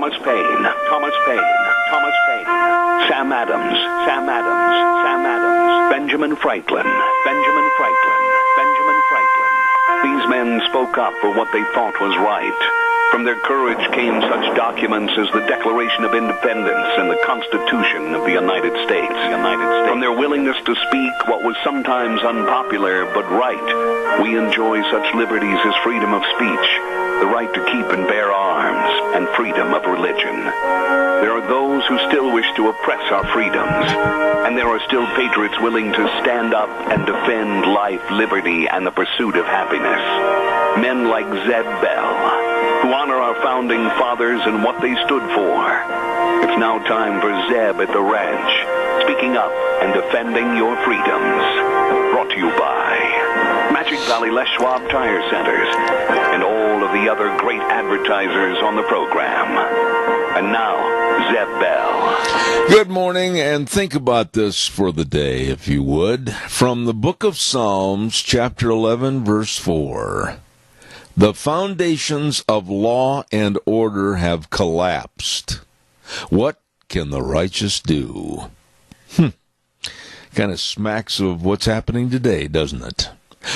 Thomas Paine, Thomas Paine, Thomas Paine, Sam Adams, Sam Adams, Sam Adams, Benjamin Franklin, Benjamin Franklin, Benjamin Franklin. These men spoke up for what they thought was right. From their courage came such documents as the Declaration of Independence and the Constitution of the United States. From their willingness to speak what was sometimes unpopular but right, we enjoy such liberties as freedom of speech, the right to keep and bear arms, and freedom of religion. There are those who still wish to oppress our freedoms, and there are still patriots willing to stand up and defend life, liberty, and the pursuit of happiness. Men like Zeb Bell, who honor our founding fathers and what they stood for. It's now time for Zeb at the Ranch, speaking up and defending your freedoms. Brought to you by Magic Valley Les Schwab Tire Centers and all of the other great advertisers on the program. And now, Zeb Bell. Good morning, and think about this for the day, if you would. From the book of Psalms, chapter 11, verse 4. The foundations of law and order have collapsed. What can the righteous do? Kind of smacks of what's happening today, doesn't it?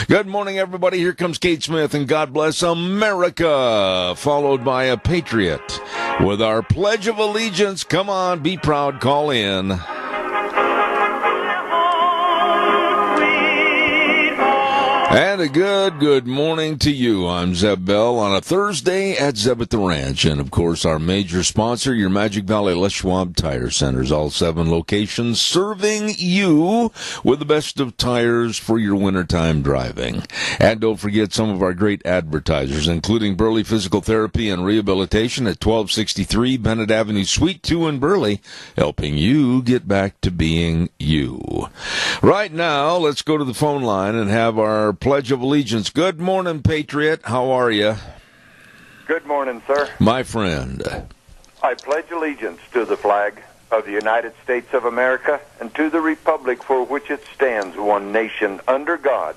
Good morning, everybody. Here comes Kate Smith, and God bless America, followed by a patriot with our Pledge of Allegiance. Come on, be proud, call in. And a good morning to you. I'm Zeb Bell on a Thursday at Zeb at the Ranch. And, of course, our major sponsor, your Magic Valley Les Schwab Tire Centers. All 7 locations serving you with the best of tires for your wintertime driving. And don't forget some of our great advertisers, including Burley Physical Therapy and Rehabilitation at 1263 Bennett Avenue, Suite 2 in Burley, helping you get back to being you. Right now, let's go to the phone line and have our Pledge of Allegiance. Good morning, Patriot. How are you? Good morning, sir. My friend. I pledge allegiance to the flag of the United States of America and to the republic for which it stands, one nation, under God,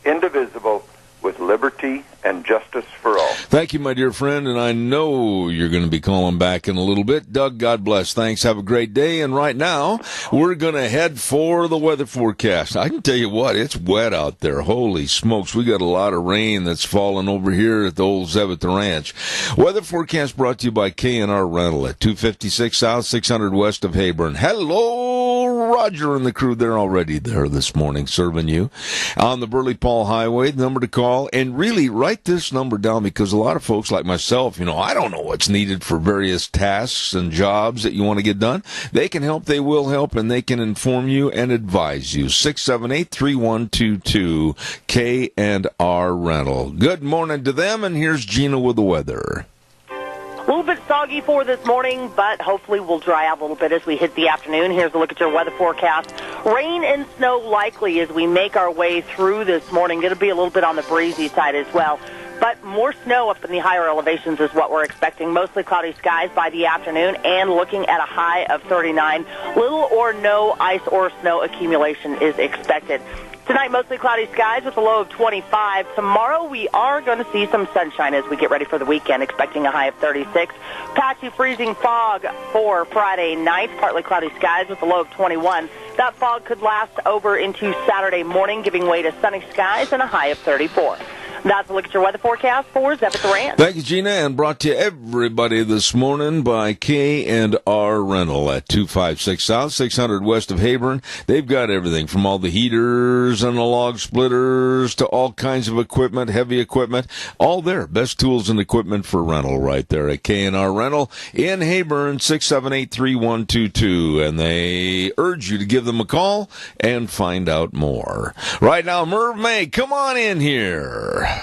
indivisible, with liberty and justice for all. Thank you, my dear friend, and I know you're going to be calling back in a little bit. Doug, God bless. Thanks. Have a great day. And right now, we're going to head for the weather forecast. I can tell you what, it's wet out there. Holy smokes. We got a lot of rain that's falling over here at the old Zeb at the Ranch. Weather forecast brought to you by K&R Rental at 256 South, 600 West of Heyburn. Hello, Roger and the crew. They're already there this morning serving you on the Burley Paul Highway. The number to call. And really, write this number down, because a lot of folks like myself, I don't know what's needed for various tasks and jobs that you want to get done. They can help, they will help, and they can inform you and advise you. 678-3122, K&R Rental. Good morning to them, and here's Gina with the weather. A little bit soggy for this morning, but hopefully we'll dry out a little bit as we hit the afternoon. Here's a look at your weather forecast. Rain and snow likely as we make our way through this morning. Going to be a little bit on the breezy side as well. But more snow up in the higher elevations is what we're expecting. Mostly cloudy skies by the afternoon and looking at a high of 39. Little or no ice or snow accumulation is expected. Tonight, mostly cloudy skies with a low of 25. Tomorrow, we are going to see some sunshine as we get ready for the weekend, expecting a high of 36. Patchy freezing fog for Friday night, partly cloudy skies with a low of 21. That fog could last over into Saturday morning, giving way to sunny skies and a high of 34. That's a look at your weather forecast for Zeb at the Ranch. Thank you, Gina, and brought to everybody this morning by K&R Rental at 256 South, 600 West of Heyburn. They've got everything from all the heaters and the log splitters to all kinds of equipment, heavy equipment, all there. Best tools and equipment for rental right there at K&R Rental in Heyburn, 678-3122. And they urge you to give them a call and find out more. Right now, Merv May, come on in here.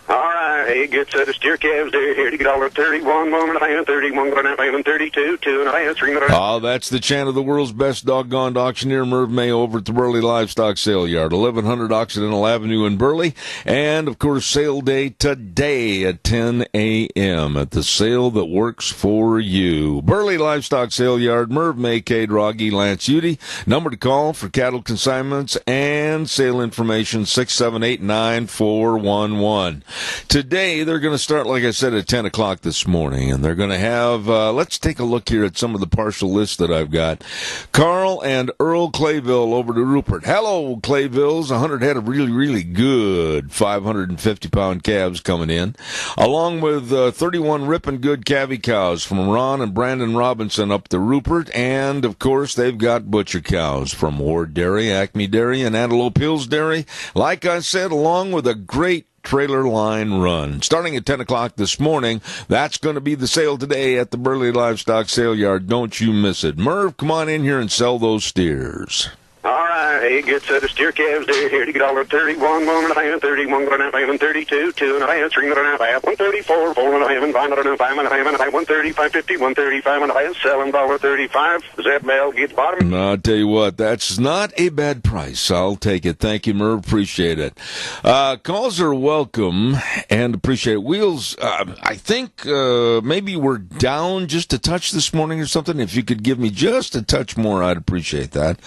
All right, hey, good set of steer calves there, here to get all 31, 1.5, 31, 1.5, 32, 2.5, 3.5. Oh, that's the chant of the world's best doggone auctioneer, Merv May, over at the Burley Livestock Sale Yard, 1100 Occidental Avenue in Burley. And, of course, sale day today at 10 a.m. at the sale that works for you. Burley Livestock Sale Yard, Merv May, K. Droggy, Lance Udy. Number to call for cattle consignments and sale information, 678-9411. Today, today they're going to start, like I said, at 10 o'clock this morning, and they're going to have, let's take a look here at some of the partial lists that I've got. Carl and Earl Clayville over to Rupert. Hello, Clayvilles. 100 head of really, really good 550-pound calves coming in, along with 31 ripping good calvy cows from Ron and Brandon Robinson up to Rupert, and, of course, they've got butcher cows from Ward Dairy, Acme Dairy, and Antelope Hills Dairy, like I said, along with a great trailer line run. Starting at 10 o'clock this morning, that's going to be the sale today at the Burley Livestock Sale Yard. Don't you miss it. Merv, come on in here and sell those steers. All right, a good set of steer calves there here to get all of 31, 1.5, 31, 1.5, 32, 2.5, 3.5, 134, 4.5, 5.5, 5.5, 130, 550, 135, and I sell them $1.35. Zeb Bell gets bottom. I'll tell you what, that's not a bad price. I'll take it. Thank you, Merv. Appreciate it. Calls are welcome and appreciate it. Wheels, I think maybe we're down just a touch this morning or something. If you could give me just a touch more, I'd appreciate that.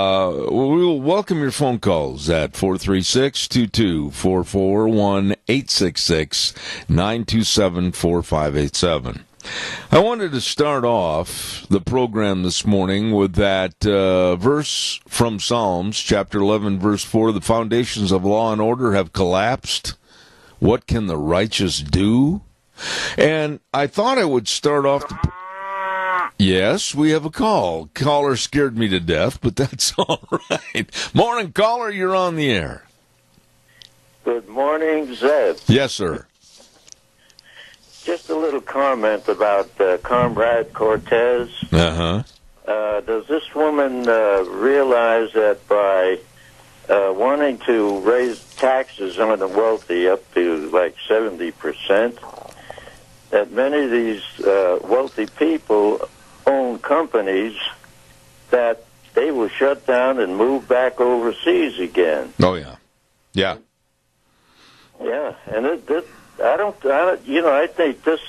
We'll welcome your phone calls at 436-2244, 1-866-927-4587. I wanted to start off the program this morning with that verse from Psalms, chapter 11, verse 4. The foundations of law and order have collapsed. What can the righteous do? And I thought I would start off Yes, we have a call. Caller scared me to death, but that's all right. Morning, caller. You're on the air. Good morning, Zeb. Yes, sir. Just a little comment about Comrade Cortes. Uh-huh. Does this woman realize that by wanting to raise taxes on the wealthy up to like 70%, that many of these wealthy people own companies that they will shut down and move back overseas again? Oh, yeah. Yeah. Yeah, and I think this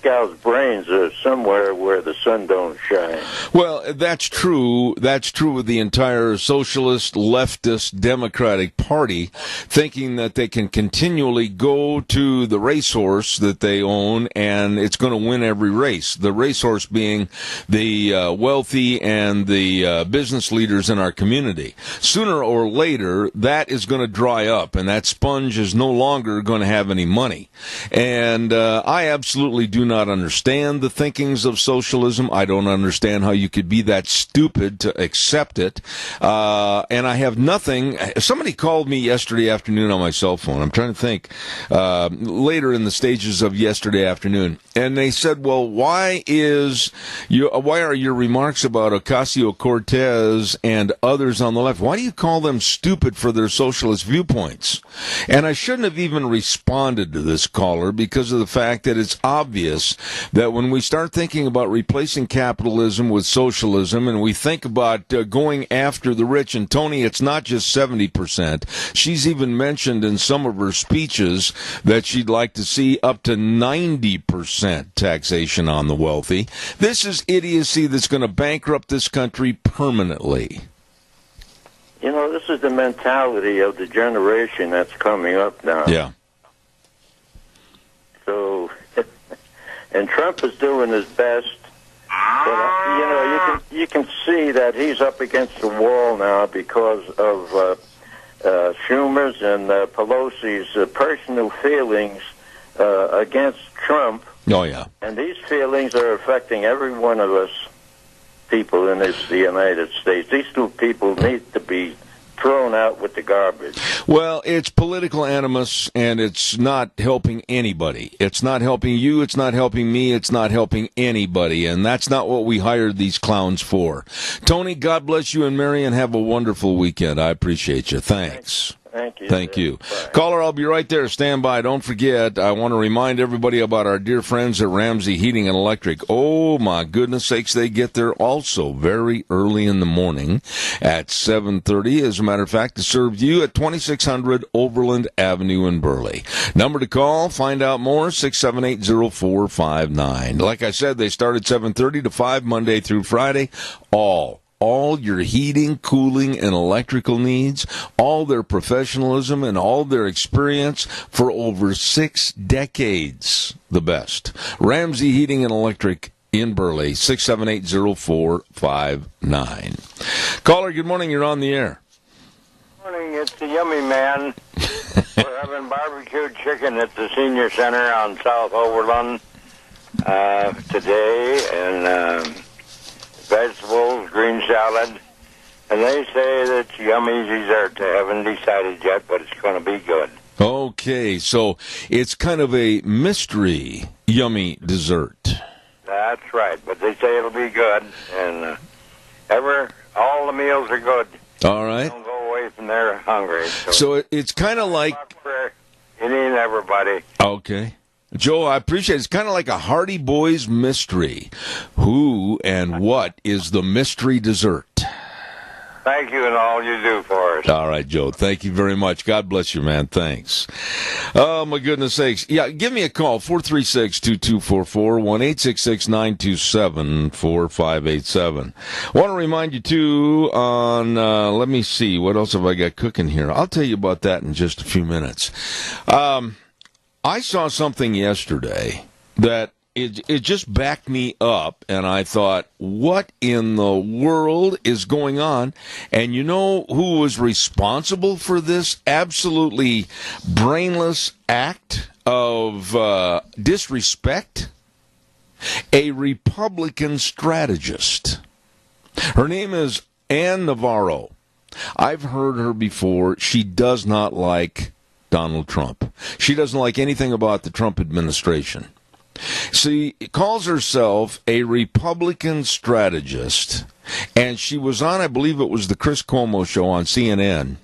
gal's brains are somewhere where the sun don't shine. Well, that's true. That's true with the entire socialist, leftist, Democratic Party, thinking that they can continually go to the racehorse that they own and it's going to win every race. The racehorse being the wealthy and the business leaders in our community. Sooner or later, that is going to dry up, and that sponge is no longer going to have any money. And I absolutely do not understand the thinkings of socialism. I don't understand how you could be that stupid to accept it. And I have nothing. Somebody called me yesterday afternoon on my cell phone. I'm trying to think later in the stages of yesterday afternoon. And they said, well, why are your remarks about Ocasio-Cortez and others on the left, why do you call them stupid for their socialist viewpoints? And I shouldn't have even responded to this caller because of the fact that it's obvious that when we start thinking about replacing capitalism with socialism and we think about going after the rich, and Tony, it's not just 70%. She's even mentioned in some of her speeches that she'd like to see up to 90% taxation on the wealthy. This is idiocy that's going to bankrupt this country permanently. You know, this is the mentality of the generation that's coming up now. Yeah. So, and Trump is doing his best, but you can see that he's up against the wall now because of Schumer's and Pelosi's personal feelings against Trump. Oh yeah. And these feelings are affecting every one of us people in the United States. These two people need to be thrown out with the garbage. Well, it's political animus, and it's not helping anybody. It's not helping you, it's not helping me, it's not helping anybody, and that's not what we hired these clowns for. Tony, God bless you and Mary, and have a wonderful weekend. I appreciate you. Thanks. Thank you. Thank you. Bye. Caller, I'll be right there. Stand by. Don't forget, I want to remind everybody about our dear friends at Ramsey Heating and Electric. Oh, my goodness sakes, they get there also very early in the morning at 7:30, as a matter of fact, to serve you at 2600 Overland Avenue in Burley. Number to call, find out more, 678-0459. Like I said, they start at 7:30 to 5 Monday through Friday, all all your heating, cooling, and electrical needs, all their professionalism, and all their experience for over 6 decades. The best. Ramsey Heating and Electric in Burley, 678-0459. Caller, good morning. You're on the air. Morning, it's the Yummy Man. We're having barbecued chicken at the Senior Center on South Overland today, and vegetables, green salad, and they say that it's yummy dessert. They haven't decided yet, but it's going to be good. Okay, so it's kind of a mystery yummy dessert. That's right, but they say it'll be good, and all the meals are good. All right. Don't go away from there hungry. So it's kind of like... Any and everybody. Okay. Joe, I appreciate it. It's kind of like a Hardy Boys mystery. Who and what is the mystery dessert? Thank you and all you do for us. All right, Joe. Thank you very much. God bless you, man. Thanks. Oh, my goodness sakes. Yeah, give me a call, 436-2244, 1-866-927-4587. I want to remind you, too, on, let me see, what else have I got cooking here? I'll tell you about that in just a few minutes. I saw something yesterday that it just backed me up, and I thought, what in the world is going on? And you know who was responsible for this absolutely brainless act of disrespect? A Republican strategist. Her name is Navarro. I've heard her before. She does not like Donald Trump. She doesn't like anything about the Trump administration. She calls herself a Republican strategist, and she was on, I believe it was the Chris Cuomo show on CNN,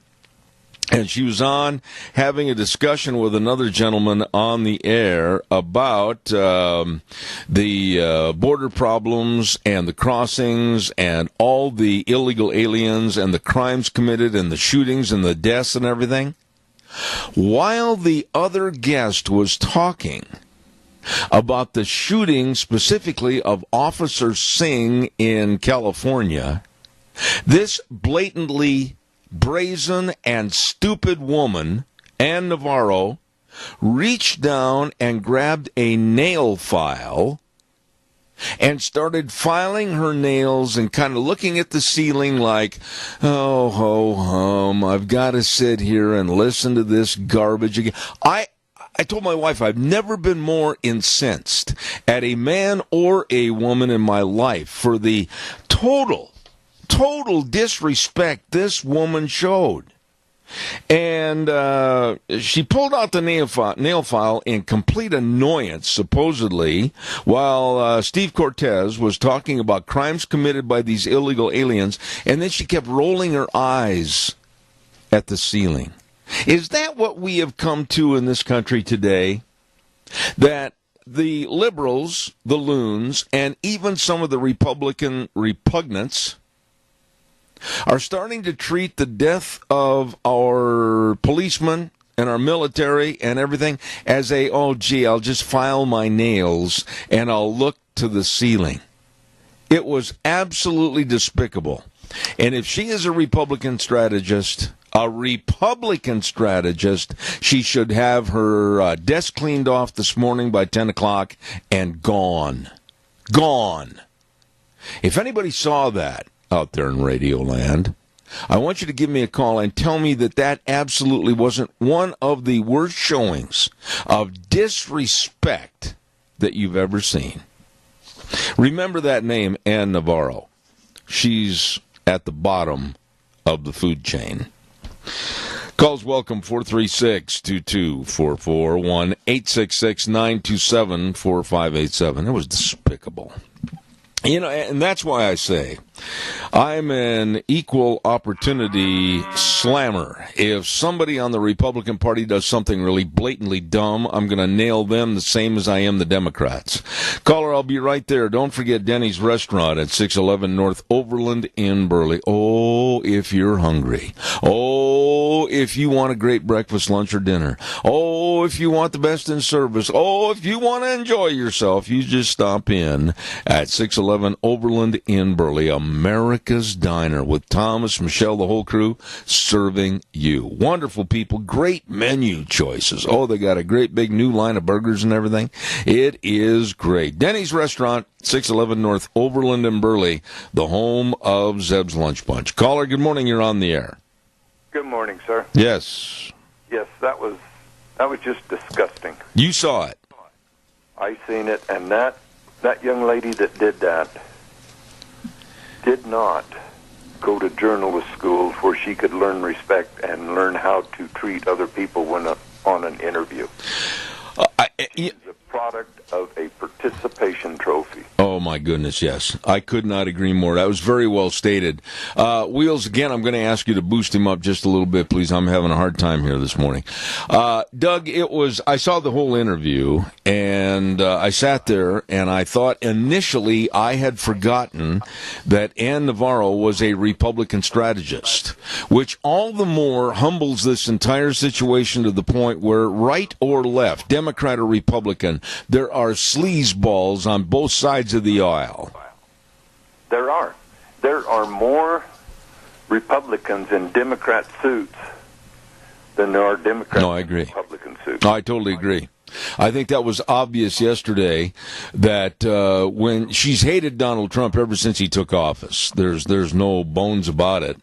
and she was on having a discussion with another gentleman on the air about the border problems and the crossings and all the illegal aliens and the crimes committed and the shootings and the deaths and everything. While the other guest was talking about the shooting specifically of Officer Singh in California, this blatantly brazen and stupid woman, Ann Navarro, reached down and grabbed a nail file and started filing her nails and kind of looking at the ceiling like, oh, ho, hum, I've got to sit here and listen to this garbage again. I told my wife I've never been more incensed at a man or a woman in my life for the total disrespect this woman showed. And she pulled out the nail file in complete annoyance, supposedly, while Steve Cortes was talking about crimes committed by these illegal aliens, and then she kept rolling her eyes at the ceiling. Is that what we have come to in this country today? That the liberals, the loons, and even some of the Republican repugnants are starting to treat the death of our policemen and our military and everything as I'll just file my nails and I'll look to the ceiling. It was absolutely despicable. And if she is a Republican strategist, she should have her desk cleaned off this morning by 10 o'clock and gone. Gone. If anybody saw that out there in Radio Land, I want you to give me a call and tell me that absolutely wasn't one of the worst showings of disrespect that you've ever seen. Remember that name, Ann Navarro. She's at the bottom of the food chain. Calls welcome, 436-2244, 1-866-927-4587. It was despicable. You know, and that's why I say I'm an equal opportunity slammer. If somebody on the Republican Party does something really blatantly dumb, I'm going to nail them the same as I am the Democrats. Caller, I'll be right there. Don't forget Denny's Restaurant at 611 North Overland in Burley. Oh, if you're hungry. Oh, if you want a great breakfast, lunch, or dinner. Oh, if you want the best in service. Oh, if you want to enjoy yourself, you just stop in at 611 611 Overland in Burley, America's Diner, with Thomas, Michelle, the whole crew, serving you. Wonderful people, great menu choices. Oh, they got a great big new line of burgers and everything. It is great. Denny's Restaurant, 611 North Overland in Burley, the home of Zeb's Lunch Bunch. Caller, good morning. You're on the air. Good morning, sir. Yes. Yes, that was just disgusting. You saw it. I seen it, and that young lady that did that did not go to journalist school where she could learn respect and learn how to treat other people when on an interview. She's a product of a participation trophy. Oh, my goodness, yes. I could not agree more. That was very well stated. Wheels, again, I'm going to ask you to boost him up just a little bit, please. I'm having a hard time here this morning. Doug, I saw the whole interview, and I sat there, and I thought initially I had forgotten that Navarro was a Republican strategist, which all the more humbles this entire situation to the point where right or left, Democrat or Republican, there are sleazeballs on both sides of the aisle. There are more Republicans in Democrat suits than there are Democrats in Republican suits. No, I totally agree. I think that was obvious yesterday that when she's hated Donald Trump ever since he took office. There's no bones about it.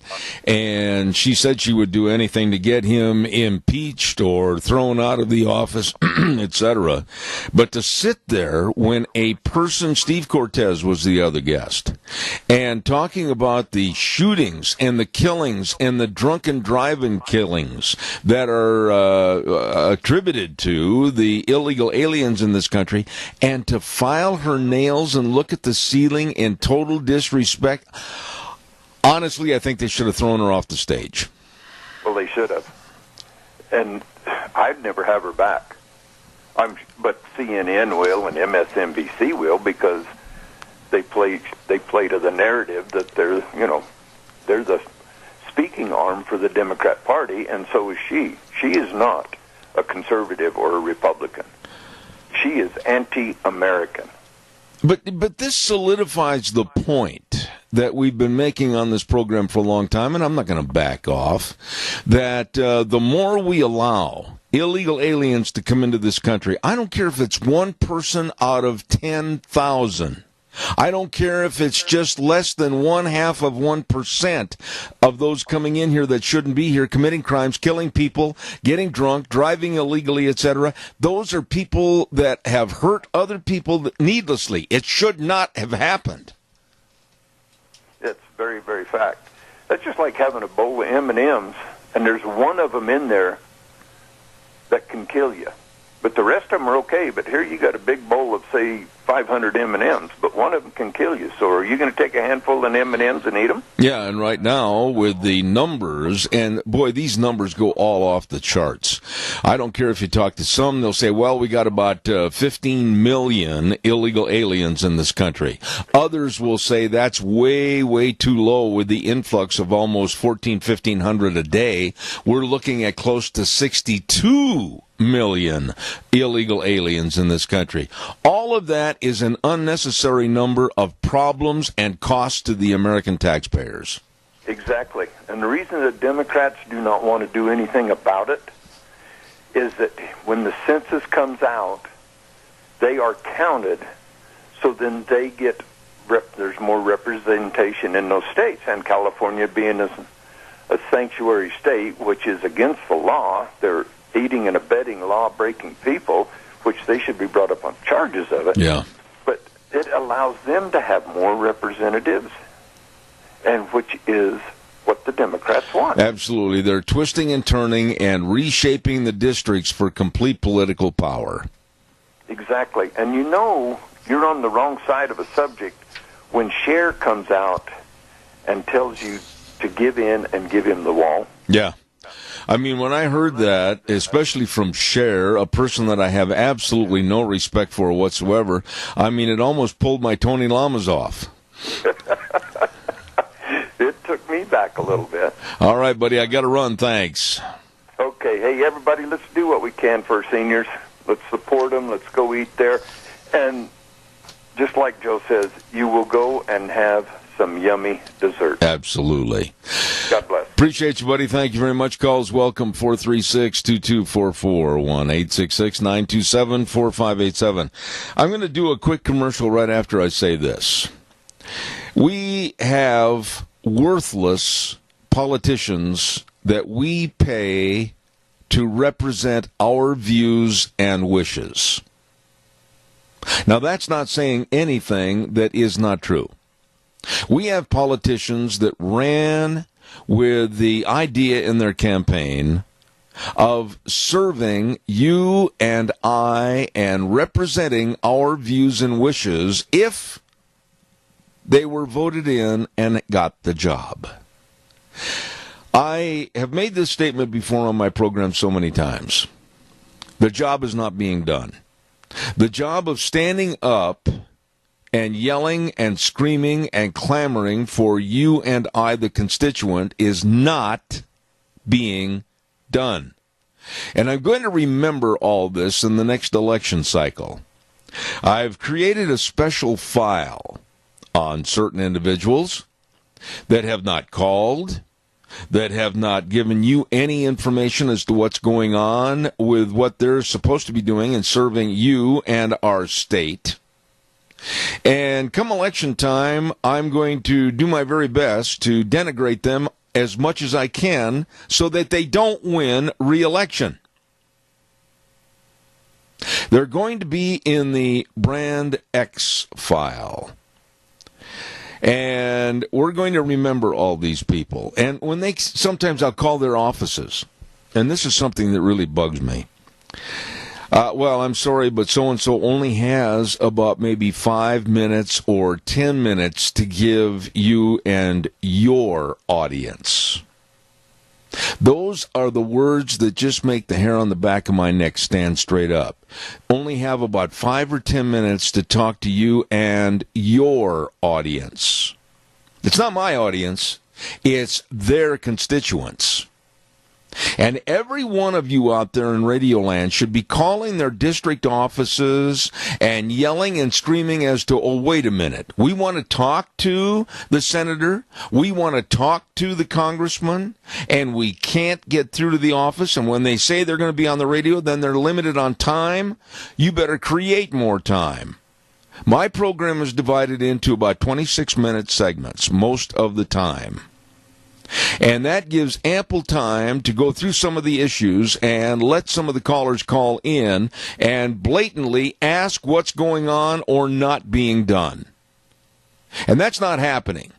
And she said she would do anything to get him impeached or thrown out of the office, etc. But to sit there when a person, Steve Cortes was the other guest, and talking about the shootings and the killings and the drunken driving killings that are attributed to the illegal aliens in this country, and to file her nails and look at the ceiling in total disrespect. Honestly, I think they should have thrown her off the stage. Well, they should have. And I'd never have her back. But CNN will and MSNBC will, because they play to the narrative that there's a speaking arm for the Democrat Party, and so is she. She is not a conservative or a Republican. She is anti-American. But this solidifies the point that we've been making on this program for a long time, and I'm not going to back off, that the more we allow illegal aliens to come into this country, I don't care if it's one person out of 10,000. I don't care if it's just less than 0.5% of those coming in here that shouldn't be here, committing crimes, killing people, getting drunk, driving illegally, etc. Those are people that have hurt other people needlessly. It should not have happened. It's very, very fact. That's just like having a bowl of M&Ms, and there's one of them in there that can kill you. But the rest of them are okay. But here you got a big bowl of, say, 500 M&Ms, but one of them can kill you. So are you going to take a handful of M&Ms and eat them? Yeah, and right now with the numbers, and boy, these numbers go all off the charts. I don't care if you talk to some, they'll say, well, we got about 15 million illegal aliens in this country. Others will say that's way, way too low with the influx of almost 1,500 a day. We're looking at close to 62 million illegal aliens in this country. All of that is an unnecessary number of problems and costs to the American taxpayers. Exactly. And the reason the Democrats do not want to do anything about it is that when the census comes out, they are counted, so then they get, there's more representation in those states. And California being a sanctuary state, which is against the law, they're aiding and abetting law-breaking people, which they should be brought up on charges of it. Yeah. But it allows them to have more representatives, and which is what the Democrats want. Absolutely. They're twisting and turning and reshaping the districts for complete political power. Exactly. And you know you're on the wrong side of a subject when Cher comes out and tells you to give in and give him the wall. Yeah. I mean, when I heard that, especially from Cher, a person that I have absolutely no respect for whatsoever, I mean, it almost pulled my Tony Lamas off. It took me back a little bit. All right, buddy, I got to run. Thanks. Okay. Hey, everybody, let's do what we can for our seniors. Let's support them. Let's go eat there. And just just like Joe says, you will go and have some yummy dessert. Absolutely. God bless. Appreciate you, buddy. Thank you very much. Calls welcome, 436-2244, 1-866-927-4587. I'm going to do a quick commercial right after I say this. We have worthless politicians that we pay to represent our views and wishes. Now, that's not saying anything that is not true. We have politicians that ran with the idea in their campaign of serving you and I and representing our views and wishes if they were voted in and got the job. I have made this statement before on my program so many times. The job is not being done. The job of standing up and yelling and screaming and clamoring for you and I, the constituent, is not being done. And I'm going to remember all this in the next election cycle. I've created a special file on certain individuals that have not called, that have not given you any information as to what's going on with what they're supposed to be doing and serving you and our state. And come election time, I'm going to do my very best to denigrate them as much as I can so that they don't win re-election. They're going to be in the Brand X file. And we're going to remember all these people. And when sometimes I'll call their offices. And this is something that really bugs me. Well, I'm sorry, but so-and-so only has about maybe 5 minutes or 10 minutes to give you and your audience. Those are the words that just make the hair on the back of my neck stand straight up. Only have about 5 or 10 minutes to talk to you and your audience. It's not my audience. It's their constituents. And every one of you out there in Radioland should be calling their district offices and yelling and screaming as to, oh, wait a minute. We want to talk to the senator. We want to talk to the congressman. And we can't get through to the office. And when they say they're going to be on the radio, then they're limited on time. You better create more time. My program is divided into about 26-minute segments most of the time. And that gives ample time to go through some of the issues and let some of the callers call in and blatantly ask what's going on or not being done. And that's not happening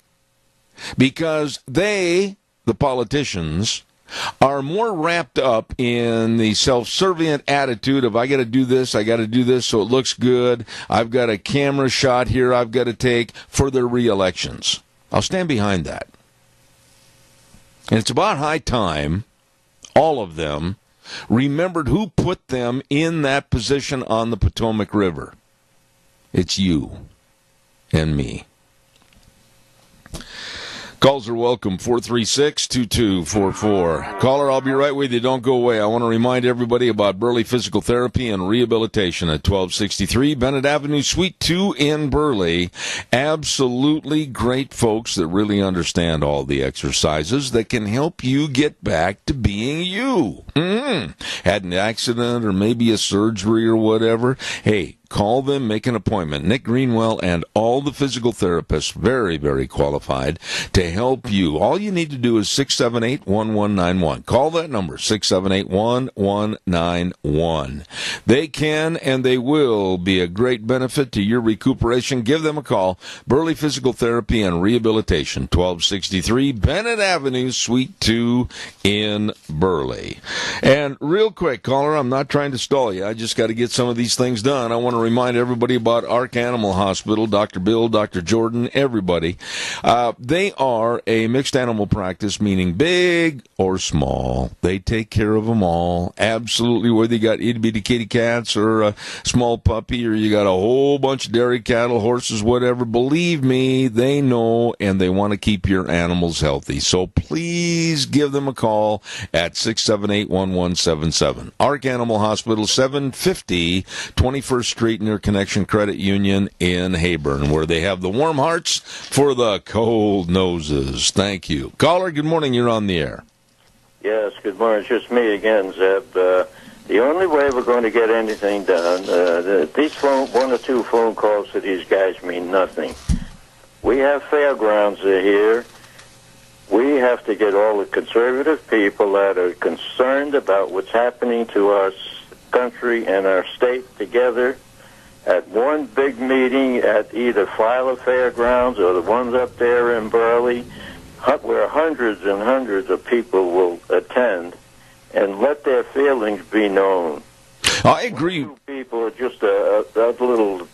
because they, the politicians, are more wrapped up in the self-servient attitude of I got to do this so it looks good. I've got a camera shot here I've got to take for their re-elections. I'll stand behind that. And it's about high time, all of them, remembered who put them in that position on the Potomac River. It's you and me. Calls are welcome, 436-2244. Caller, I'll be right with you. Don't go away. I want to remind everybody about Burley Physical Therapy and Rehabilitation at 1263 Bennett Avenue, Suite 2 in Burley. Absolutely great folks that really understand all the exercises that can help you get back to being you. Had an accident or maybe a surgery or whatever. Hey, call them, make an appointment. Nick Greenwell and all the physical therapists, very, very qualified to help you. All you need to do is 678-1191. Call that number, 678-1191. They can and they will be a great benefit to your recuperation. Give them a call. Burley Physical Therapy and Rehabilitation, 1263 Bennett Avenue, Suite 2 in Burley. And real quick, caller, I'm not trying to stall you. I just got to get some of these things done. I want to remind everybody about Ark Animal Hospital, Dr. Bill, Dr. Jordan, everybody. They are a mixed animal practice, meaning big or small. They take care of them all. Absolutely, whether you got itty-bitty kitty cats or a small puppy or you got a whole bunch of dairy cattle, horses, whatever. Believe me, they know and they want to keep your animals healthy. So please give them a call at 678-1177. Ark Animal Hospital, 750 21st Street Street near Connection Credit Union in Heyburn, where they have the warm hearts for the cold noses. Thank you. Caller, good morning. You're on the air. Yes, good morning. It's just me again, Zeb. The only way we're going to get anything done, these one or two phone calls to these guys mean nothing. We have fairgrounds here. We have to get all the conservative people that are concerned about what's happening to our country and our state together at one big meeting at either Filer Fairgrounds or the ones up there in Burley, where hundreds and hundreds of people will attend, and let their feelings be known. I agree. People are just a little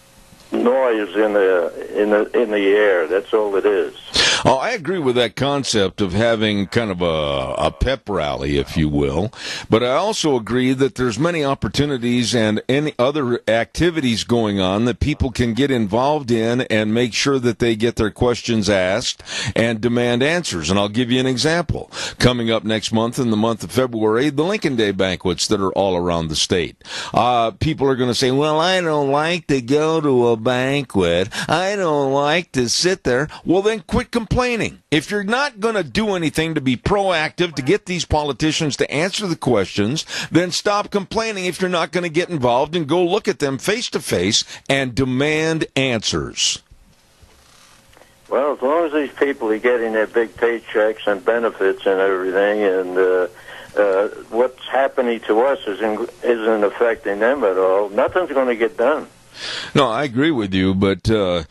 noise in the air. That's all it is. Oh, I agree with that concept of having kind of a pep rally, if you will. But I also agree that there's many opportunities and any other activities going on that people can get involved in and make sure that they get their questions asked and demand answers. And I'll give you an example. Coming up next month, in the month of February, the Lincoln Day banquets that are all around the state. People are going to say, well, I don't like to go to a banquet. I don't like to sit there. Well, then quit complaining. If you're not going to do anything to be proactive to get these politicians to answer the questions, then stop complaining if you're not going to get involved and go look at them face to face and demand answers. Well, as long as these people are getting their big paychecks and benefits and everything, and what's happening to us isn't affecting them at all, nothing's going to get done. No, I agree with you, but a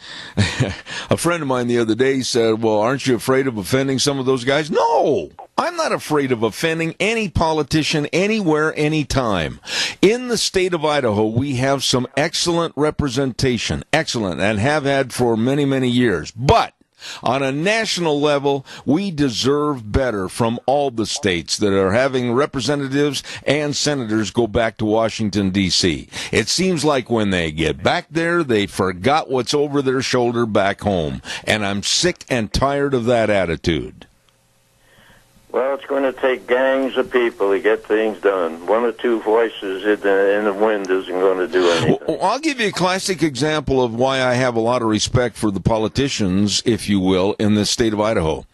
friend of mine the other day said, well, aren't you afraid of offending some of those guys? No, I'm not afraid of offending any politician anywhere, anytime. In the state of Idaho, we have some excellent representation, excellent, and have had for many, many years. But on a national level, we deserve better from all the states that are having representatives and senators go back to Washington, D.C. It seems like when they get back there, they forgot what's over their shoulder back home. And I'm sick and tired of that attitude. Well, it's going to take gangs of people to get things done. One or two voices in the wind isn't going to do anything. Well, I'll give you a classic example of why I have a lot of respect for the politicians, if you will, in the state of Idaho.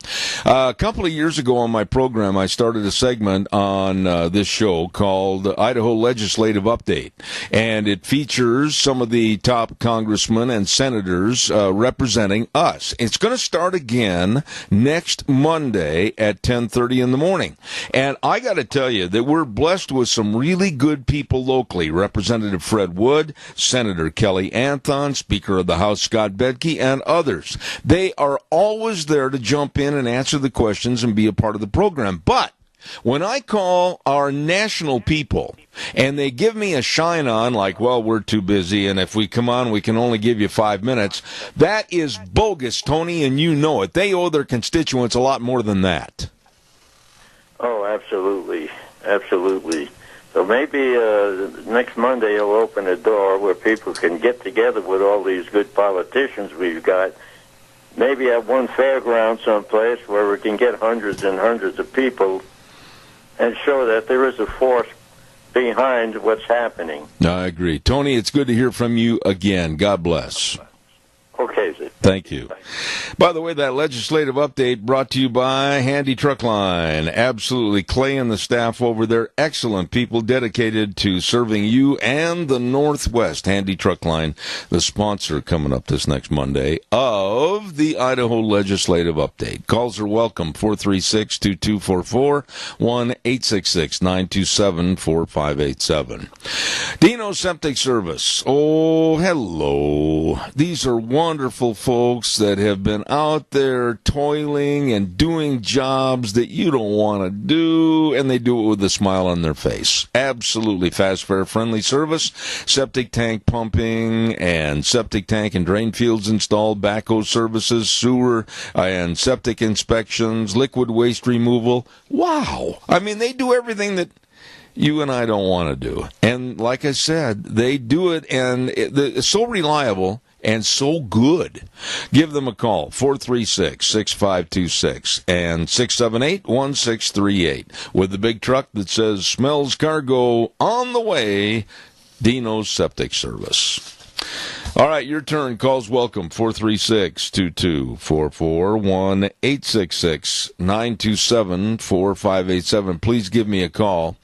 A couple of years ago on my program, I started a segment on this show called Idaho Legislative Update, and it features some of the top congressmen and senators representing us. It's going to start again next Monday at 10:30 in the morning. And I got to tell you that we're blessed with some really good people locally. Representative Fred Wood, Senator Kelly Anthon, Speaker of the House Scott Bedke, and others. They are always there to jump in and answer the questions and be a part of the program. But when I call our national people and they give me a shine on like, well, we're too busy, and if we come on, we can only give you 5 minutes, that is bogus, Tony, and you know it. They owe their constituents a lot more than that. Oh, absolutely. Absolutely. So maybe next Monday he'll open a door where people can get together with all these good politicians we've got. Maybe at one fairground someplace where we can get hundreds and hundreds of people and show that there is a force behind what's happening. I agree. Tony, it's good to hear from you again. God bless. Okay, Zip. Thank you. By the way, that legislative update brought to you by Handy Truck Line. Absolutely. Clay and the staff over there, excellent people dedicated to serving you and the Northwest. Handy Truck Line, the sponsor coming up this next Monday of the Idaho Legislative Update. Calls are welcome, 436-2244, 1-866-927-4587. Dino Septic Service. Oh, hello. These are wonderful folks that have been out there toiling and doing jobs that you don't want to do, and they do it with a smile on their face. Absolutely fast, fair, friendly service. Septic tank pumping and septic tank and drain fields installed, backhoe services, sewer and septic inspections, liquid waste removal. Wow. I mean, they do everything that you and I don't want to do. And like I said, they do it, and it's so reliable and so good. Give them a call, 436-6526 and 678-1638. With the big truck that says smells cargo on the way Dino's Septic Service. All right, your turn. Calls welcome. 436-2244, 1-866-927-4587. Please give me a call.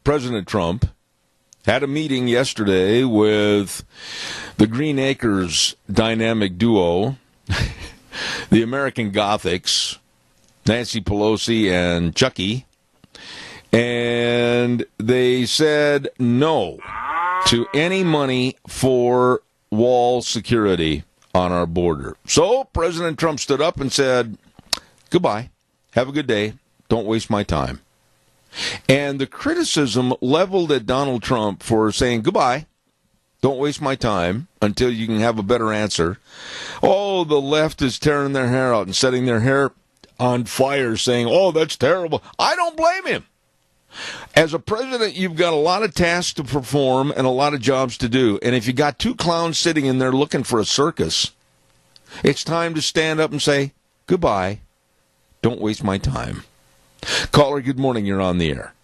President Trump, had a meeting yesterday with the Green Acres dynamic duo, the American Gothics, Nancy Pelosi and Chucky, and they said no to any money for wall security on our border. So President Trump stood up and said, goodbye, have a good day, don't waste my time. And the criticism leveled at Donald Trump for saying, goodbye, don't waste my time until you can have a better answer. Oh, the left is tearing their hair out and setting their hair on fire, saying, oh, that's terrible. I don't blame him. As a president, you've got a lot of tasks to perform and a lot of jobs to do. And if you got two clowns sitting in there looking for a circus, it's time to stand up and say, goodbye, don't waste my time. Caller, good morning. You're on the air.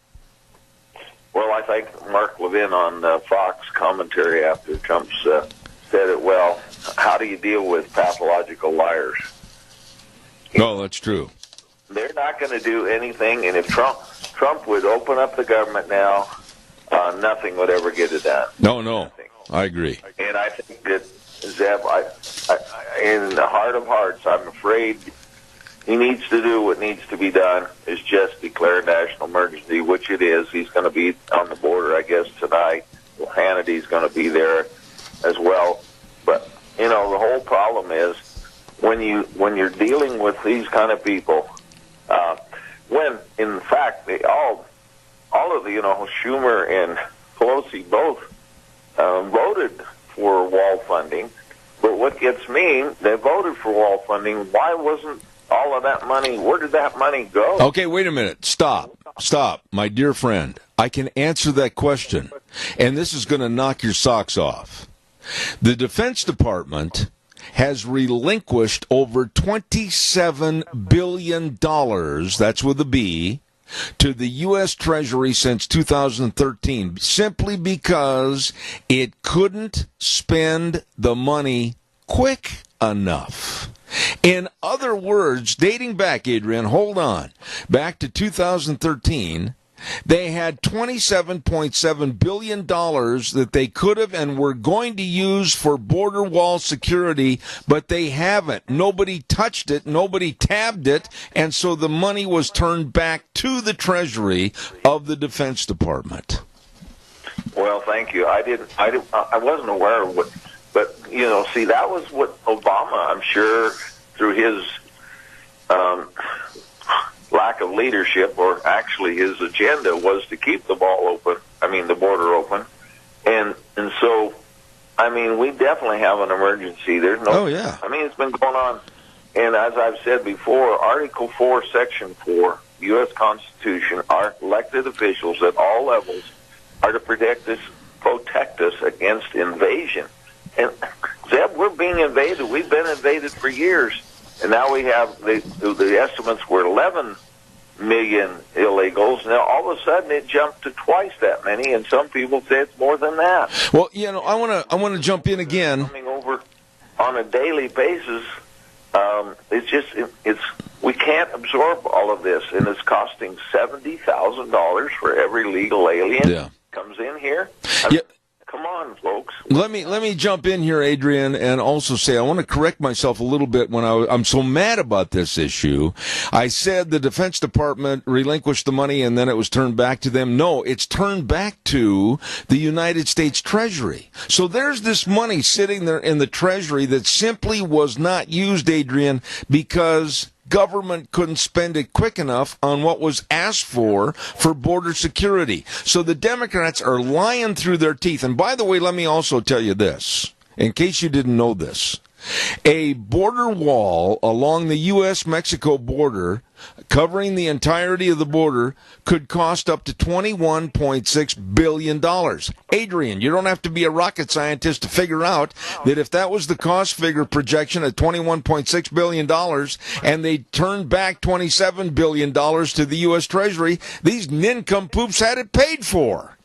Well, I think Mark Levin on Fox commentary after Trump said it well. How do you deal with pathological liars? No, that's true. They're not going to do anything, and if Trump would open up the government now, nothing would ever get it done. No, Nothing. I agree. And I think that Zeb, in the heart of hearts, I'm afraid he needs to do what needs to be done is just declare national emergency, which it is. He's going to be on the border, I guess, tonight. Well, Hannity's going to be there as well. But, the whole problem is when you're dealing with these kind of people, when, in fact, all of the, Schumer and Pelosi both voted for wall funding. But what gets me, they voted for wall funding. Why wasn't all of that money, where did that money go? Okay, wait a minute. Stop, my dear friend. I can answer that question, and this is going to knock your socks off. The Defense Department has relinquished over $27 billion, that's with a B, to the U.S. Treasury since 2013, simply because it couldn't spend the money quick enough. In other words, dating back, Adrian, hold on, back to 2013, they had $27.7 billion that they could have and were going to use for border wall security, but they haven't. Nobody touched it, nobody tabbed it, and so the money was turned back to the Treasury of the Defense Department. Well, thank you. I wasn't aware of what. But, see, that was what Obama, I'm sure, through his lack of leadership, or actually his agenda, was to keep the the border open. And so, we definitely have an emergency. There's no... Oh, yeah. It's been going on. And as I've said before, Article 4, Section 4, the U.S. Constitution, our elected officials at all levels are to protect us against invasion. And, Zeb, we're being invaded. We've been invaded for years. And now we have, the estimates were 11 million illegals. Now, all of a sudden, it jumped to twice that many, and some people say it's more than that. Well, I want to jump in again. Coming over on a daily basis, we can't absorb all of this, and it's costing $70,000 for every legal alien comes in here. Come on, folks. Let me jump in here, Adrian, and also say I want to correct myself a little bit when I'm so mad about this issue. I said the Defense Department relinquished the money and then it was turned back to them. No, it's turned back to the United States Treasury. So there's this money sitting there in the Treasury that simply was not used, Adrian, because government couldn't spend it quick enough on what was asked for border security. So the Democrats are lying through their teeth. And by the way, let me also tell you this, in case you didn't know this. A border wall along the U.S.-Mexico border, covering the entirety of the border, could cost up to $21.6 billion. Adrian, you don't have to be a rocket scientist to figure out that if that was the cost figure projection at $21.6 billion and they turned back $27 billion to the U.S. Treasury, these nincompoops had it paid for.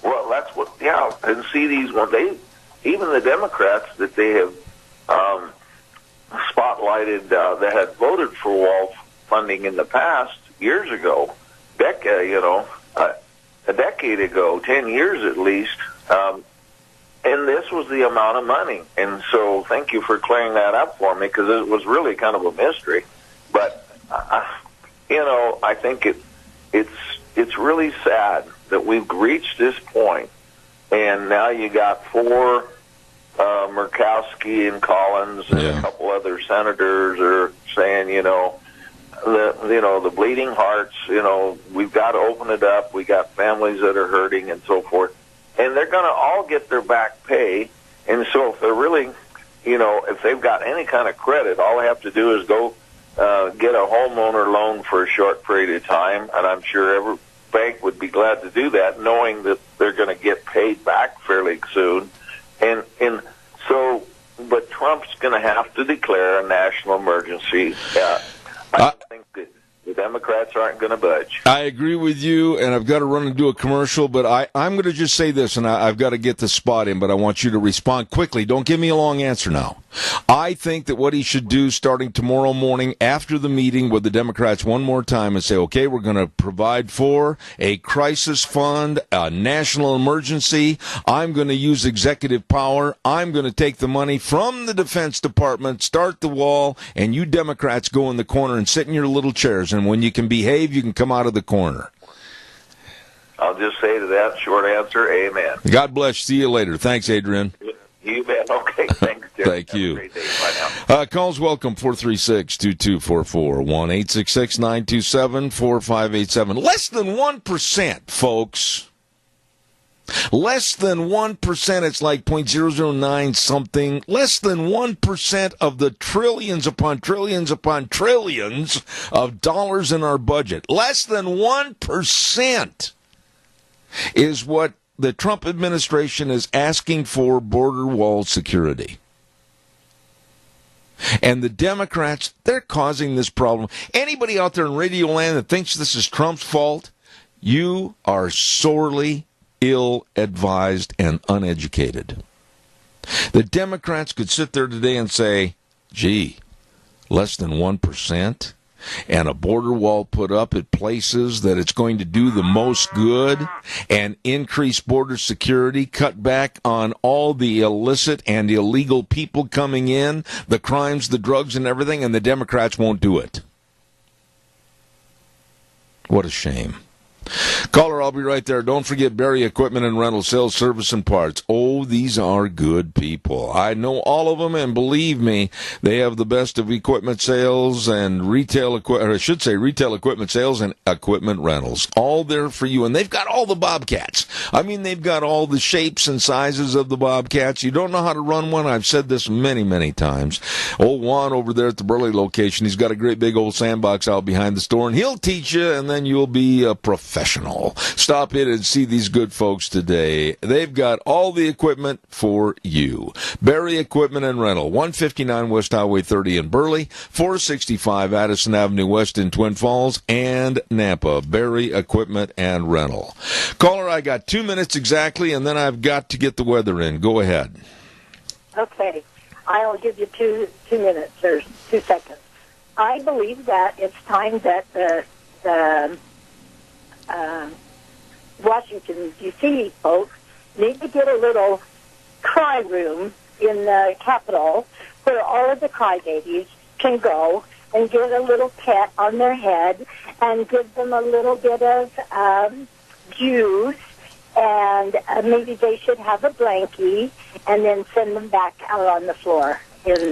Well, that's what, yeah, and see these ones, even the Democrats that they have spotlighted that had voted for wall funding in the past, years ago, a decade ago, 10 years at least, and this was the amount of money. And so thank you for clearing that up for me, because it was really kind of a mystery. But, I think it's really sad that we've reached this point, and now you got four Murkowski and Collins and a couple other senators are saying, the bleeding hearts, we've got to open it up. We got families that are hurting and so forth, and they're going to all get their back pay. And so if they're really, if they've got any kind of credit, all they have to do is go get a homeowner loan for a short period of time, and I'm sure every bank would be glad to do that, knowing that they're going to get paid back fairly soon. And so, but Trump's going to have to declare a national emergency. I think that the Democrats aren't going to budge. I agree with you, and I've got to run and do a commercial, but I'm going to just say this, and I've got to get the spot in, but I want you to respond quickly. Don't give me a long answer now. I think that what he should do starting tomorrow morning after the meeting with the Democrats one more time and say, okay, we're going to provide for a crisis fund, a national emergency. I'm going to use executive power. I'm going to take the money from the Defense Department, start the wall, and you Democrats go in the corner and sit in your little chairs. And when you can behave, you can come out of the corner. I'll just say to that short answer, amen. God bless. See you later. Thanks, Adrian. You bet. Okay, thanks, Jerry. Thank you. Have a great day. Bye now. Calls welcome, 436-2244, 1-866-927-4587. Less than 1%, folks. Less than 1%, it's like 0.009 something. Less than 1% of the trillions upon trillions upon trillions of dollars in our budget. Less than 1% is what the Trump administration is asking for border wall security. And the Democrats, they're causing this problem. Anybody out there in Radio Land that thinks this is Trump's fault, you are sorely ill-advised and uneducated. The Democrats could sit there today and say, gee, less than 1%? And a border wall put up at places that it's going to do the most good and increase border security, cut back on all the illicit and illegal people coming in, the crimes, the drugs, and everything, and the Democrats won't do it. What a shame. Caller, I'll be right there. Don't forget Barry Equipment and Rental, Sales, Service, and Parts. Oh, these are good people. I know all of them, and believe me, they have the best of equipment sales and retail equipment, or I should say retail equipment sales and equipment rentals. All there for you. And they've got all the Bobcats. I mean, they've got all the shapes and sizes of the Bobcats. You don't know how to run one? I've said this many, many times. Old Juan over there at the Burley location, he's got a great big old sandbox out behind the store, and he'll teach you, and then you'll be a professional. Stop in and see these good folks today. They've got all the equipment for you. Barry Equipment and Rental, 159 West Highway 30 in Burley, 465 Addison Avenue West in Twin Falls, and Nampa. Barry Equipment and Rental. Caller, I got 2 minutes exactly, and then I've got to get the weather in. Go ahead. Okay. I'll give you two minutes or 2 seconds. I believe that it's time that the Washington, D.C. folks need to get a little cry room in the Capitol where all of the crybabies can go and get a little pet on their head and give them a little bit of juice, and maybe they should have a blankie, and then send them back out on the floor in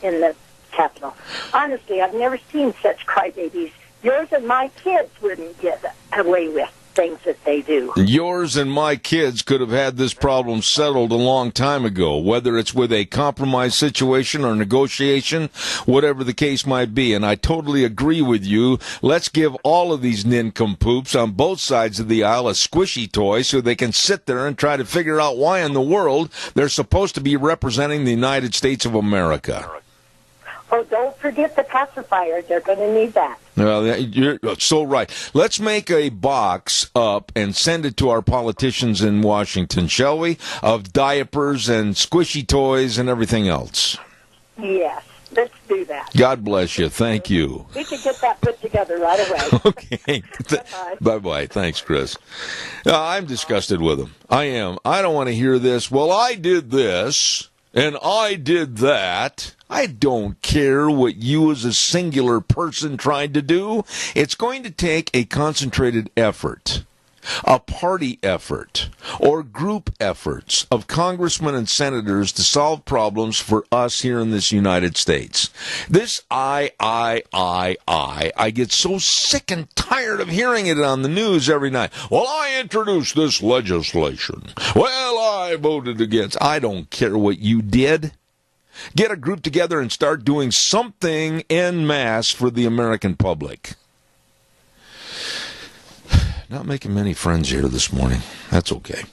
the Capitol. Honestly, I've never seen such crybabies. Yours and my kids wouldn't get away with. things that they do. Yours and my kids could have had this problem settled a long time ago, whether it's with a compromise situation or negotiation, whatever the case might be. And I totally agree with you. Let's give all of these nincompoops on both sides of the aisle a squishy toy so they can sit there and try to figure out why in the world they're supposed to be representing the United States of America. Oh, don't forget the pacifiers. They're going to need that. Well, you're so right. Let's make a box up and send it to our politicians in Washington, shall we? Of diapers and squishy toys and everything else. Yes, let's do that. God bless you. Thank you. We can get that put together right away. Okay. Bye-bye. Thanks, Chris. I'm disgusted with him. I am. I don't want to hear this. Well, I did this, and I did that. I don't care what you as a singular person tried to do. It's going to take a concentrated effort, a party effort, or group efforts of congressmen and senators to solve problems for us here in this United States. This I get so sick and tired of hearing it on the news every night. Well, I introduced this legislation. Well, I voted against. I don't care what you did. Get a group together and start doing something en masse for the American public. Not making many friends here this morning. That's okay.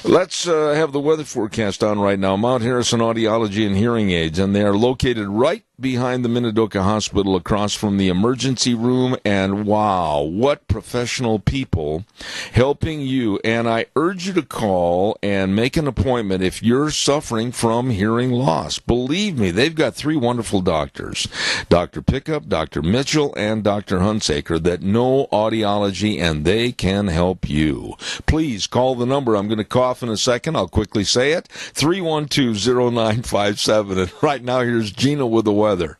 Let's have the weather forecast on right now. Mount Harrison Audiology and Hearing Aids, and they are located right behind the Minidoka Hospital across from the emergency room. And wow, what professional people helping you. And I urge you to call and make an appointment if you're suffering from hearing loss. Believe me, they've got 3 wonderful doctors, Dr. Pickup, Dr. Mitchell, and Dr. Hunsaker, that know audiology, and they can help you. Please call the number. I'm going to cough in a second. I'll quickly say it. 312-0957. And right now, here's Gina with the weather. A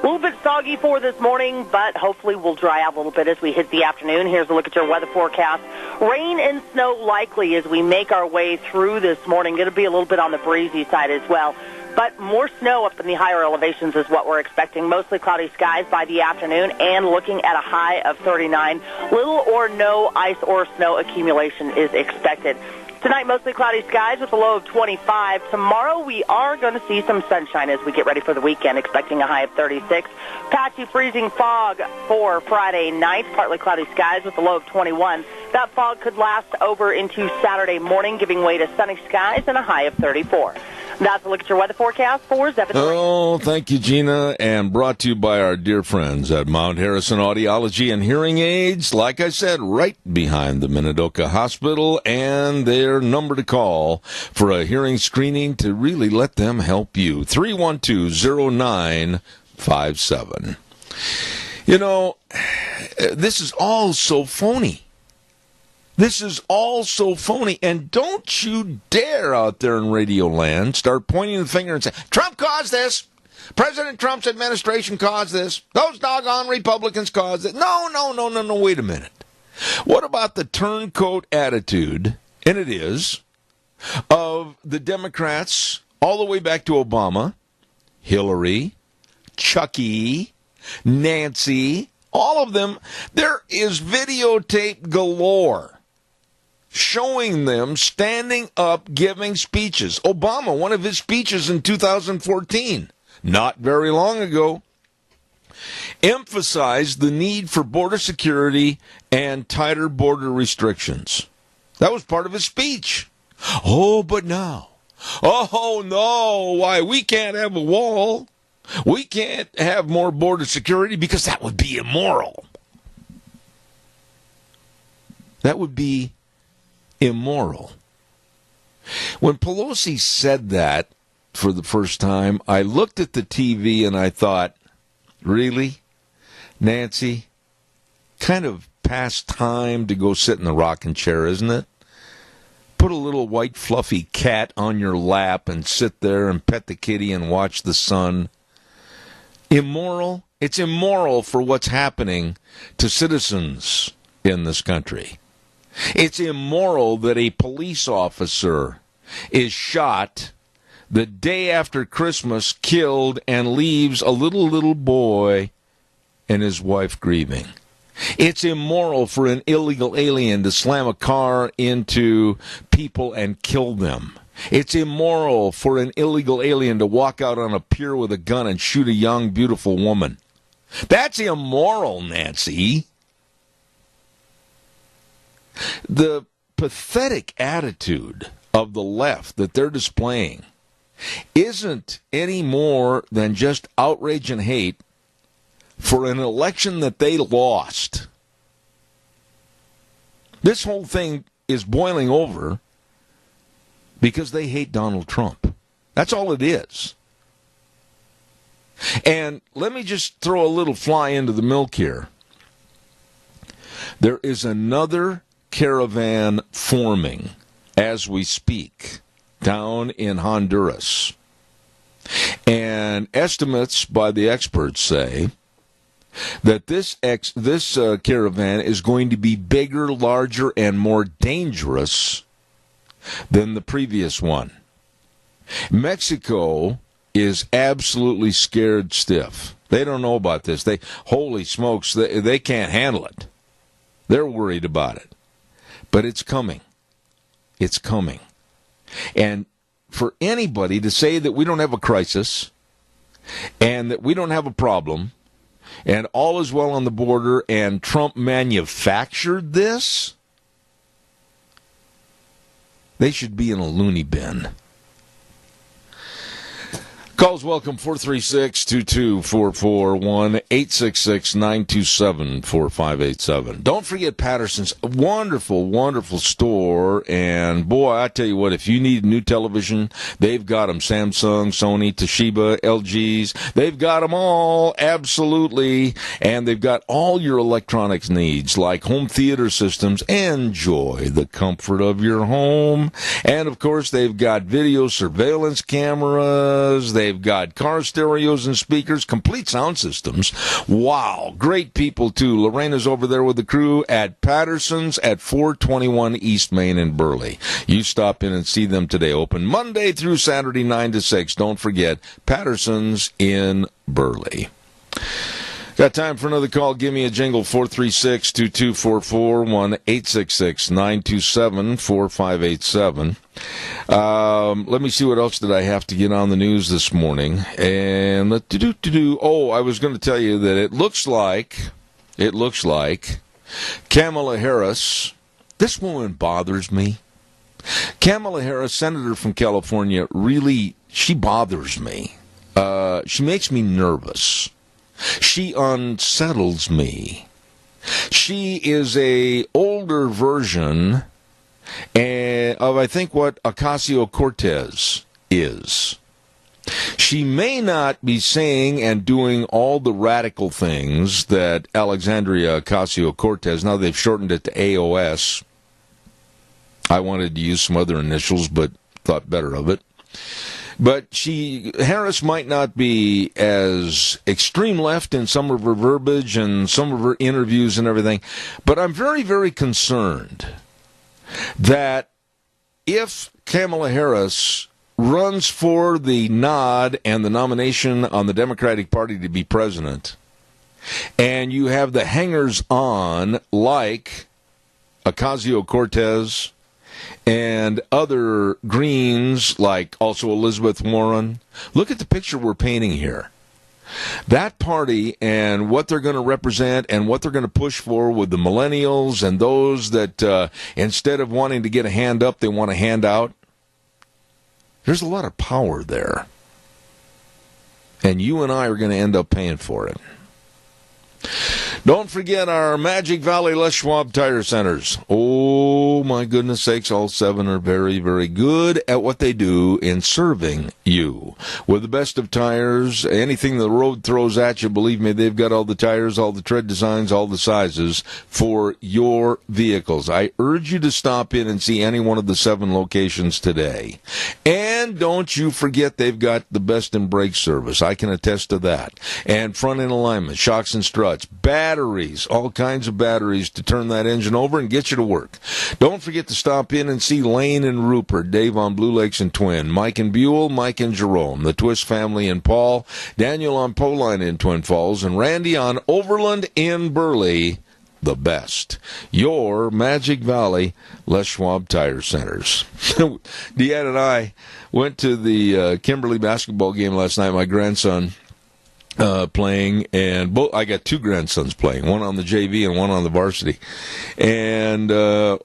little bit soggy for this morning, but hopefully we'll dry out a little bit as we hit the afternoon. Here's a look at your weather forecast. Rain and snow likely as we make our way through this morning. Going to be a little bit on the breezy side as well. But more snow up in the higher elevations is what we're expecting. Mostly cloudy skies by the afternoon and looking at a high of 39. Little or no ice or snow accumulation is expected. Tonight, mostly cloudy skies with a low of 25. Tomorrow, we are going to see some sunshine as we get ready for the weekend, expecting a high of 36. Patchy freezing fog for Friday night, partly cloudy skies with a low of 21. That fog could last over into Saturday morning, giving way to sunny skies and a high of 34. That's a look at your weather forecast for 7. Oh, thank you, Gina, and brought to you by our dear friends at Mount Harrison Audiology and Hearing Aids. Like I said, right behind the Minidoka Hospital, and their number to call for a hearing screening to really let them help you. 312-0957. You know, this is all so phony. This is all so phony, and don't you dare out there in Radio Land start pointing the finger and say, Trump caused this. President Trump's administration caused this. Those doggone Republicans caused it. No, wait a minute. What about the turncoat attitude, and it is, of the Democrats all the way back to Obama, Hillary, Chucky, Nancy, all of them? There is videotape galore showing them standing up giving speeches. Obama, one of his speeches in 2014, not very long ago, emphasized the need for border security and tighter border restrictions. That was part of his speech. Oh, but now, oh, no, why, we can't have a wall. We can't have more border security because that would be immoral. That would be immoral. When Pelosi said that for the first time, I looked at the TV and I thought, really, Nancy? Kind of past time to go sit in the rocking chair, isn't it? Put a little white fluffy cat on your lap and sit there and pet the kitty and watch the sun. Immoral? It's immoral for what's happening to citizens in this country. It's immoral that a police officer is shot the day after Christmas, killed, and leaves a little boy and his wife grieving. It's immoral for an illegal alien to slam a car into people and kill them. It's immoral for an illegal alien to walk out on a pier with a gun and shoot a young, beautiful woman. That's immoral, Nancy. The pathetic attitude of the left that they're displaying isn't any more than just outrage and hate for an election that they lost. This whole thing is boiling over because they hate Donald Trump. That's all it is. And let me just throw a little fly into the milk here. There is another caravan forming as we speak down in Honduras. And estimates by the experts say that this caravan is going to be bigger, larger, and more dangerous than the previous one. Mexico is absolutely scared stiff. They don't know about this. Holy smokes, they can't handle it. They're worried about it. But it's coming. It's coming. And for anybody to say that we don't have a crisis and that we don't have a problem and all is well on the border and Trump manufactured this, they should be in a loony bin. Calls welcome, 436-2244, 1-866-927-4587. Don't forget Patterson's wonderful, wonderful store. And boy, I tell you what, if you need a new television, they've got them. Samsung, Sony, Toshiba, LGs. They've got them all, absolutely. And they've got all your electronics needs, like home theater systems. Enjoy the comfort of your home. And, of course, they've got video surveillance cameras. They've got car stereos and speakers, complete sound systems. Wow, great people, too. Lorena's over there with the crew at Patterson's at 421 East Main in Burley. You stop in and see them today. Open Monday through Saturday, 9 to 6. Don't forget, Patterson's in Burley. Got time for another call. Give me a jingle, 436-2244, 1-866-927-4587. Let me see what else did I have to get on the news this morning. And I was going to tell you that it looks like Kamala Harris, this woman bothers me. Kamala Harris, senator from California, really, she bothers me. She makes me nervous. She unsettles me. She is a older version of, I think, what Ocasio-Cortez is. She may not be saying and doing all the radical things that Alexandria Ocasio-Cortez, now they've shortened it to AOS. I wanted to use some other initials, but thought better of it. But Harris might not be as extreme left in some of her verbiage and some of her interviews and everything. But I'm very, very concerned that if Kamala Harris runs for the nod and the nomination on the Democratic Party to be president, and you have the hangers-on like Ocasio-Cortez and other Greens, like also Elizabeth Warren. Look at the picture we're painting here. That party and what they're going to represent and what they're going to push for with the millennials and those that instead of wanting to get a hand up, they want a hand out. There's a lot of power there. And you and I are going to end up paying for it. Don't forget our Magic Valley Les Schwab Tire Centers. Oh, my goodness sakes, all 7 are very, very good at what they do in serving you. With the best of tires, anything the road throws at you, believe me, they've got all the tires, all the tread designs, all the sizes for your vehicles. I urge you to stop in and see any one of the 7 locations today. And don't you forget they've got the best in brake service. I can attest to that. And front-end alignment, shocks and struts, batteries, all kinds of batteries to turn that engine over and get you to work. Don't forget to stop in and see Lane and Rupert, Dave on Blue Lakes and Twin, Mike and Buell, Mike and Jerome, the Twist family in Paul, Daniel on Poline in Twin Falls, and Randy on Overland in Burley. the best. Your Magic Valley Les Schwab Tire Centers. Deanne and I went to the Kimberly basketball game last night. My grandson playing, and I got two grandsons playing, one on the JV and one on the varsity. And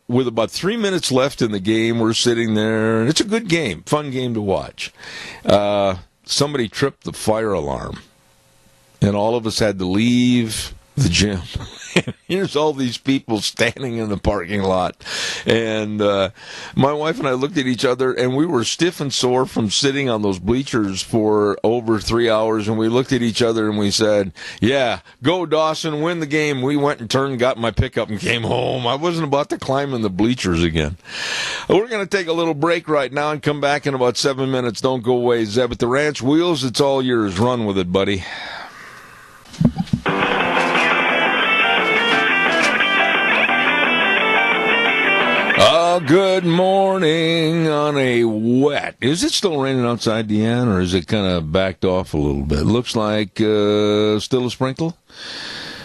with about 3 minutes left in the game, we're sitting there, and it's a good game, fun game to watch. Somebody tripped the fire alarm, and all of us had to leave the gym. Here's all these people standing in the parking lot. And my wife and I looked at each other, and we were stiff and sore from sitting on those bleachers for over 3 hours. And we looked at each other and we said, yeah, go Dawson, win the game. We went and turned, got my pickup, and came home. I wasn't about to climb in the bleachers again. We're going to take a little break right now and come back in about 7 minutes. Don't go away. Zeb at the Ranch. Wheels, it's all yours. Run with it, buddy. Good morning on a wet. Is it still raining outside, Deanne, or is it kind of backed off a little bit? Looks like still a sprinkle.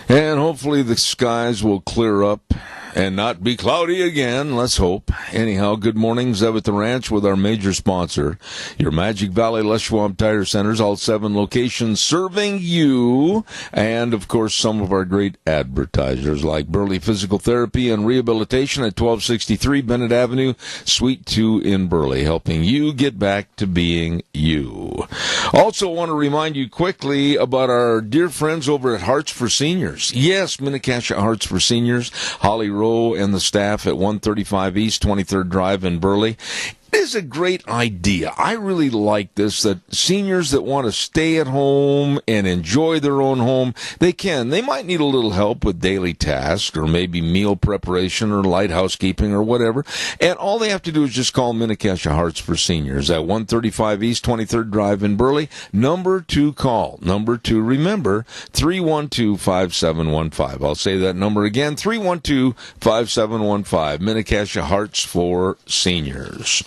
And hopefully the skies will clear up and not be cloudy again. Let's hope. Anyhow, good morning, Zeb at the Ranch with our major sponsor, your Magic Valley Les Schwab Tire Centers, all 7 locations serving you, and, of course, some of our great advertisers like Burley Physical Therapy and Rehabilitation at 1263 Bennett Avenue, Suite 2 in Burley, helping you get back to being you. Also want to remind you quickly about our dear friends over at Hearts for Seniors. Yes, Minnecasia Hearts for Seniors, Holly Rowe and the staff at 135 East 23rd Drive in Burley. It is a great idea. I really like this, that seniors that want to stay at home and enjoy their own home, they can. They might need a little help with daily tasks or maybe meal preparation or light housekeeping or whatever. And all they have to do is just call Minnecasia Hearts for Seniors at 135 East 23rd Drive in Burley. Number 2 call. Number 2, remember, 312-5715. I'll say that number again, 312-5715. Minnecasia Hearts for Seniors.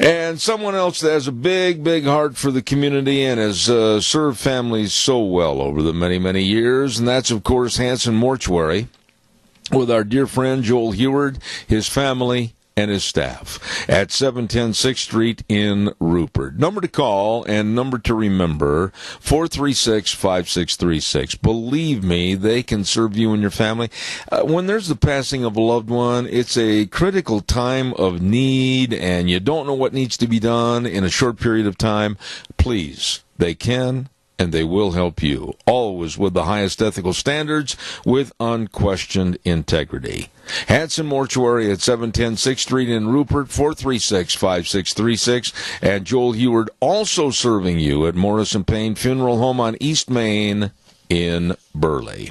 And someone else that has a big, big heart for the community and has served families so well over the many, many years, and that's, of course, Hanson Mortuary with our dear friend Joel Heward, his family, and his staff at 710 6th Street in Rupert. Number to call and number to remember, 436-5636. Believe me, they can serve you and your family. When there's the passing of a loved one, it's a critical time of need, and you don't know what needs to be done in a short period of time. Please, they can and they will help you, always with the highest ethical standards, with unquestioned integrity. Hanson Mortuary at 710 6th Street in Rupert, 436-5636. And Joel Heward also serving you at Morrison Payne Funeral Home on East Main in Burley.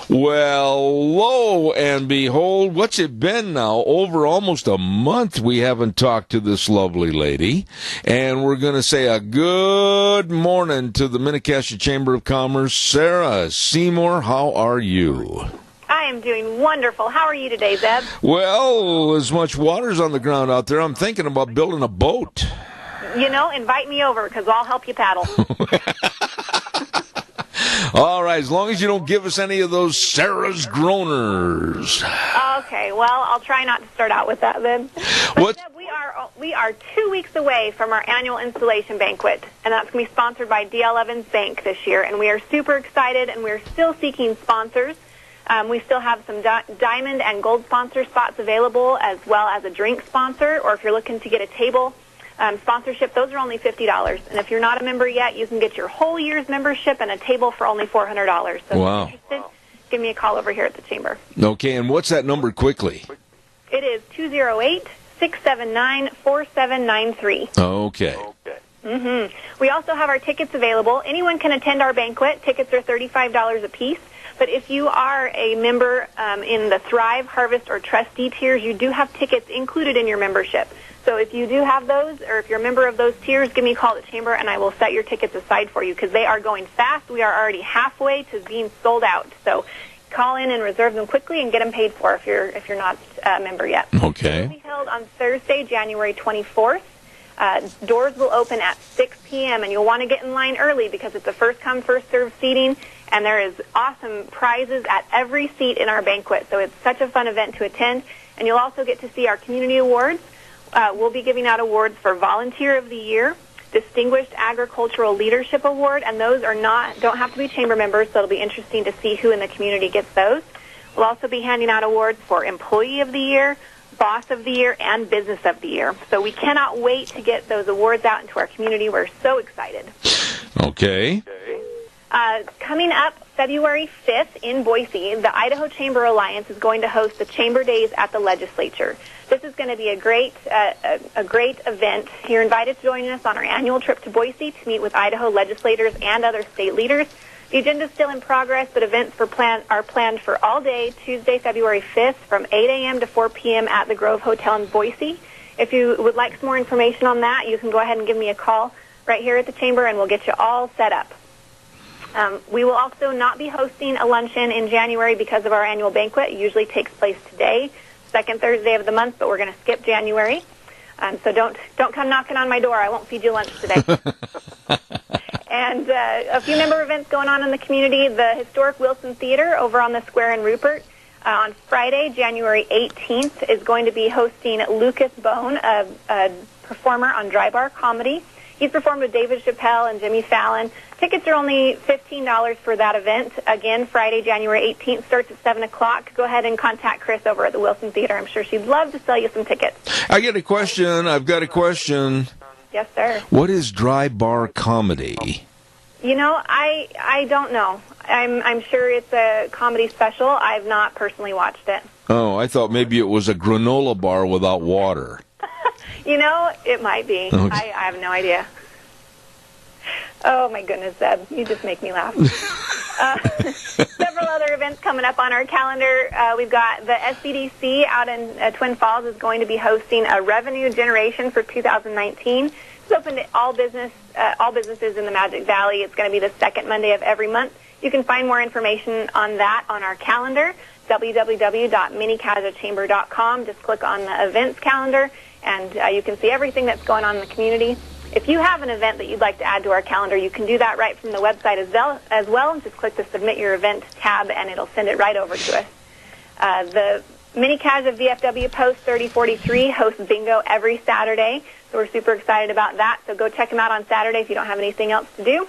Well, lo and behold, what's it been now? Over almost a month we haven't talked to this lovely lady. And we're going to say a good morning to the Minnecasia Chamber of Commerce. Sarah Seymour, how are you? I am doing wonderful. How are you today, Zeb? Well, as much water's on the ground out there, I'm thinking about building a boat. You know, invite me over because I'll help you paddle. All right, as long as you don't give us any of those Sarah's groaners. Okay, well, I'll try not to start out with that then. But Deb, we are 2 weeks away from our annual installation banquet, and that's going to be sponsored by D.L. Evans Bank this year, and we are super excited, and we're still seeking sponsors. We still have some diamond and gold sponsor spots available, as well as a drink sponsor, or if you're looking to get a table sponsorship, those are only $50. And if you're not a member yet, you can get your whole year's membership and a table for only $400. So wow. If you're interested, give me a call over here at the Chamber. Okay, and what's that number quickly? It is 208-679-4793. Okay. Mm-hmm. We also have our tickets available. Anyone can attend our banquet. Tickets are $35 a piece. But if you are a member in the Thrive, Harvest, or Trustee tiers, you do have tickets included in your membership. So if you do have those, or if you're a member of those tiers, give me a call at the Chamber, and I will set your tickets aside for you because they are going fast. We are already halfway to being sold out. So call in and reserve them quickly and get them paid for if you're not a member yet. Okay. It will be held on Thursday, January 24th. Doors will open at 6 p.m., and you'll want to get in line early because it's a first-come, first-served seating, and there is awesome prizes at every seat in our banquet. So it's such a fun event to attend, and you'll also get to see our community awards. We'll be giving out awards for Volunteer of the Year, Distinguished Agricultural Leadership Award, and those don't have to be chamber members, so it'll be interesting to see who in the community gets those. We'll also be handing out awards for Employee of the Year, Boss of the Year, and Business of the Year. So we cannot wait to get those awards out into our community. We're so excited. Okay. Coming up February 5th in Boise, the Idaho Chamber Alliance is going to host the Chamber Days at the Legislature. This is going to be a great event. You're invited to join us on our annual trip to Boise to meet with Idaho legislators and other state leaders. The agenda is still in progress, but events are planned for all day, Tuesday, February 5th, from 8 a.m. to 4 p.m. at the Grove Hotel in Boise. If you would like some more information on that, you can go ahead and give me a call right here at the Chamber, and we'll get you all set up. We will also not be hosting a luncheon in January because of our annual banquet. It usually takes place today, second Thursday of the month, but we're going to skip January. So don't come knocking on my door. I won't feed you lunch today. And a few member events going on in the community. The historic Wilson Theater over on the square in Rupert on Friday, January 18th, is going to be hosting Lucas Bone, a performer on dry bar comedy. He's performed with David Chappelle and Jimmy Fallon. Tickets are only $15 for that event. Again, Friday, January 18th, starts at 7 o'clock. Go ahead and contact Chris over at the Wilson Theater. I'm sure she'd love to sell you some tickets. I've got a question. Yes, sir. What is dry bar comedy? You know, I don't know. I'm sure it's a comedy special. I've not personally watched it. Oh, I thought maybe it was a granola bar without water. You know, it might be. Okay. I have no idea. Oh, my goodness, Zeb. You just make me laugh. Several other events coming up on our calendar. We've got the SCDC out in Twin Falls is going to be hosting a revenue generation for 2019. It's open to all businesses in the Magic Valley. It's going to be the second Monday of every month. You can find more information on that on our calendar, www.minicasachamber.com. Just click on the events calendar, and you can see everything that's going on in the community. If you have an event that you'd like to add to our calendar, you can do that right from the website as well. Just click the Submit Your Event tab, and it'll send it right over to us. The Mini Casa VFW Post 3043 hosts bingo every Saturday, so we're super excited about that. So go check them out on Saturday if you don't have anything else to do.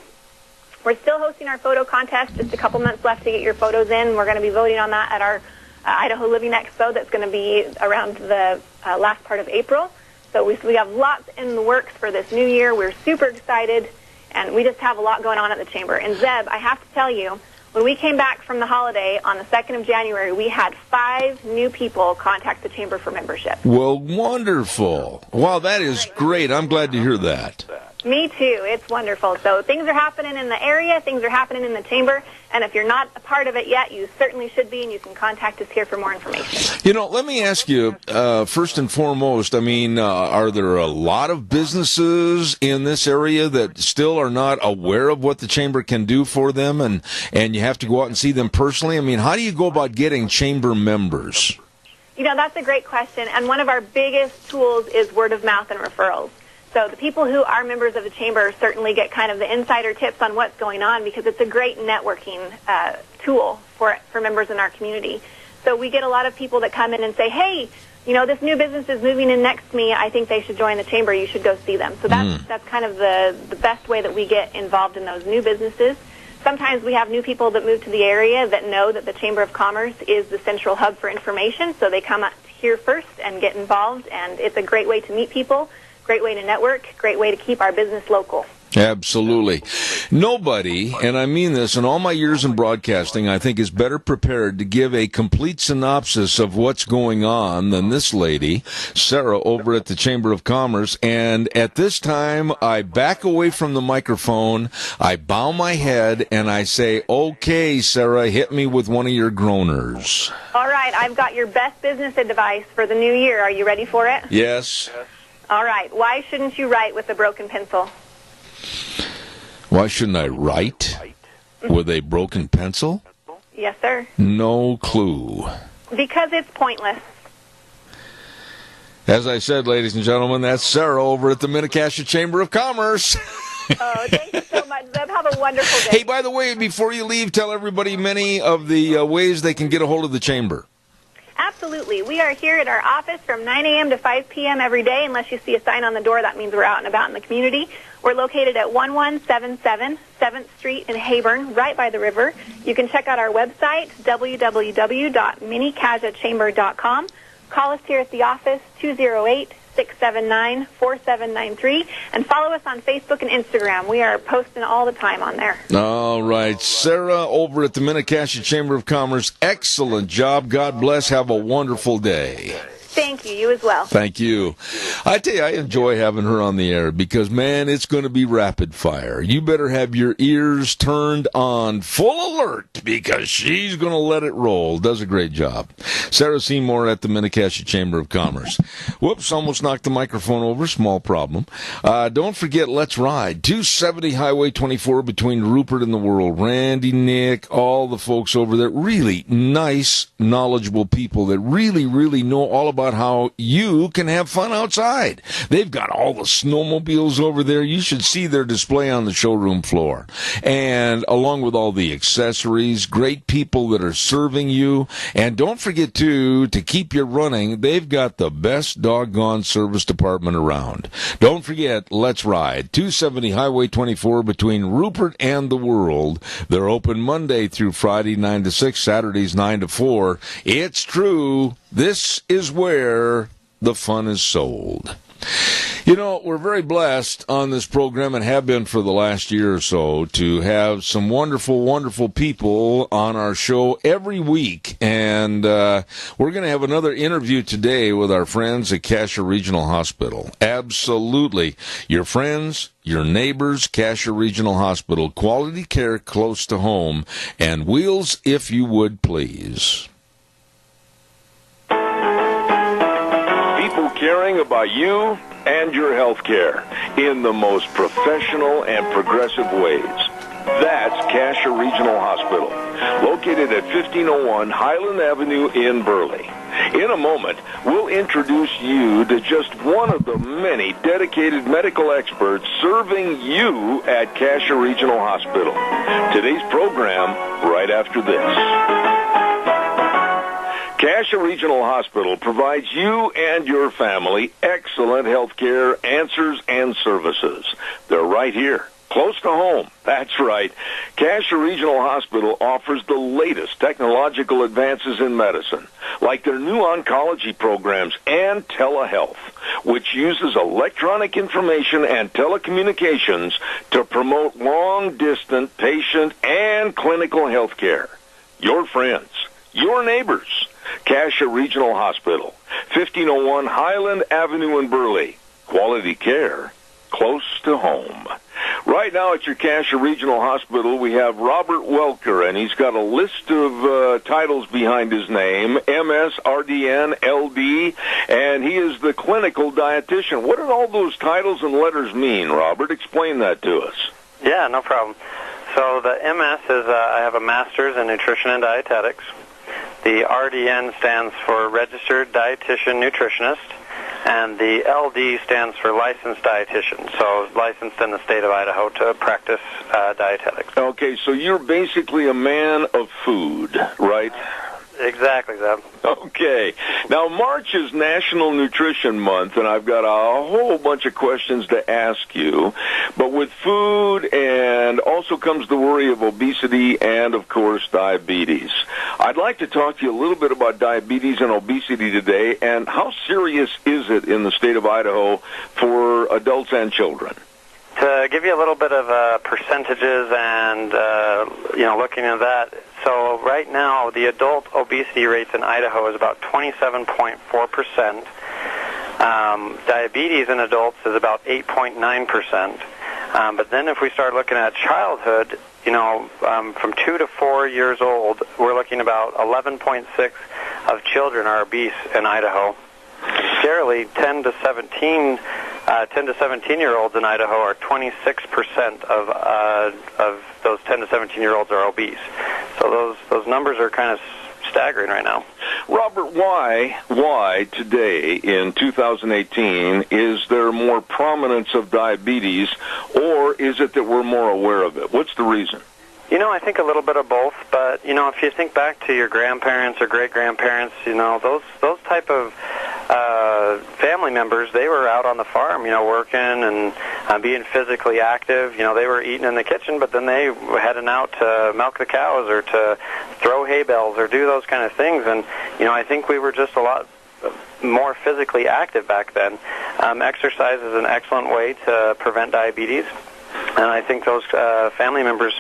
We're still hosting our photo contest. Just a couple months left to get your photos in. We're going to be voting on that at our Idaho Living Expo that's going to be around the last part of April. So we have lots in the works for this new year. We're super excited, and we just have a lot going on at the Chamber. And Zeb, I have to tell you, when we came back from the holiday on the 2nd of January, we had 5 new people contact the Chamber for membership. Well, wonderful. Wow, that is great. I'm glad to hear that. Me too. It's wonderful. So things are happening in the area. Things are happening in the Chamber. And if you're not a part of it yet, you certainly should be, and you can contact us here for more information. You know, let me ask you, first and foremost, I mean, are there a lot of businesses in this area that still are not aware of what the Chamber can do for them, and you have to go out and see them personally? I mean, how do you go about getting Chamber members? You know, that's a great question. And one of our biggest tools is word of mouth and referrals. So the people who are members of the Chamber certainly get kind of the insider tips on what's going on, because it's a great networking tool for members in our community. So we get a lot of people that come in and say, hey, you know, this new business is moving in next to me. I think they should join the Chamber. You should go see them. So that's kind of the best way that we get involved in those new businesses. Sometimes we have new people that move to the area that know that the Chamber of Commerce is the central hub for information. So they come out here first and get involved, and it's a great way to meet people. Great way to network, great way to keep our business local. Absolutely. Nobody, and I mean this in all my years in broadcasting, I think is better prepared to give a complete synopsis of what's going on than this lady, Sarah, over at the Chamber of Commerce. And at this time, I back away from the microphone, I bow my head, and I say, okay, Sarah, hit me with one of your groaners. All right, I've got your best business advice for the new year. Are you ready for it? Yes. All right. Why shouldn't you write with a broken pencil? Why shouldn't I write with a broken pencil? Yes, sir. No clue. Because it's pointless. As I said, ladies and gentlemen, that's Sarah over at the Minnetonka Chamber of Commerce. Oh, thank you so much, Zeb. Have a wonderful day. Hey, by the way, before you leave, tell everybody many of the ways they can get a hold of the Chamber. Absolutely. We are here at our office from 9 a.m. to 5 p.m. every day. Unless you see a sign on the door, that means we're out and about in the community. We're located at 1177 7th Street in Hayburn, right by the river. You can check out our website, www.minicajachamber.com. Call us here at the office, 208-679-4793, and follow us on Facebook and Instagram. We are posting all the time on there. All right. Sarah over at the Mini-Cassia Chamber of Commerce, excellent job. God bless. Have a wonderful day. Thank you. You as well. Thank you. I tell you, I enjoy having her on the air because, man, it's going to be rapid fire. You better have your ears turned on full alert because she's going to let it roll. Does a great job. Sarah Seymour at the Mini-Cassia Chamber of Commerce. Whoops, almost knocked the microphone over. Small problem. Don't forget, let's ride. 270 Highway 24 between Rupert and the World. Randy, Nick, all the folks over there. Really nice, knowledgeable people that really, really know all about how you can have fun outside. They've got all the snowmobiles over there. You should see their display on the showroom floor. And along with all the accessories, great people that are serving you. And don't forget, too, to keep you running, they've got the best doggone service department around. Don't forget, let's ride. 270 Highway 24 between Rupert and the World. They're open Monday through Friday, 9 to 6, Saturdays, 9 to 4. It's true. This is where the fun is sold. You know, we're very blessed on this program and have been for the last year or so to have some wonderful, wonderful people on our show every week. And we're going to have another interview today with our friends at Cassia Regional Hospital. Absolutely. Your friends, your neighbors, Cassia Regional Hospital. Quality care close to home. And wheels, if you would, please. People caring about you and your health care in the most professional and progressive ways. That's Cassia Regional Hospital, located at 1501 Highland Avenue in Burley. In a moment, we'll introduce you to just one of the many dedicated medical experts serving you at Cassia Regional Hospital. Today's program, right after this. Cassia Regional Hospital provides you and your family excellent health care answers and services. They're right here, close to home. That's right. Cassia Regional Hospital offers the latest technological advances in medicine, like their new oncology programs and telehealth, which uses electronic information and telecommunications to promote long-distance patient and clinical health care. Your friends, your neighbors. Cassia Regional Hospital, 1501 Highland Avenue in Burley. Quality care close to home. Right now at your Cassia Regional Hospital, we have Robert Welker, and he's got a list of titles behind his name, MS, RDN, LD, and he is the clinical dietitian. What do all those titles and letters mean, Robert? Explain that to us. Yeah, no problem. So the MS is I have a master's in nutrition and dietetics. The RDN stands for Registered Dietitian Nutritionist, and the LD stands for Licensed Dietitian, so licensed in the state of Idaho to practice dietetics. Okay, so you're basically a man of food, right? Exactly, Zeb. Okay. Now, March is National Nutrition Month, and I've got a whole bunch of questions to ask you. But with food, and also comes the worry of obesity and, of course, diabetes. I'd like to talk to you a little bit about diabetes and obesity today, and how serious is it in the state of Idaho for adults and children? To give you a little bit of percentages and, looking at that, so right now the adult obesity rates in Idaho is about 27.4%. Diabetes in adults is about 8.9%. But then if we start looking at childhood, from 2 to 4 years old, we're looking about 11.6 of children are obese in Idaho. Scarily, 10 to 17-year-olds in Idaho are 26% of those 10 to 17-year-olds are obese. So those numbers are kind of staggering right now. Robert, why today in 2018 is there more prominence of diabetes, or is it that we're more aware of it? What's the reason? I think a little bit of both, but, if you think back to your grandparents or great-grandparents, those type of family members, they were out on the farm, working and being physically active. They were eating in the kitchen, but then they were heading out to milk the cows or to throw hay bales or do those kind of things. And, I think we were just a lot more physically active back then. Exercise is an excellent way to prevent diabetes. And I think those family members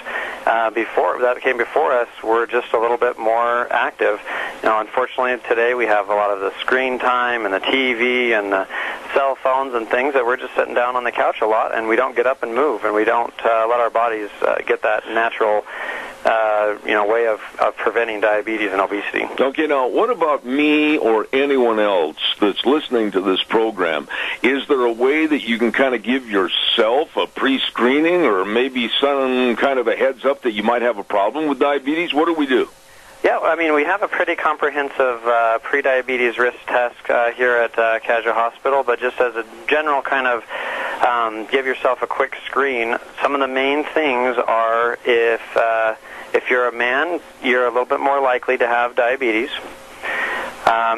that came before us were just a little bit more active. Unfortunately, today we have a lot of the screen time and the TV and the cell phones and things that we're just sitting down on the couch a lot, and we don't get up and move, and we don't let our bodies get that natural way of preventing diabetes and obesity. Okay, now, what about me or anyone else that's listening to this program? Is there a way that you can kind of give yourself a pre-screening or maybe some kind of a heads up that you might have a problem with diabetes? What do we do? Yeah, we have a pretty comprehensive pre-diabetes risk test here at Kaja Hospital, but just as a general kind of give yourself a quick screen, some of the main things are if you're a man, you're a little bit more likely to have diabetes.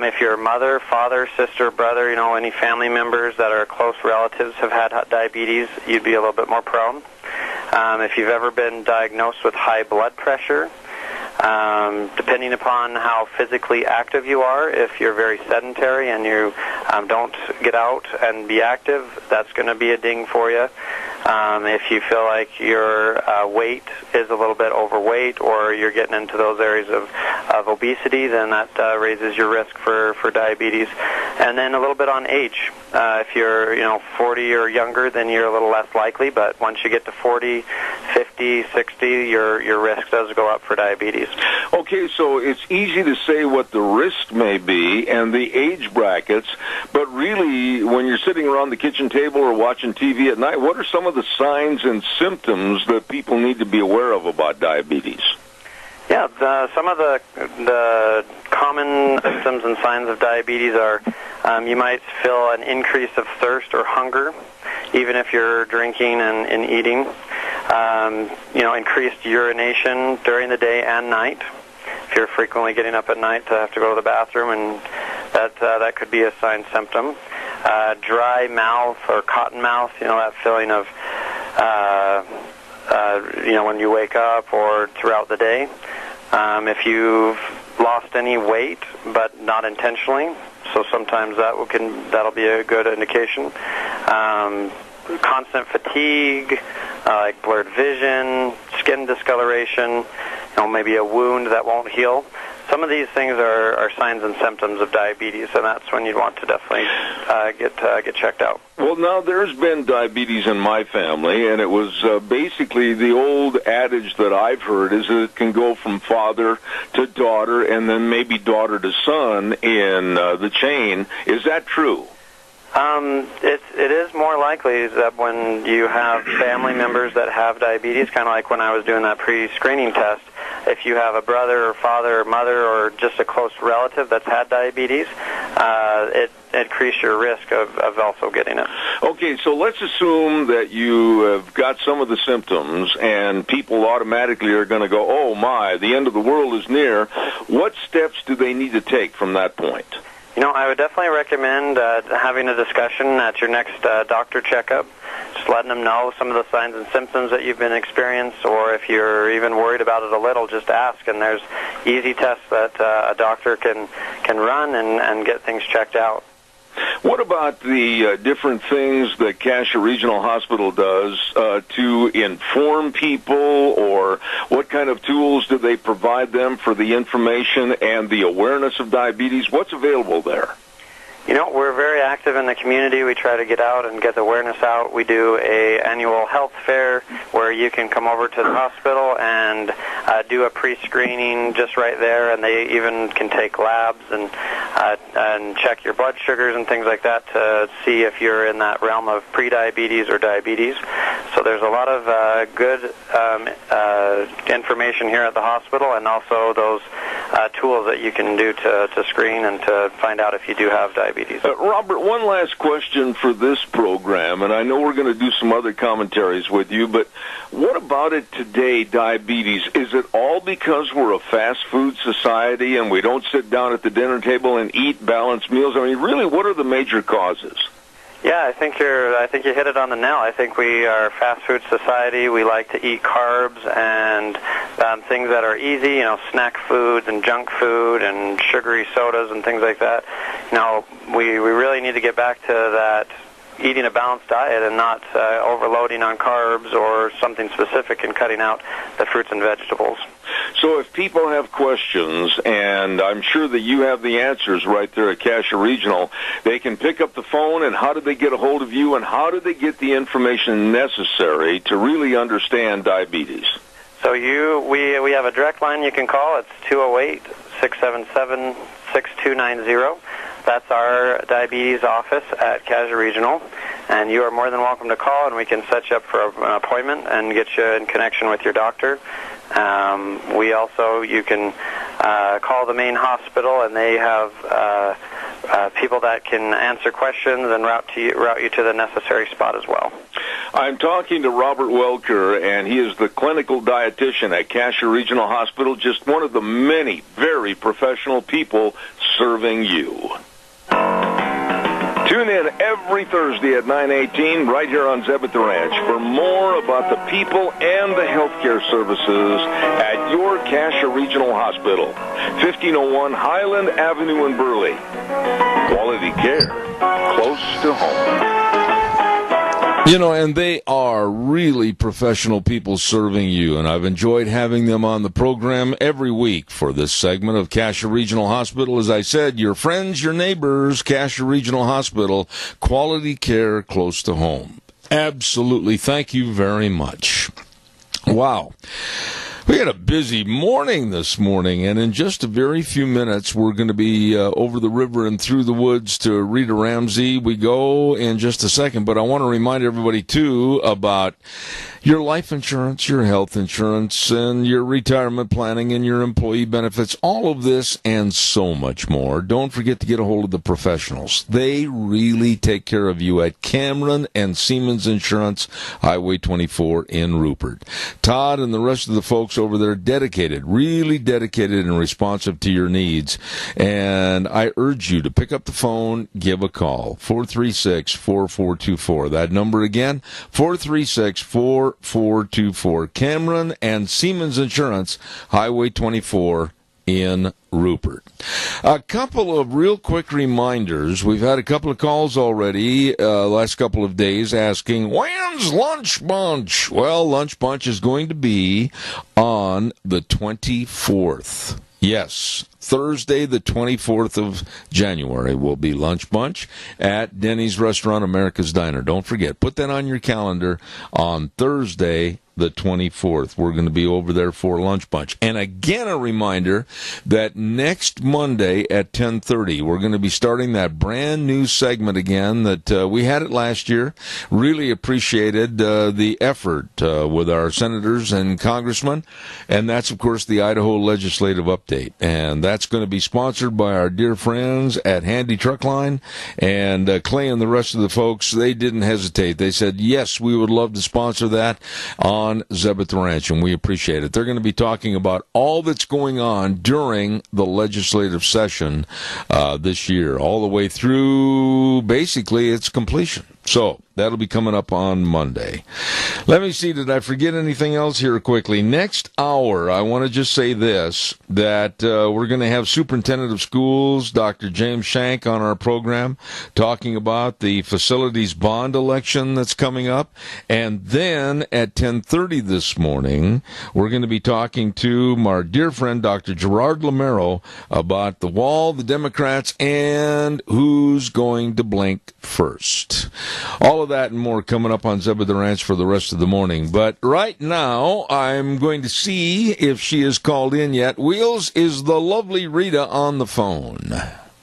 If your mother, father, sister, brother, any family members that are close relatives have had diabetes, you'd be a little bit more prone. If you've ever been diagnosed with high blood pressure, depending upon how physically active you are, if you're very sedentary and you don't get out and be active, that's going to be a ding for you. If you feel like your weight is a little bit overweight or you're getting into those areas of obesity, then that raises your risk for diabetes. And then a little bit on age. If you're 40 or younger, then you're a little less likely, but once you get to 40, 50, 60, your risk does go up for diabetes. Okay, so it's easy to say what the risk may be and the age brackets, but really, when you're sitting around the kitchen table or watching TV at night, what are some of the signs and symptoms that people need to be aware of about diabetes? Yeah, some of the common symptoms and signs of diabetes are you might feel an increase of thirst or hunger, even if you're drinking and eating. Increased urination during the day and night. If you're frequently getting up at night to have to go to the bathroom, and that could be a sign symptom. Dry mouth or cotton mouth, that feeling of when you wake up or throughout the day. If you've lost any weight, but not intentionally, so sometimes that'll be a good indication. Constant fatigue, like blurred vision, skin discoloration, maybe a wound that won't heal. Some of these things are signs and symptoms of diabetes, and that's when you'd want to definitely get checked out. Well, now there's been diabetes in my family, and it was basically the old adage that I've heard is that it can go from father to daughter and then maybe daughter to son in the chain. Is that true? It is more likely that when you have family members that have diabetes, kind of like when I was doing that pre-screening test, if you have a brother or father or mother or just a close relative that's had diabetes, it increases your risk of also getting it. Okay, so let's assume that you have got some of the symptoms and people automatically are going to go, oh my, the end of the world is near. What steps do they need to take from that point? I would definitely recommend having a discussion at your next doctor checkup, just letting them know some of the signs and symptoms that you've been experienced, or if you're even worried about it a little, just ask. And there's easy tests that a doctor can run and get things checked out. What about the different things that Cassia Regional Hospital does to inform people, or what kind of tools do they provide them for the information and the awareness of diabetes? What's available there? We're very active in the community. We try to get out and get the awareness out. We do an annual health fair where you can come over to the hospital and do a pre-screening just right there, and they even can take labs and check your blood sugars and things like that to see if you're in that realm of pre-diabetes or diabetes. So there's a lot of good information here at the hospital, and also those tools that you can do to screen and to find out if you do have diabetes. Robert, one last question for this program, and I know we're going to do some other commentaries with you, but what about it today, diabetes? Is it all because we're a fast food society and we don't sit down at the dinner table and eat balanced meals? I mean, really, what are the major causes? Yeah, I think you hit it on the nail. I think we are a fast food society. We like to eat carbs and things that are easy, snack foods and junk food and sugary sodas and things like that. We really need to get back to that eating a balanced diet and not overloading on carbs or something specific and cutting out the fruits and vegetables. So if people have questions, and I'm sure that you have the answers right there at Cassia Regional, they can pick up the phone, and how do they get a hold of you, and how do they get the information necessary to really understand diabetes? So we have a direct line you can call. It's 208-677-6290. That's our diabetes office at Cassia Regional, and you are more than welcome to call, and we can set you up for an appointment and get you in connection with your doctor. You can call the main hospital, and they have people that can answer questions and route you to the necessary spot as well. I'm talking to Robert Welker, and he is the clinical dietitian at Cassia Regional Hospital, just one of the many very professional people serving you. Tune in every Thursday at 9:18 right here on Zeb at the Ranch for more about the people and the healthcare services at your Cassia Regional Hospital, 1501 Highland Avenue in Burley. Quality care close to home. And they are really professional people serving you, and I've enjoyed having them on the program every week for this segment of Cassia Regional Hospital. As I said, your friends, your neighbors, Cassia Regional Hospital, quality care close to home. Absolutely. Thank you very much. Wow. We had a busy morning this morning, and in just a very few minutes, we're going to be over the river and through the woods to Rita Ramsey. We go in just a second, but I want to remind everybody, too, about your life insurance, your health insurance, and your retirement planning and your employee benefits, all of this and so much more. Don't forget to get a hold of the professionals. They really take care of you at Cameron and Siemens Insurance, Highway 24 in Rupert. Todd and the rest of the folks over there dedicated, really dedicated and responsive to your needs. And I urge you to pick up the phone, give a call, 436-4424. That number again, 436-4424. Cameron and Siemens Insurance, Highway 24 in Rupert. A couple of real quick reminders. We've had a couple of calls already last couple of days asking, when's Lunch Bunch? Well, Lunch Bunch is going to be on the 24th. Yes, Thursday, the 24th of January, will be Lunch Bunch at Denny's Restaurant, America's Diner. Don't forget, put that on your calendar on Thursday, the 24th. We're going to be over there for Lunch Bunch. And again, a reminder that next Monday at 10:30, we're going to be starting that brand new segment again that we had it last year. Really appreciated the effort with our senators and congressmen. And that's, of course, the Idaho Legislative Update. And that's going to be sponsored by our dear friends at Handy Truckline. And Clay and the rest of the folks, they didn't hesitate. They said, yes, we would love to sponsor that on Zeb at the Ranch, and we appreciate it. They're going to be talking about all that's going on during the legislative session this year, all the way through basically its completion. So that'll be coming up on Monday. Let me see, did I forget anything else here quickly? Next hour, I want to just say this, that we're going to have Superintendent of Schools, Dr. James Shank, on our program, talking about the facilities bond election that's coming up. And then at 10:30 this morning, we're going to be talking to our dear friend, Dr. Gerard Lamero, about the wall, the Democrats, and who's going to blink first. All of that and more coming up on Zeb at the Ranch for the rest of the morning. But right now, I'm going to see if she is called in yet. Wheels, is the lovely Rita on the phone?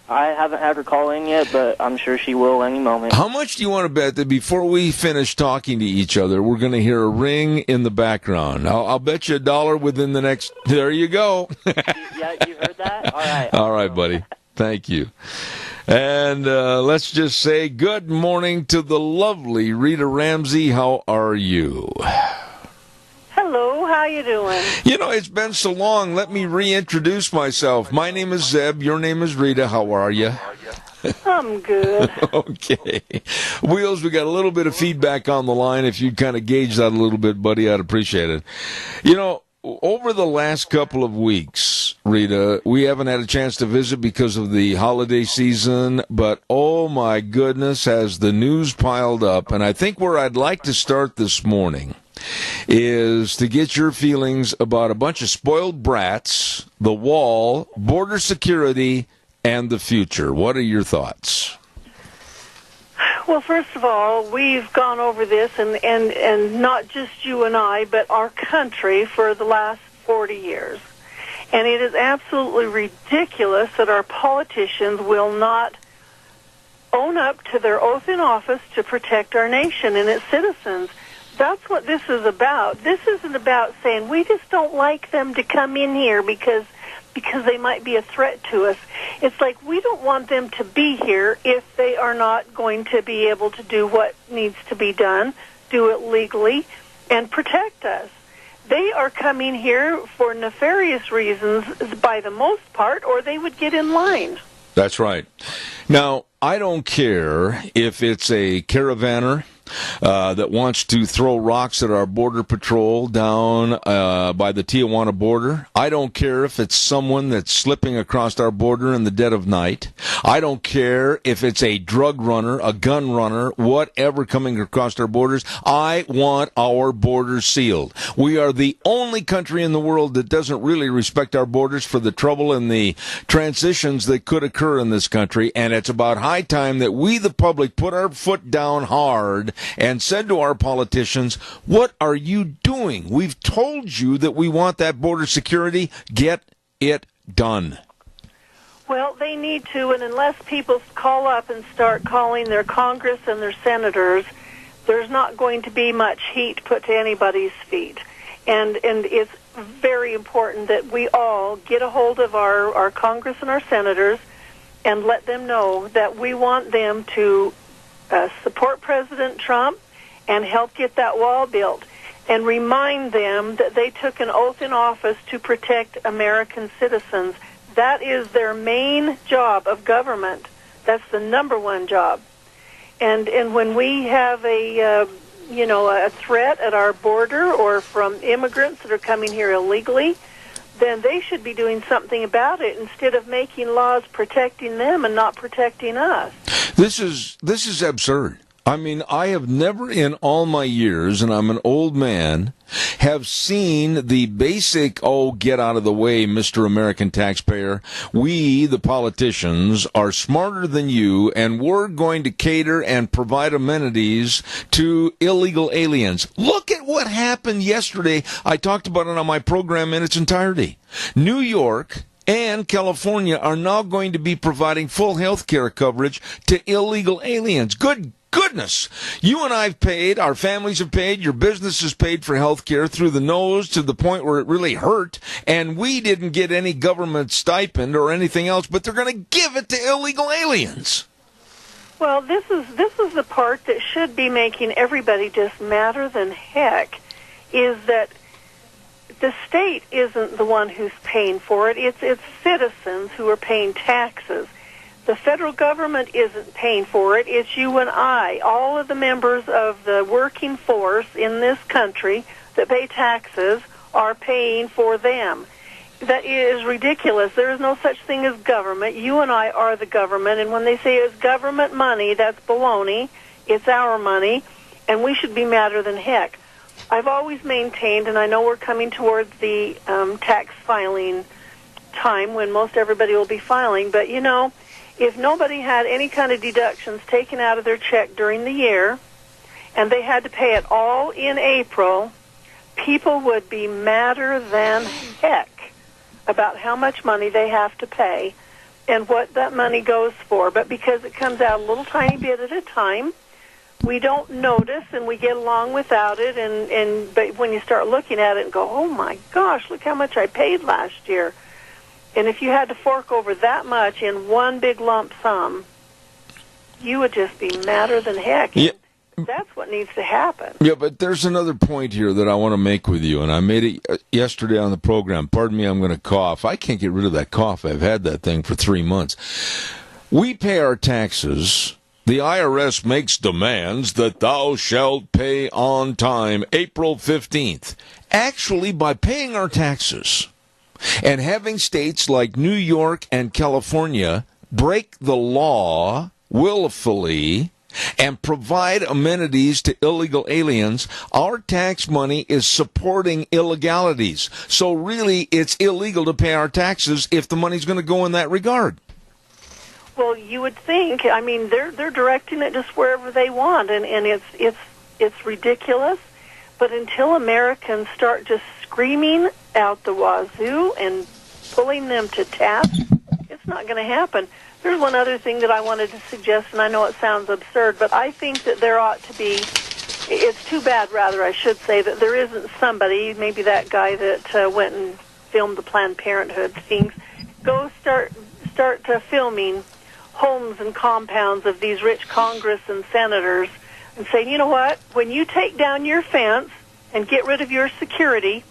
I haven't had her call in yet, but I'm sure she will any moment. How much do you want to bet that before we finish talking to each other, we're going to hear a ring in the background? I'll bet you $1 within the next... There you go. Yeah, you heard that? All right. All right, buddy. Thank you. And let's just say good morning to the lovely Rita Ramsey. How are you? Hello, how you doing? You know, it's been so long. Let me reintroduce myself. My name is Zeb. Your name is Rita. How are you? I'm good. Okay. Wheels, we got a little bit of feedback on the line. If you'd kind of gauge that a little bit, buddy, I'd appreciate it. You know, over the last couple of weeks, Rita, we haven't had a chance to visit because of the holiday season, but oh my goodness, has the news piled up. And I think where I'd like to start this morning is to get your feelings about a bunch of spoiled brats, the wall, border security, and the future. What are your thoughts? Well, first of all, we've gone over this, and not just you and I, but our country for the last 40 years. And it is absolutely ridiculous that our politicians will not own up to their oath in office to protect our nation and its citizens. That's what this is about. This isn't about saying we just don't like them to come in here because they might be a threat to us. It's like we don't want them to be here if they are not going to be able to do what needs to be done, do it legally, and protect us. They are coming here for nefarious reasons by the most part, or they would get in line. That's right. Now, I don't care if it's a caravaner that wants to throw rocks at our border patrol down by the Tijuana border. I don't care if it's someone that's slipping across our border in the dead of night. I don't care if it's a drug runner, a gun runner, whatever coming across our borders. I want our borders sealed. We are the only country in the world that doesn't really respect our borders for the trouble and the transitions that could occur in this country, and it's about high time that we, the public, put our foot down hard and said to our politicians, what are you doing? We've told you that we want that border security. Get it done. Well, they need to, and unless people call up and start calling their Congress and their senators, there's not going to be much heat put to anybody's feet. And it's very important that we all get a hold of our Congress and our senators and let them know that we want them to support President Trump and help get that wall built, and remind them that they took an oath in office to protect American citizens. That is their main job of government. That's the number one job. And when we have a threat at our border or from immigrants that are coming here illegally, then they should be doing something about it instead of making laws protecting them and not protecting us. This is absurd. I mean, I have never in all my years, and I'm an old man, have seen the basic, get out of the way, Mr. American taxpayer. We, the politicians, are smarter than you, and we're going to cater and provide amenities to illegal aliens. Look at what happened yesterday. I talked about it on my program in its entirety. New York and California are now going to be providing full health care coverage to illegal aliens. Good goodness. You and I have paid, our families have paid, your business has paid for health care through the nose to the point where it really hurt, and we didn't get any government stipend or anything else, but they're going to give it to illegal aliens. Well, this is the part that should be making everybody just madder than heck, is that the state isn't the one who's paying for it. It's citizens who are paying taxes. The federal government isn't paying for it. It's you and I, all of the members of the working force in this country that pay taxes are paying for them. That is ridiculous. There is no such thing as government. You and I are the government, and when they say it's government money, that's baloney. It's our money, and we should be madder than heck. I've always maintained, and I know we're coming towards the tax filing time when most everybody will be filing, but you know, if nobody had any kind of deductions taken out of their check during the year and they had to pay it all in April, people would be madder than heck about how much money they have to pay. and what that money goes for. But because it comes out a little tiny bit at a time, we don't notice, and we get along without it. But when you start looking at it and go, oh my gosh, look how much I paid last year. And if you had to fork over that much in one big lump sum, you would just be madder than heck. Yeah. That's what needs to happen. Yeah, but there's another point here that I want to make with you, and I made it yesterday on the program. Pardon me, I'm going to cough. I can't get rid of that cough. I've had that thing for 3 months. We pay our taxes. The IRS makes demands that thou shalt pay on time, April 15th. Actually, by paying our taxes and having states like New York and California break the law willfully and provide amenities to illegal aliens, our tax money is supporting illegalities. So really, it's illegal to pay our taxes if the money's going to go in that regard. Well, you would think. I mean, they're directing it just wherever they want, and it's ridiculous. But until Americans start just screaming out the wazoo and pulling them to task, it's not going to happen. There's one other thing that I wanted to suggest, and I know it sounds absurd, but I think that there ought to be, it's too bad, rather, I should say, that there isn't somebody, maybe that guy that went and filmed the Planned Parenthood things, go start filming homes and compounds of these rich Congress and senators and say, you know what, when you take down your fence and get rid of your security,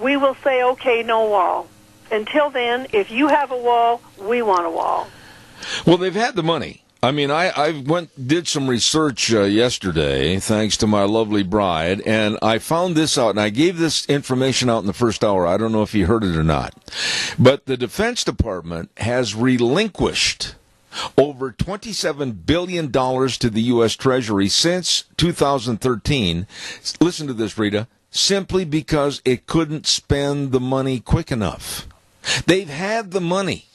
we will say, okay, no wall. Until then, if you have a wall, we want a wall. Well, they've had the money. I mean, I did some research yesterday, thanks to my lovely bride, and I found this out, and I gave this information out in the first hour. I don't know if you heard it or not. But the Defense Department has relinquished over $27 billion to the U.S. Treasury since 2013. Listen to this, Rita. Simply because it couldn't spend the money quick enough. They've had the money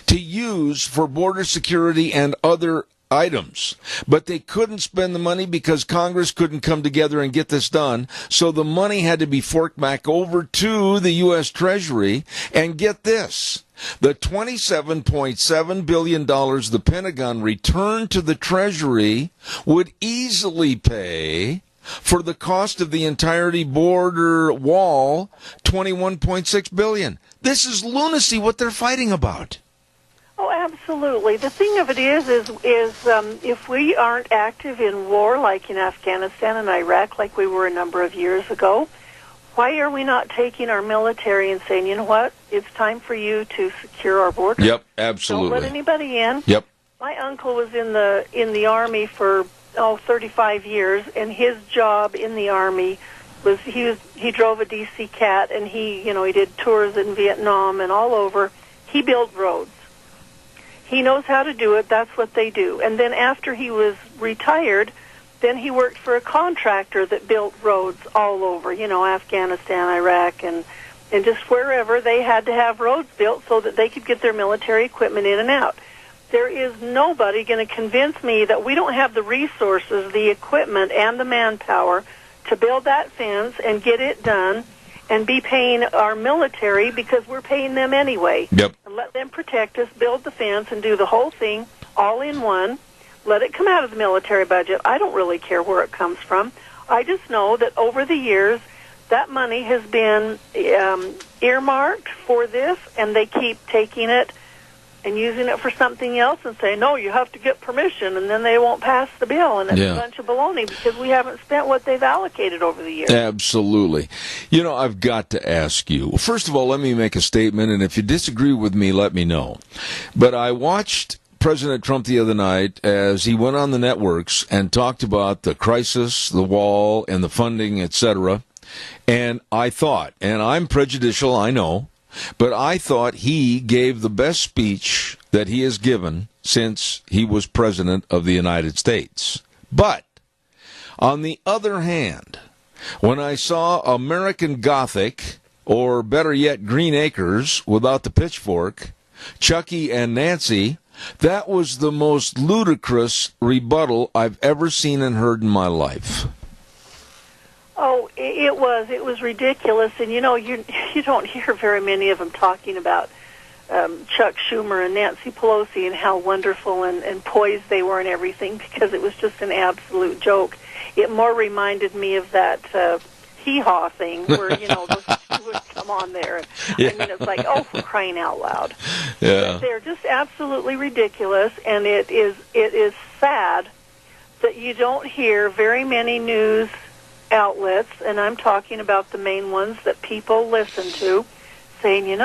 to use for border security and other items, but they couldn't spend the money because Congress couldn't come together and get this done, so the money had to be forked back over to the U.S. Treasury, and get this, the $27.7 billion the Pentagon returned to the Treasury would easily pay for the cost of the entirety border wall, $21.6 billion. This is lunacy, what they're fighting about. Oh, absolutely. The thing of it is if we aren't active in war like in Afghanistan and Iraq like we were a number of years ago, why are we not taking our military and saying, you know what, it's time for you to secure our borders? Yep, absolutely. Don't let anybody in. Yep. My uncle was in the Army for 35 years, and his job in the Army was he drove a DC Cat, and he did tours in Vietnam and all over. He built roads. He knows how to do it. That's what they do. And then after he was retired, then he worked for a contractor that built roads all over, Afghanistan, Iraq, and just wherever they had to have roads built so that they could get their military equipment in and out. There is nobody going to convince me that we don't have the resources, the equipment, and the manpower to build that fence and get it done and be paying our military, because we're paying them anyway. Yep. And let them protect us, build the fence, and do the whole thing all in one. Let it come out of the military budget. I don't really care where it comes from. I just know that over the years, that money has been earmarked for this, and they keep taking it and using it for something else and say, no, you have to get permission, and then they won't pass the bill, and it's a bunch of baloney because we haven't spent what they've allocated over the years. Absolutely. I've got to ask you. First of all, let me make a statement, and if you disagree with me, let me know. But I watched President Trump the other night as he went on the networks and talked about the crisis, the wall, and the funding, etc., and I thought, and I'm prejudicial, I know, but I thought he gave the best speech that he has given since he was president of the United States. But, on the other hand, when I saw American Gothic, or better yet, Green Acres, without the pitchfork, Chucky and Nancy, that was the most ludicrous rebuttal I've ever seen and heard in my life. Oh, it was ridiculous, and you don't hear very many of them talking about Chuck Schumer and Nancy Pelosi and how wonderful and poised they were and everything, because it was just an absolute joke. It more reminded me of that hee-haw thing where, those two would come on there. Yeah. I mean, it's like, oh, for crying out loud. Yeah. But they're just absolutely ridiculous, and it is sad that you don't hear very many news outlets, and I'm talking about the main ones that people listen to, saying,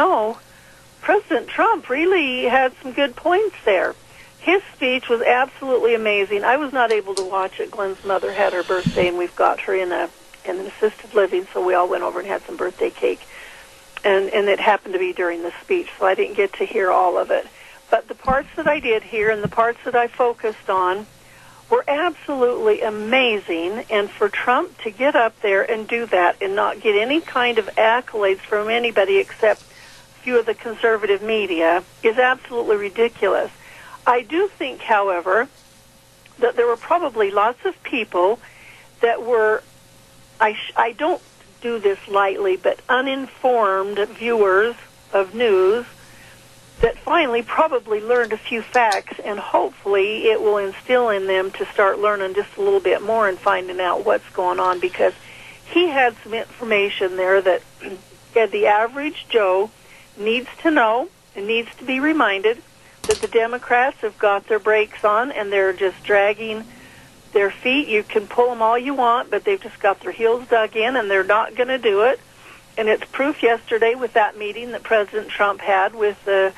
President Trump really had some good points there. His speech was absolutely amazing. I was not able to watch it. Glenn's mother had her birthday, and we've got her in an assisted living, so we all went over and had some birthday cake. And it happened to be during the speech, so I didn't get to hear all of it. But the parts that I did hear and the parts that I focused on were absolutely amazing. And for Trump to get up there and do that and not get any kind of accolades from anybody except a few of the conservative media is absolutely ridiculous. I do think, however, that there were probably lots of people that were, I don't do this lightly, but uninformed viewers of news that finally probably learned a few facts, and hopefully it will instill in them to start learning just a little bit more and finding out what's going on, because he had some information there that the average Joe needs to know and needs to be reminded that the Democrats have got their brakes on and they're just dragging their feet. You can pull them all you want, but they've just got their heels dug in and they're not going to do it. And it's proof yesterday with that meeting that President Trump had with the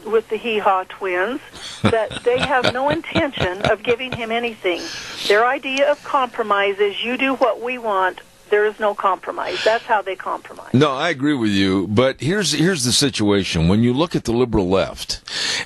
Hee-Haw twins that they have no intention of giving him anything. Their idea of compromise is you do what we want. There is no compromise. That's how they compromise. No, I agree with you, but here's the situation. When you look at the liberal left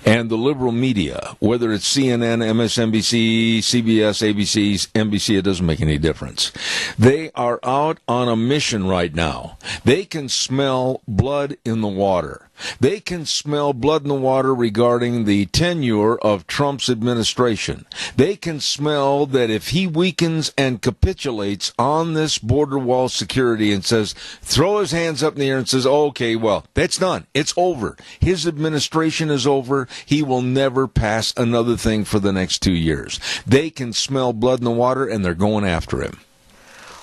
and the liberal media, whether it's CNN, MSNBC, CBS, ABC, NBC, it doesn't make any difference. They are out on a mission right now. They can smell blood in the water. They can smell blood in the water regarding the tenure of Trump's administration. They can smell that if he weakens and capitulates on this border wall security and says, throw his hands up in the air and says, okay, well, that's done. It's over. His administration is over. He will never pass another thing for the next 2 years. They can smell blood in the water, and they're going after him.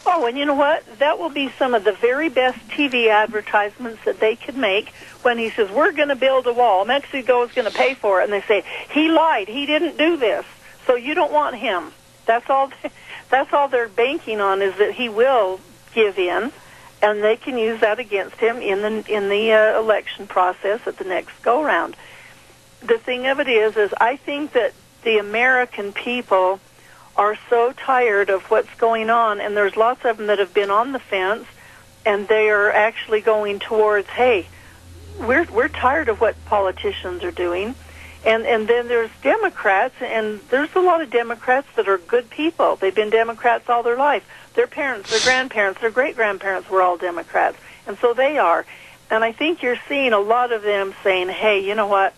Oh, and you know what? That will be some of the very best TV advertisements that they could make when he says, we're going to build a wall. Mexico is going to pay for it. And they say, he lied. He didn't do this. So you don't want him. That's all they're banking on, is that he will give in, and they can use that against him in the election process at the next go-round. The thing of it is I think that the American people are so tired of what's going on, and there's lots of them that have been on the fence, and they are actually going towards, hey, we're tired of what politicians are doing. And then there's Democrats, and there's a lot of Democrats that are good people. They've been Democrats all their life. Their parents, their grandparents, their great-grandparents were all Democrats, and so they are. And I think you're seeing a lot of them saying, hey, you know what?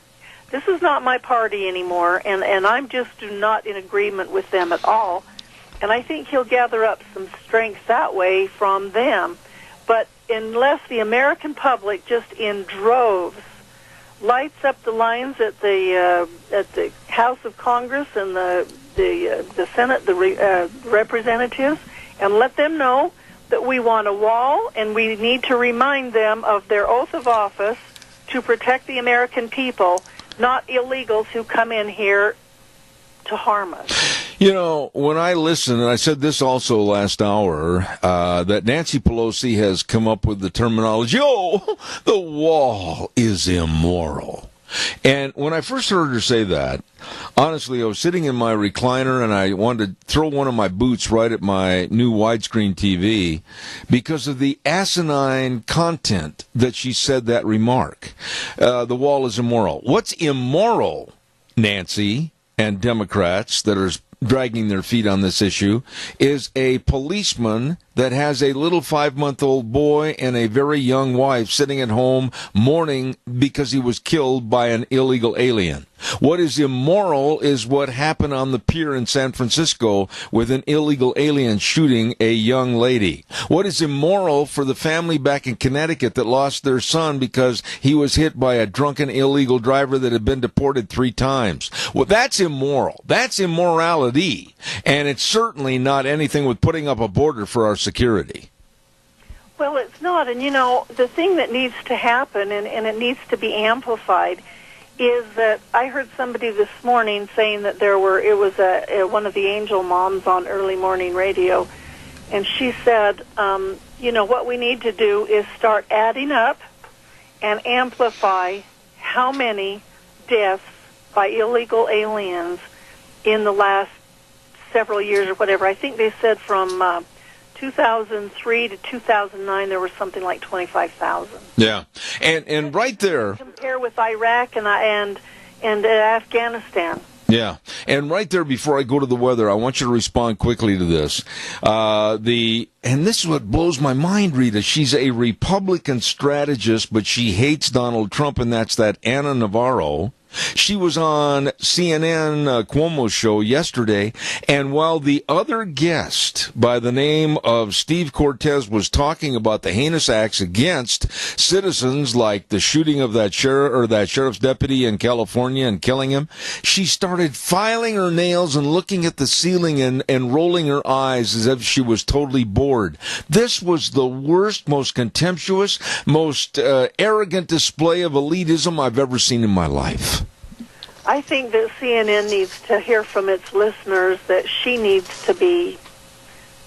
This is not my party anymore, and I'm just not in agreement with them at all. And I think he'll gather up some strength that way from them. But unless the American public just in droves lights up the lines at the House of Congress and the Senate, the representatives, and let them know that we want a wall, and we need to remind them of their oath of office to protect the American people, not illegals who come in here to harm us. You know, when I listen, and I said this also last hour, that Nancy Pelosi has come up with the terminology, oh, the wall is immoral. And when I first heard her say that, honestly, I was sitting in my recliner and I wanted to throw one of my boots right at my new widescreen TV because of the asinine content that she said that remark. The wall is immoral. What's immoral, Nancy and Democrats that are dragging their feet on this issue, is a policeman that has a little 5-month-old boy and a very young wife sitting at home mourning because he was killed by an illegal alien. What is immoral is what happened on the pier in San Francisco with an illegal alien shooting a young lady. What is immoral for the family back in Connecticut that lost their son because he was hit by a drunken illegal driver that had been deported 3 times? Well, that's immoral. That's immorality. And it's certainly not anything with putting up a border for our security. Well, it's not. And, the thing that needs to happen, and it needs to be amplified, is that I heard somebody this morning saying that it was one of the angel moms on early morning radio, and she said, what we need to do is start adding up and amplify how many deaths by illegal aliens in the last several years or whatever. I think they said from 2003 to 2009 there was something like 25,000. Yeah, and right there. Compare with Iraq and Afghanistan. Yeah, and right there, before I go to the weather, I want you to respond quickly to this. And this is what blows my mind, Rita. She's a Republican strategist, but she hates Donald Trump, and that's that Anna Navarro. She was on CNN Cuomo's show yesterday, and while the other guest by the name of Steve Cortes was talking about the heinous acts against citizens, like the shooting of that sheriff's deputy in California and killing him, she started filing her nails and looking at the ceiling and rolling her eyes as if she was totally bored. This was the worst, most contemptuous, most arrogant display of elitism I've ever seen in my life. I think that CNN needs to hear from its listeners that she needs to be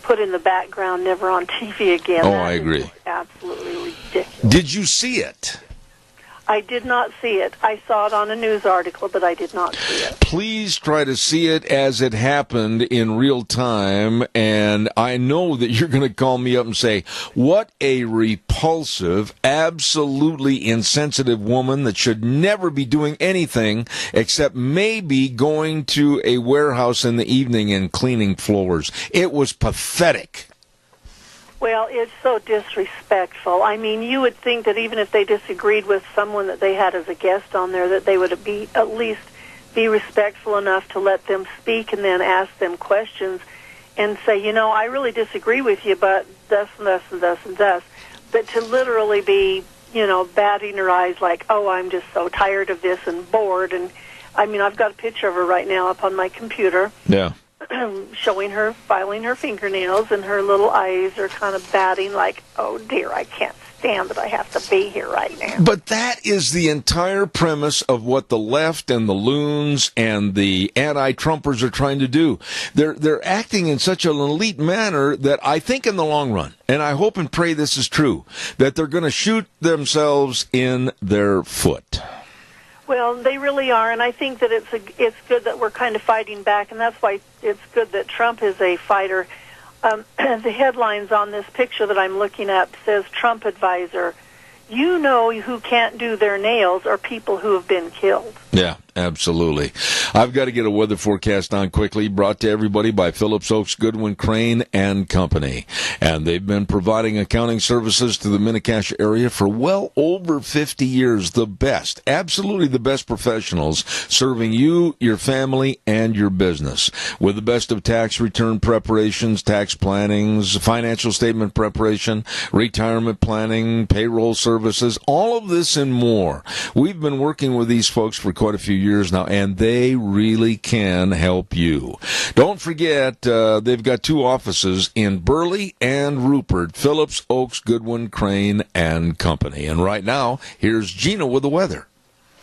put in the background, never on TV again. Oh, I agree. Absolutely ridiculous. Did you see it? I did not see it. I saw it on a news article, but I did not see it. Please try to see it as it happened in real time, and I know that you're going to call me up and say, what a repulsive, absolutely insensitive woman that should never be doing anything except maybe going to a warehouse in the evening and cleaning floors. It was pathetic. Well, it's so disrespectful. I mean, you would think that even if they disagreed with someone that they had as a guest on there, that they would at least be respectful enough to let them speak and then ask them questions and say, I really disagree with you, but thus and thus and thus and thus. But to literally be, batting her eyes like, oh, I'm just so tired of this and bored. And, I mean, I've got a picture of her right now up on my computer. Yeah. Showing her filing her fingernails, and her little eyes are kind of batting like, oh dear, I can't stand that I have to be here right now. But that is the entire premise of what the left and the loons and the anti-Trumpers are trying to do. They're acting in such an elite manner that I think in the long run, and I hope and pray this is true, that they're going to shoot themselves in their foot. Well, they really are, and I think that it's good that we're kind of fighting back, and that's why it's good that Trump is a fighter. The headlines on this picture that I'm looking at says, Trump advisor, who can't do their nails are people who have been killed. Yeah, absolutely. I've got to get a weather forecast on quickly, brought to everybody by Phillips Oaks, Goodwin, Crane, and Company. And they've been providing accounting services to the Mini-Cash area for well over 50 years. The best, absolutely the best professionals serving you, your family, and your business. With the best of tax return preparations, tax plannings, financial statement preparation, retirement planning, payroll services, all of this and more. We've been working with these folks for quite a few years now, and they really can help you. Don't forget, they've got 2 offices in Burley and Rupert, Phillips, Oaks, Goodwin, Crane, and Company. And right now, here's Gina with the weather.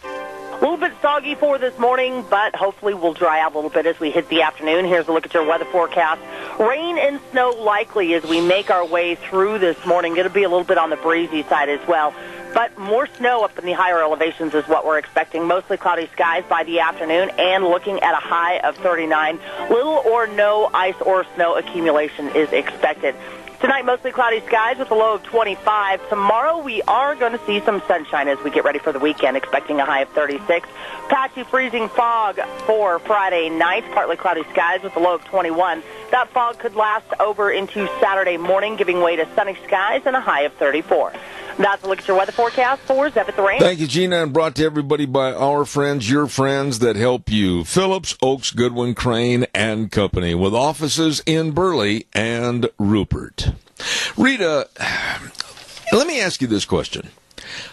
A little bit soggy for this morning, but hopefully we'll dry out a little bit as we hit the afternoon. Here's a look at your weather forecast. Rain and snow likely as we make our way through this morning. Going to be a little bit on the breezy side as well. But more snow up in the higher elevations is what we're expecting. Mostly cloudy skies by the afternoon and looking at a high of 39. Little or no ice or snow accumulation is expected. Tonight, mostly cloudy skies with a low of 25. Tomorrow, we are going to see some sunshine as we get ready for the weekend, expecting a high of 36. Patchy freezing fog for Friday night, partly cloudy skies with a low of 21. That fog could last over into Saturday morning, giving way to sunny skies and a high of 34. That's a look at your weather forecast for Zeb at the Range. Thank you, Gina, and brought to everybody by our friends, your friends that help you. Phillips, Oaks, Goodwin, Crane, and Company, with offices in Burley and Rupert. Rita, let me ask you this question.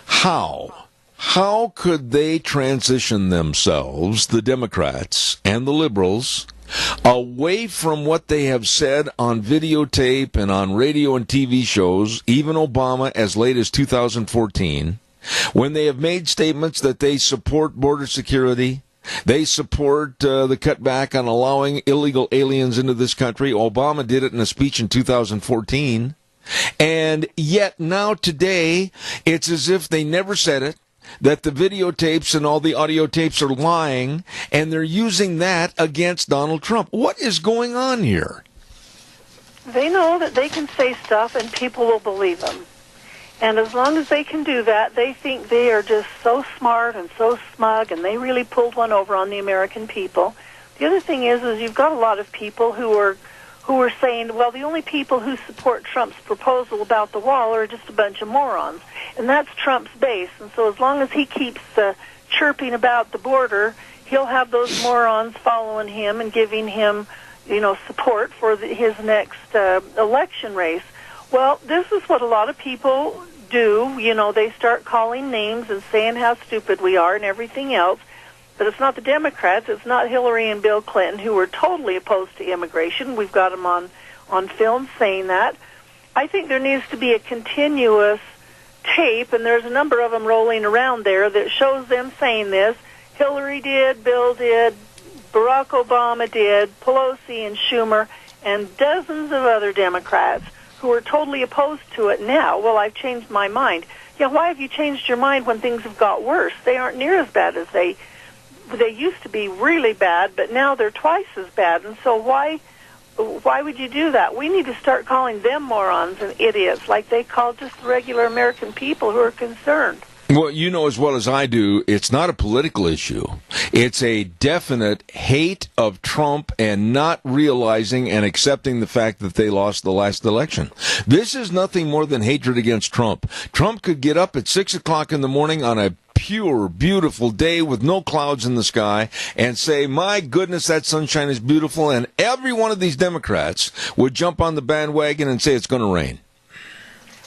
How could they transition themselves, the Democrats and the liberals, away from what they have said on videotape and on radio and TV shows, even Obama as late as 2014, when they have made statements that they support border security, they support the cutback on allowing illegal aliens into this country. Obama did it in a speech in 2014. And yet now today, it's as if they never said it, that the videotapes and all the audio tapes are lying, and they're using that against Donald Trump. What is going on here? They know that they can say stuff and people will believe them. And as long as they can do that, they think they are just so smart and so smug, and they really pulled one over on the American people. The other thing is you've got a lot of people who are saying, well, the only people who support Trump's proposal about the wall are just a bunch of morons. And that's Trump's base. And so as long as he keeps chirping about the border, he'll have those morons following him and giving him, support for his next election race. Well, this is what a lot of people do. They start calling names and saying how stupid we are and everything else. But it's not the Democrats, it's not Hillary and Bill Clinton, who were totally opposed to immigration. We've got them on film saying that. I think there needs to be a continuous tape, and there's a number of them rolling around there that shows them saying this. Hillary did, Bill did, Barack Obama did, Pelosi and Schumer, and dozens of other Democrats who are totally opposed to it now. Well, I've changed my mind. Yeah, why have you changed your mind when things have got worse? They aren't near as bad as they used to be, really bad, but now they're twice as bad. And so why would you do that? We need to start calling them morons and idiots like they call just the regular American people who are concerned. Well, you know as well as I do, it's not a political issue. It's a definite hate of Trump and not realizing and accepting the fact that they lost the last election. This is nothing more than hatred against Trump. Trump could get up at 6 o'clock in the morning on a pure, beautiful day with no clouds in the sky and say, my goodness, that sunshine is beautiful, and every one of these Democrats would jump on the bandwagon and say it's going to rain.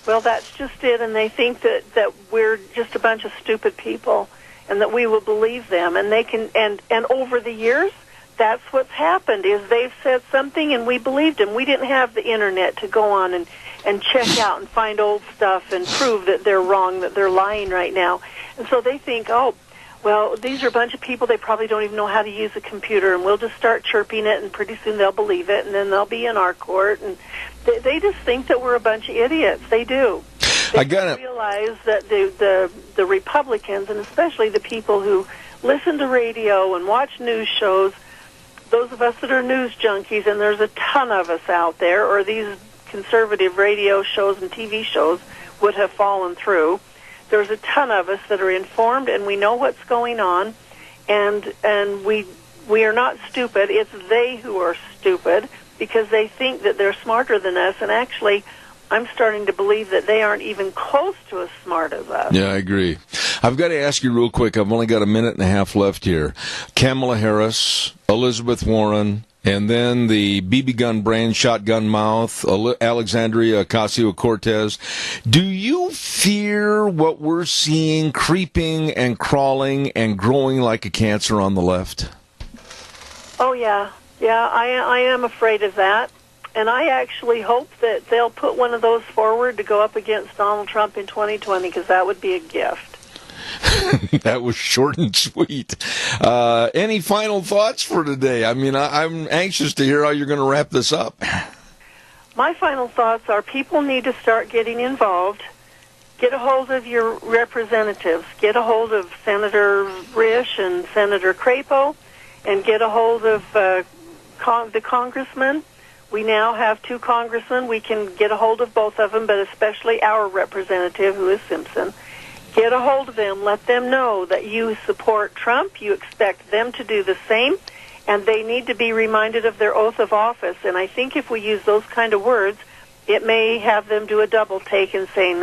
Well, that's just it, and they think that we're just a bunch of stupid people and that we will believe them. And they can, and over the years, that's what's happened, is they've said something and we believed them. We didn't have the Internet to go on and check out and find old stuff and prove that they're wrong, that they're lying right now. And so they think, oh, well, these are a bunch of people, they probably don't even know how to use a computer, and we'll just start chirping it, and pretty soon they'll believe it, and then they'll be in our court. And they just think that we're a bunch of idiots. They do. They realize that the Republicans, and especially the people who listen to radio and watch news shows, those of us that are news junkies, and there's a ton of us out there, or these conservative radio shows and TV shows would have fallen through. There's a ton of us that are informed, and we know what's going on, and we are not stupid. It's they who are stupid because they think that they're smarter than us, and actually, I'm starting to believe that they aren't even close to as smart as us. Yeah, I agree. I've got to ask you real quick. I've only got a minute and a half left here. Kamala Harris, Elizabeth Warren, and then the BB gun brain, shotgun mouth, Alexandria Ocasio-Cortez. Do you fear what we're seeing creeping and crawling and growing like a cancer on the left? Oh, yeah. Yeah, I am afraid of that. And I actually hope that they'll put one of those forward to go up against Donald Trump in 2020, because that would be a gift. That was short and sweet. Any final thoughts for today? I mean, I'm anxious to hear how you're going to wrap this up. My final thoughts are people need to start getting involved. Get a hold of your representatives. Get a hold of Senator Risch and Senator Crapo, and get a hold of the congressmen. We now have 2 congressmen. We can get a hold of both of them, but especially our representative, who is Simpson. Get a hold of them. Let them know that you support Trump. You expect them to do the same, and they need to be reminded of their oath of office. And I think if we use those kind of words, it may have them do a double take and say,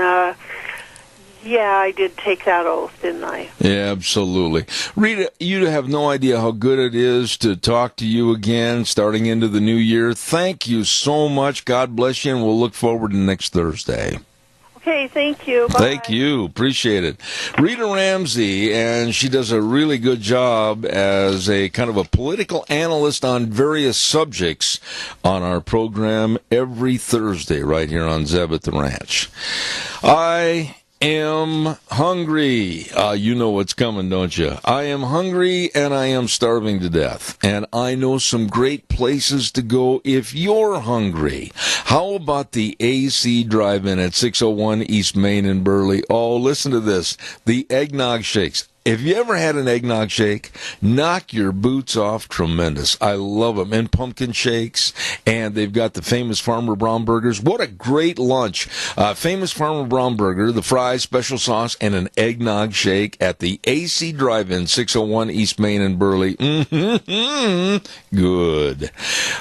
Yeah, I did take that oath, didn't I? Yeah, absolutely. Rita, you have no idea how good it is to talk to you again starting into the new year. Thank you so much. God bless you, and we'll look forward to next Thursday. Okay, thank you. Bye. Thank you. Appreciate it. Rita Ramsey, and she does a really good job as a kind of a political analyst on various subjects on our program every Thursday right here on Zeb at the Ranch. I am hungry. You know what's coming, don't you? I am hungry and I am starving to death. And I know some great places to go if you're hungry. How about the AC Drive-In at 601 East Main in Burley? Oh, listen to this. The eggnog shakes. If you ever had an eggnog shake, knock your boots off. Tremendous. I love them. And pumpkin shakes. And they've got the famous Farmer Brown burgers. What a great lunch. Famous Farmer Brown burger, the fries, special sauce, and an eggnog shake at the AC Drive-In, 601 East Main in Burley. Good.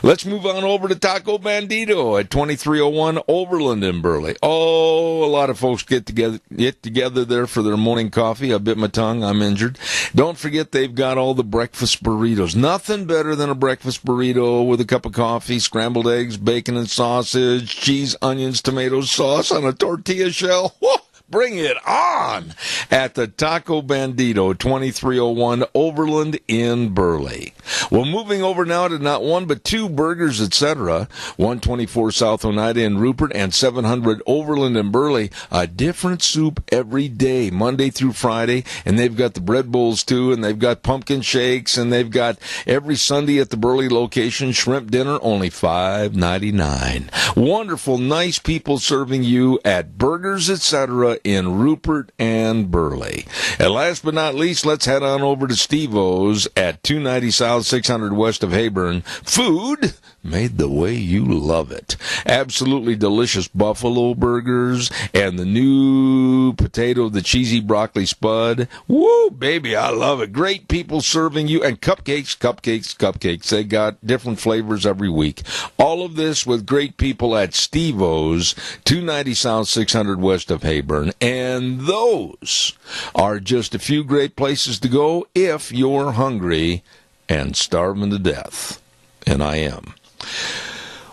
Let's move on over to Taco Bandito at 2301 Overland in Burley. Oh, a lot of folks get together there for their morning coffee. I bit my tongue. I'm injured. Don't forget they've got all the breakfast burritos. Nothing better than a breakfast burrito with a cup of coffee, scrambled eggs, bacon and sausage, cheese, onions, tomatoes, sauce on a tortilla shell. Whoa! Bring it on at the Taco Bandito, 2301 Overland in Burley. Well, moving over now to not one but two burgers, etc. 124 South Oneida in Rupert and 700 Overland in Burley. A different soup every day, Monday through Friday. And they've got the bread bowls too, and they've got pumpkin shakes, and they've got every Sunday at the Burley location, shrimp dinner, only $5.99. Wonderful, nice people serving you at Burgers, etc. in Rupert and Burley. And last but not least, let's head on over to Steve-O's at 290 South, 600 west of Hayburn. Food made the way you love it. Absolutely delicious buffalo burgers and the new potato, the cheesy broccoli spud. Woo, baby, I love it. Great people serving you, and cupcakes. They got different flavors every week. All of this with great people at Steve-O's, 290 South, 600 west of Hayburn. And those are just a few great places to go if you're hungry and starving to death. And I am.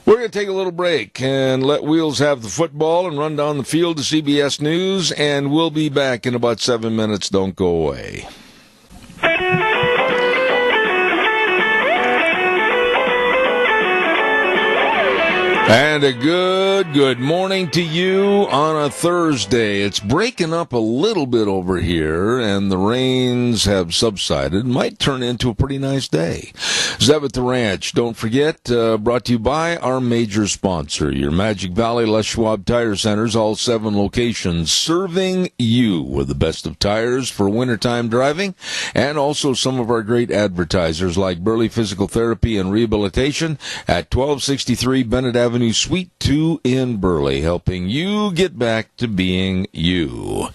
We're going to take a little break and let Wheels have the football and run down the field to CBS News, and we'll be back in about 7 minutes. Don't go away. And a good morning to you on a Thursday. It's breaking up a little bit over here, and the rains have subsided. Might turn into a pretty nice day. Zeb at the Ranch, don't forget, brought to you by our major sponsor, your Magic Valley Les Schwab Tire Centers, all 7 locations, serving you with the best of tires for wintertime driving, and also some of our great advertisers like Burley Physical Therapy and Rehabilitation at 1263 Bennett Avenue, Suite 2 in Burley, helping you get back to being you.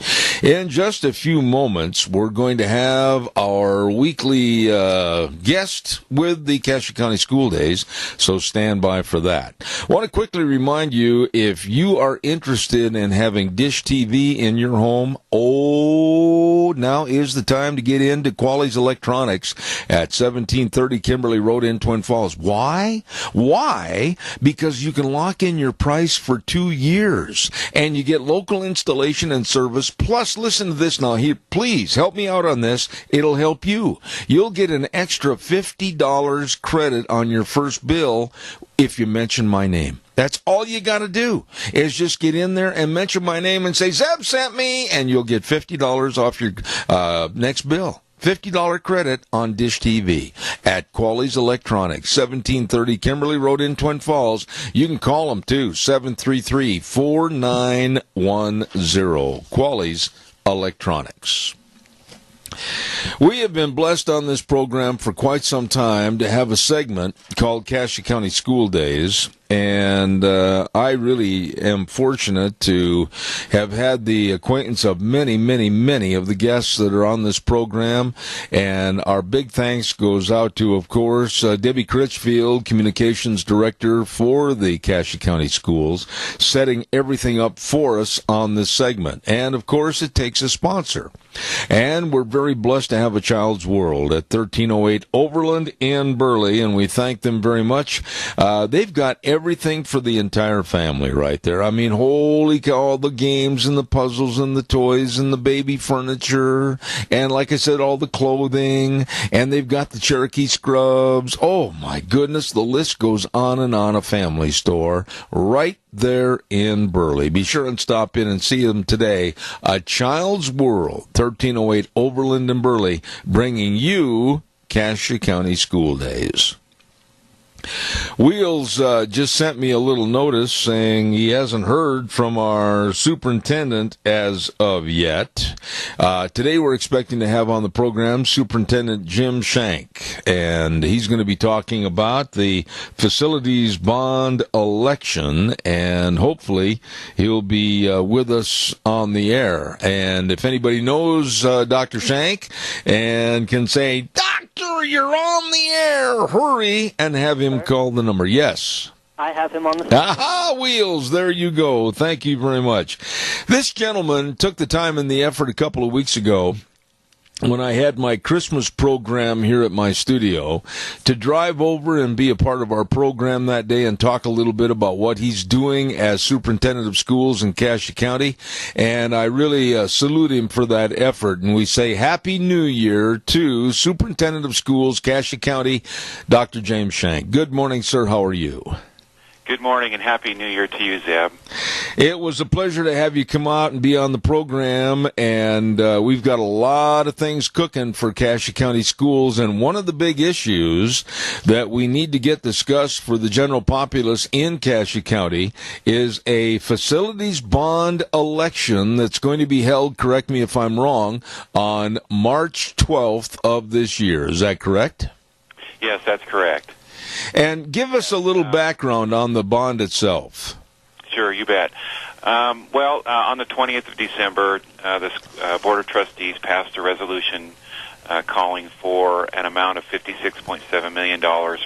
In just a few moments, we're going to have our weekly guest with the Cassia County School Days, so stand by for that. I want to quickly remind you, if you are interested in having Dish TV in your home, now is the time to get into Quali's Electronics at 1730 Kimberly Road in Twin Falls. Why? Because you can lock in your price for 2 years, and you get local installation and service. Plus, listen to this now. Here, please help me out on this. It'll help you. You'll get an extra $50 credit on your first bill if you mention my name. That's all you got to do, is just get in there and mention my name and say, Zeb sent me, and you'll get $50 off your next bill. $50 credit on Dish TV at Quali's Electronics, 1730 Kimberly Road in Twin Falls. You can call them, too, 733-4910. Quali's Electronics. We have been blessed on this program for quite some time to have a segment called Cassia County School Days. and I really am fortunate to have had the acquaintance of many, many, many of the guests that are on this program, and our big thanks goes out to, of course, Debbie Critchfield, Communications Director for the Cassia County Schools, setting everything up for us on this segment. And, of course, it takes a sponsor. And we're very blessed to have a Child's World at 1308 Overland in Burley, and we thank them very much. They've got everything for the entire family right there. I mean, holy cow, all the games and the puzzles and the toys and the baby furniture, and like I said, all the clothing, and they've got the Cherokee scrubs. Oh, my goodness, the list goes on and on. A family store right there in Burley. Be sure and stop in and see them today. A Child's World, 1308 Overland in Burley, bringing you Cassia County School Days. Wheels just sent me a little notice saying he hasn't heard from our superintendent as of yet. Today we're expecting to have on the program Superintendent Jim Shank, and he's going to be talking about the facilities bond election, and hopefully he'll be with us on the air. And if anybody knows Dr. Shank and can say, "Doctor, you're on the air, hurry," and have him call the number. Yes. I have him on the phone. Aha, Wheels, there you go. Thank you very much. This gentleman took the time and the effort a couple of weeks ago when I had my Christmas program here at my studio to drive over and be a part of our program that day and talk a little bit about what he's doing as superintendent of schools in Cassia County. And I really salute him for that effort. And we say Happy New Year to Superintendent of Schools, Cassia County, Dr. James Shank. Good morning, sir. How are you? Good morning and Happy New Year to you, Zeb. It was a pleasure to have you come out and be on the program, and we've got a lot of things cooking for Cassia County Schools, and one of the big issues that we need to get discussed for the general populace in Cassia County is a facilities bond election that's going to be held, correct me if I'm wrong, on March 12th of this year. Is that correct? Yes, that's correct. And give us a little background on the bond itself. Sure, you bet. On the 20th of December, the Board of Trustees passed a resolution calling for an amount of $56.7 million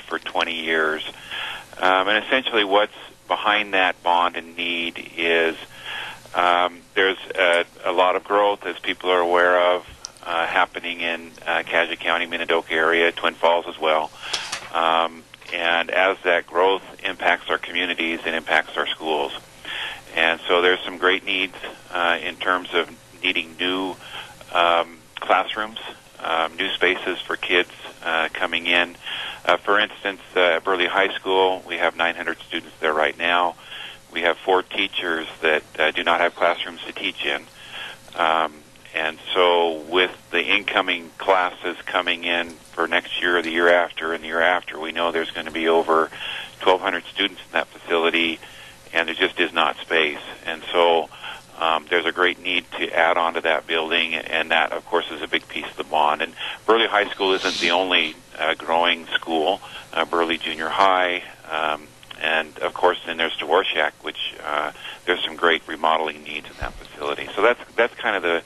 for 20 years. And essentially what's behind that bond and need is there's a lot of growth, as people are aware of, happening in Cassia County, Minidoka area, Twin Falls as well. And as that growth impacts our communities, it impacts our schools. And so there's some great needs in terms of needing new classrooms, new spaces for kids coming in. For instance, at Burley High School, we have 900 students there right now. We have 4 teachers that do not have classrooms to teach in. And so with the incoming classes coming in for next year or the year after and the year after, we know there's going to be over 1,200 students in that facility, and there just is not space. And so there's a great need to add on to that building, and that, of course, is a big piece of the bond. And Burley High School isn't the only growing school. Burley Junior High, and, of course, then there's Dvorak, which there's some great remodeling needs in that facility. So that's kind of the,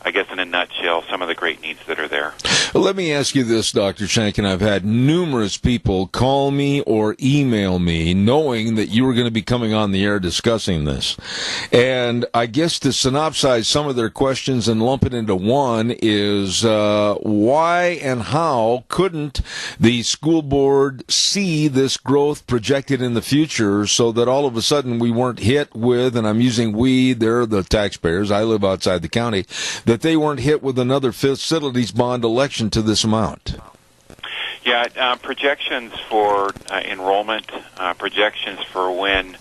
I guess in a nutshell, some of the great needs that are there. Let me ask you this, Dr. Shank, and I've had numerous people call me or email me knowing that you were going to be coming on the air discussing this. And I guess to synopsize some of their questions and lump it into one is why and how couldn't the school board see this growth projected in the future so that all of a sudden we weren't hit with, and I'm using we, they're the taxpayers, I live outside the county, that they weren't hit with another facilities bond election to this amount? Yeah, projections for enrollment, projections for when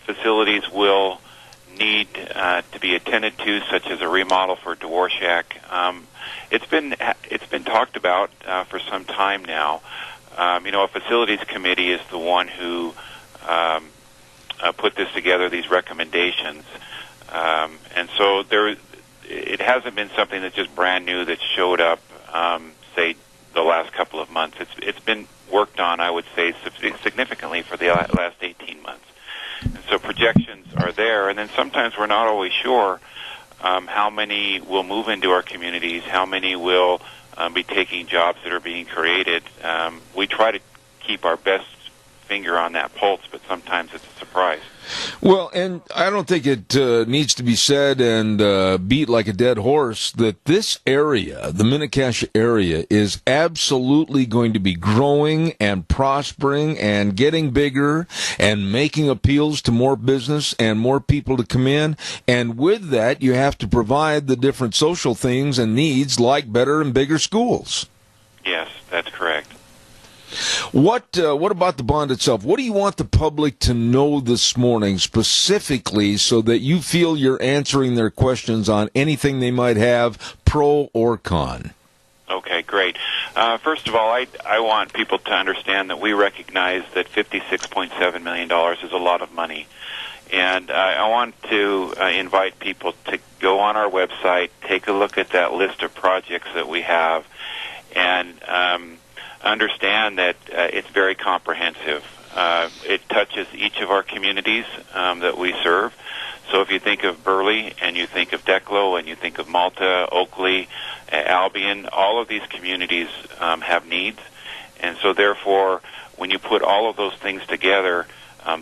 facilities will need to be attended to, such as a remodel for Dvorak. It's been talked about for some time now. A facilities committee is the one who put this together, these recommendations, and so it hasn't been something that's just brand new that showed up, say, the last couple of months. It's been worked on, I would say, significantly for the last 18 months. And so projections are there, and then sometimes we're not always sure how many will move into our communities, how many will be taking jobs that are being created. We try to keep our best finger on that pulse, but sometimes it's a surprise. Well, and I don't think it needs to be said and beat like a dead horse that this area, the Mini-Cassia area, is absolutely going to be growing and prospering and getting bigger and making appeals to more business and more people to come in. And with that, you have to provide the different social things and needs like better and bigger schools. Yes, that's correct. What about the bond itself? What do you want the public to know this morning specifically so that you feel you're answering their questions on anything they might have, pro or con? Okay, great. First of all, I want people to understand that we recognize that $56.7 million is a lot of money. And I want to invite people to go on our website, take a look at that list of projects that we have, and understand that it's very comprehensive. It touches each of our communities that we serve. So if you think of Burley, and you think of Declo, and you think of Malta, Oakley, Albion, all of these communities have needs. And so therefore, when you put all of those things together,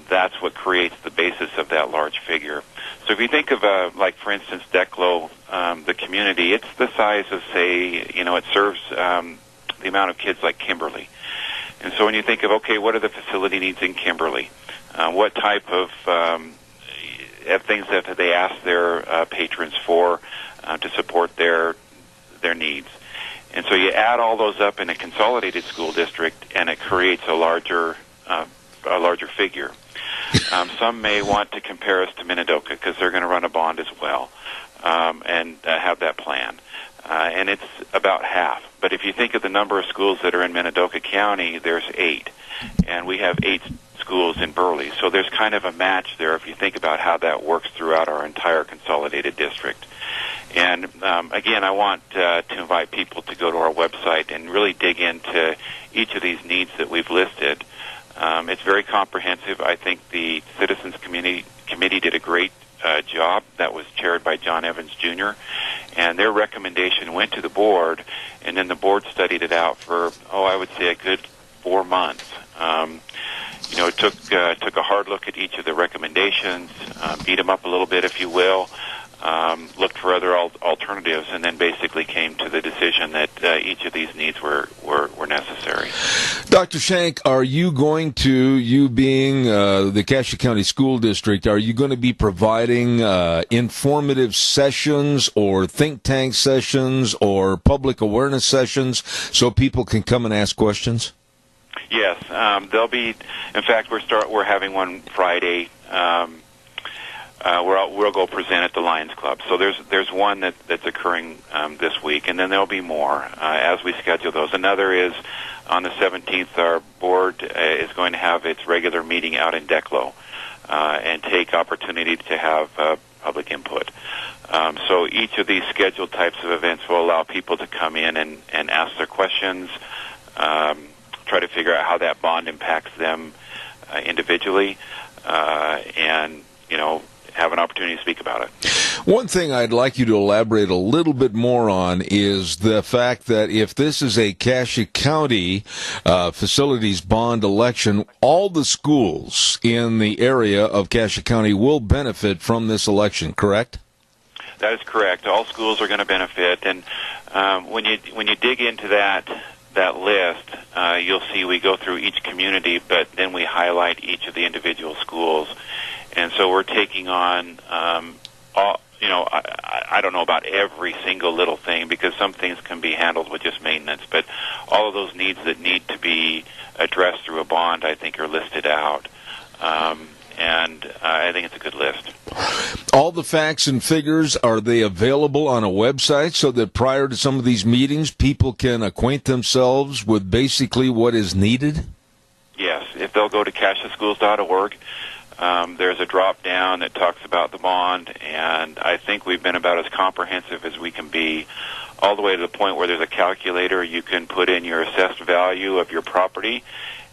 that's what creates the basis of that large figure. So if you think of, like, for instance, Declo, the community, it's the size of, say, it serves the amount of kids like Kimberly. And so when you think of, okay, what are the facility needs in Kimberly? What type of things that they ask their patrons for to support their needs? And so you add all those up in a consolidated school district, and it creates a larger figure. Some may want to compare us to Minidoka because they're going to run a bond as well and have that plan. And it's about half. But if you think of the number of schools that are in Minidoka County, there's 8. And we have 8 schools in Burley. So there's kind of a match there if you think about how that works throughout our entire consolidated district. And again, I want to invite people to go to our website and really dig into each of these needs that we've listed. It's very comprehensive. I think the Citizens Committee did a great job. That was chaired by John Evans, Jr., and their recommendation went to the board, and then the board studied it out for, I would say a good 4 months. It took a hard look at each of the recommendations, beat them up a little bit, if you will, looked for other alternatives, and then basically came to the decision that each of these needs were necessary. Dr. Shank, are you going to, you being the Cassia County School District, are you going to be providing informative sessions or think tank sessions or public awareness sessions so people can come and ask questions? Yes, there'll be. In fact, we're having one Friday. We'll go present at the Lions Club. So there's one that's occurring this week, and then there'll be more as we schedule those. Another is on the 17th. Our board is going to have its regular meeting out in Declo and take opportunity to have public input. So each of these scheduled types of events will allow people to come in and ask their questions, try to figure out how that bond impacts them individually, and have an opportunity to speak about it. One thing I'd like you to elaborate a little bit more on is the fact that if this is a Cassia County facilities bond election, all the schools in the area of Cassia County will benefit from this election, correct? That is correct. All schools are going to benefit, and when you dig into that list, you'll see we go through each community, but then we highlight each of the individual schools. And so we're taking on, I don't know about every single little thing because some things can be handled with just maintenance, but all of those needs that need to be addressed through a bond, I think, are listed out. And I think it's a good list. All the facts and figures, are they available on a website so that prior to some of these meetings, people can acquaint themselves with basically what is needed? Yes. If they'll go to CassiaSchools.org, There's a drop down that talks about the bond, and I think we've been about as comprehensive as we can be, all the way to the point where there's a calculator. You can put in your assessed value of your property,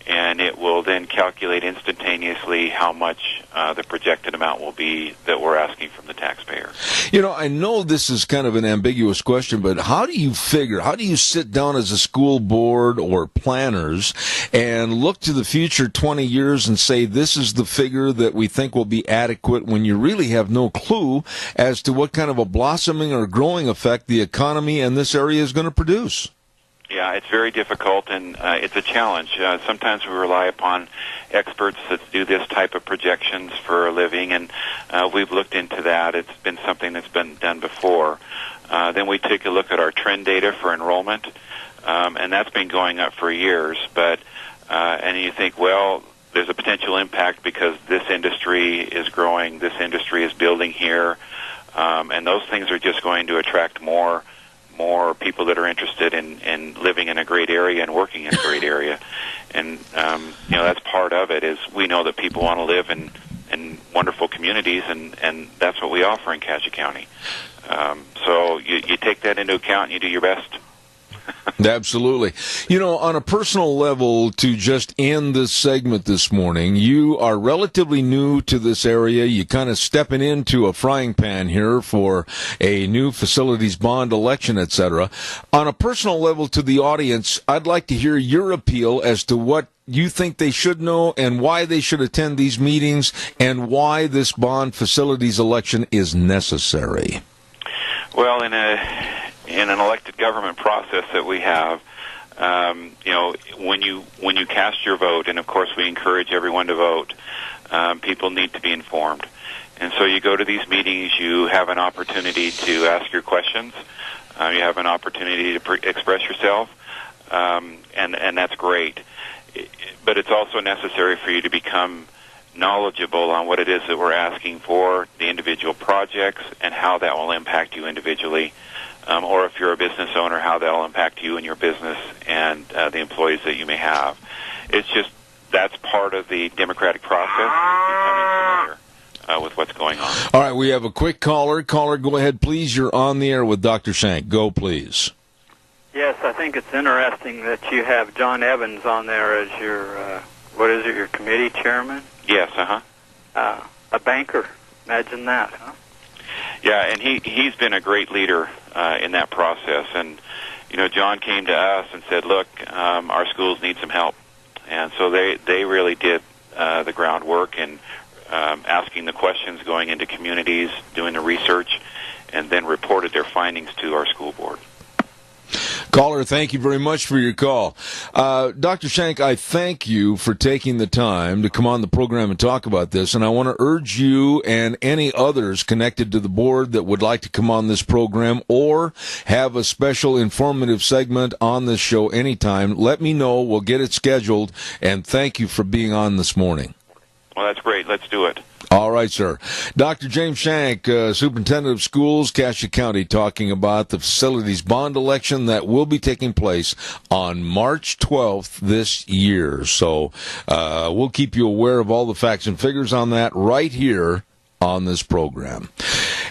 and it will then calculate instantaneously how much the projected amount will be that we're asking from the taxpayer. I know this is kind of an ambiguous question, but how do you sit down as a school board or planners and look to the future 20 years and say this is the figure that we think will be adequate when you really have no clue as to what kind of a blossoming or growing effect the economy in this area is going to produce? Yeah, it's very difficult, and it's a challenge. Sometimes we rely upon experts that do this type of projections for a living, and we've looked into that. It's been something that's been done before. Then we take a look at our trend data for enrollment, and that's been going up for years. And you think, well, there's a potential impact because this industry is growing, this industry is building here, and those things are just going to attract more people that are interested in living in a great area and working in a great area. And, that's part of it is we know that people want to live in wonderful communities, and that's what we offer in Cassia County. So you take that into account and you do your best. Absolutely. On a personal level, to just end this segment this morning, you are relatively new to this area. You kind of stepping into a frying pan here for a new facilities bond election, etc. On a personal level to the audience, I'd like to hear your appeal as to what you think they should know and why they should attend these meetings and why this bond facilities election is necessary. Well, in an elected government process that we have, when you cast your vote, and of course we encourage everyone to vote, people need to be informed. And so you go to these meetings, you have an opportunity to ask your questions, you have an opportunity to express yourself, and that's great. But it's also necessary for you to become knowledgeable on what it is that we're asking for, the individual projects, and how that will impact you individually. Or if you're a business owner, how that will impact you and your business and the employees that you may have. It's just that's part of the democratic process, becoming familiar with what's going on. All right, we have a quick caller. Caller, go ahead, please. You're on the air with Dr. Shank. Go, please. Yes, I think it's interesting that you have John Evans on there as your, your committee chairman? Yes, a banker. Imagine that, huh? Yeah, and he's been a great leader in that process. And, John came to us and said, look, our schools need some help. And so they really did the groundwork and asking the questions, going into communities, doing the research, and then reported their findings to our school board. Caller, thank you very much for your call. Dr. Shank, I thank you for taking the time to come on the program and talk about this, and I want to urge you and any others connected to the board that would like to come on this program or have a special informative segment on this show anytime, let me know. We'll get it scheduled, and thank you for being on this morning. Well, that's great. Let's do it. All right, sir. Dr. James Shank, Superintendent of Schools, Cassia County, talking about the facilities bond election that will be taking place on March 12th this year. So we'll keep you aware of all the facts and figures on that right here on this program.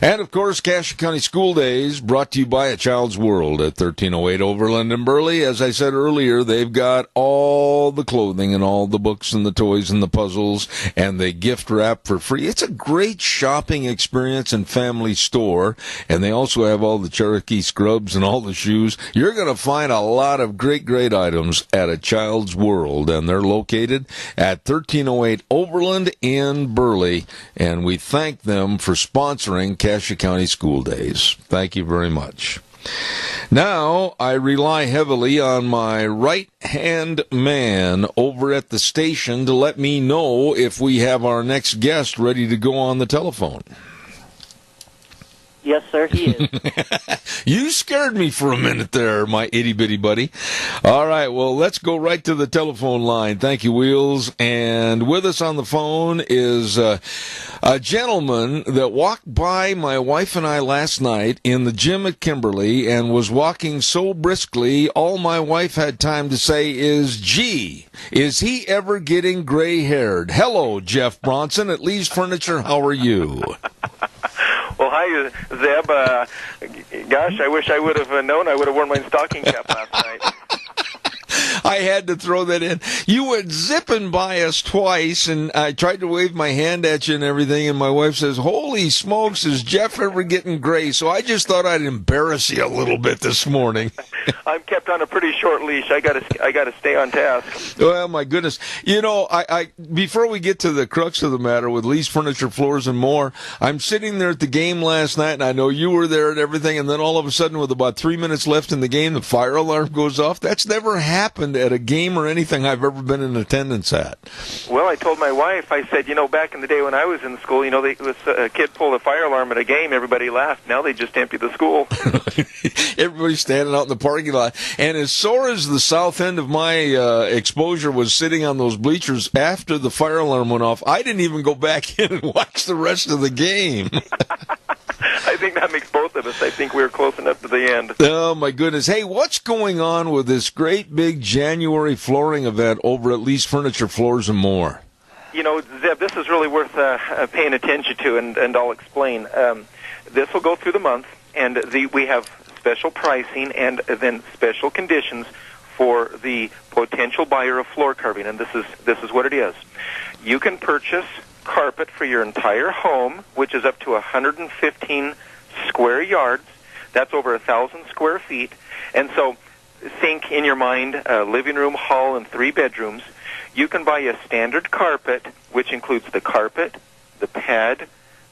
And, of course, Cassia County School Days brought to you by A Child's World at 1308 Overland in Burley. As I said earlier, they've got all the clothing and all the books and the toys and the puzzles, and they gift wrap for free. It's a great shopping experience and family store, and they also have all the Cherokee scrubs and all the shoes. You're going to find a lot of great, great items at A Child's World, and they're located at 1308 Overland in Burley, and we thank them for sponsoring Cassia County School Days. Thank you very much. Now, I rely heavily on my right-hand man over at the station to let me know if we have our next guest ready to go on the telephone. Yes, sir, he is. You scared me for a minute there, my itty-bitty buddy. All right, well, let's go right to the telephone line. Thank you, Wheels. And with us on the phone is A gentleman that walked by my wife and I last night in the gym at Kimberly and was walking so briskly, all my wife had time to say is, gee, is he ever getting gray-haired? Hello, Jeff Bronson at Lee's Furniture. How are you? Well, hi, Zeb. Gosh, I wish I would have known. I would have worn my stocking cap last night. I had to throw that in. You went zipping by us twice, and I tried to wave my hand at you and everything, and my wife says, holy smokes, is Jeff ever getting gray? So I just thought I'd embarrass you a little bit this morning. I'm kept on a pretty short leash. I gotta stay on task. Well, my goodness. You know, I before we get to the crux of the matter with Lee's Furniture, Floors, and More, I'm sitting there at the game last night, and I know you were there and everything, and then all of a sudden, with about 3 minutes left in the game, the fire alarm goes off. That's never happened at a game or anything I've ever been in attendance at. Well, I told my wife, I said, back in the day when I was in school, a kid pulled a fire alarm at a game, everybody laughed. Now they just empty the school. Everybody's standing out in the parking lot. And as sore as the south end of my exposure was sitting on those bleachers after the fire alarm went off, I didn't even go back in and watch the rest of the game. I think that makes both of us. I think we were close enough to the end. Oh, my goodness. Hey, what's going on with this great big January flooring event over at Lee's Furniture, Floors, and More? Zeb, this is really worth paying attention to, and I'll explain. This will go through the month, and we have special pricing and then special conditions for the potential buyer of floor carving, and this is what it is. You can purchase carpet for your entire home, which is up to 115 square yards. That's over 1,000 square feet. And so think in your mind living room, hall, and 3 bedrooms. You can buy a standard carpet, which includes the carpet, the pad,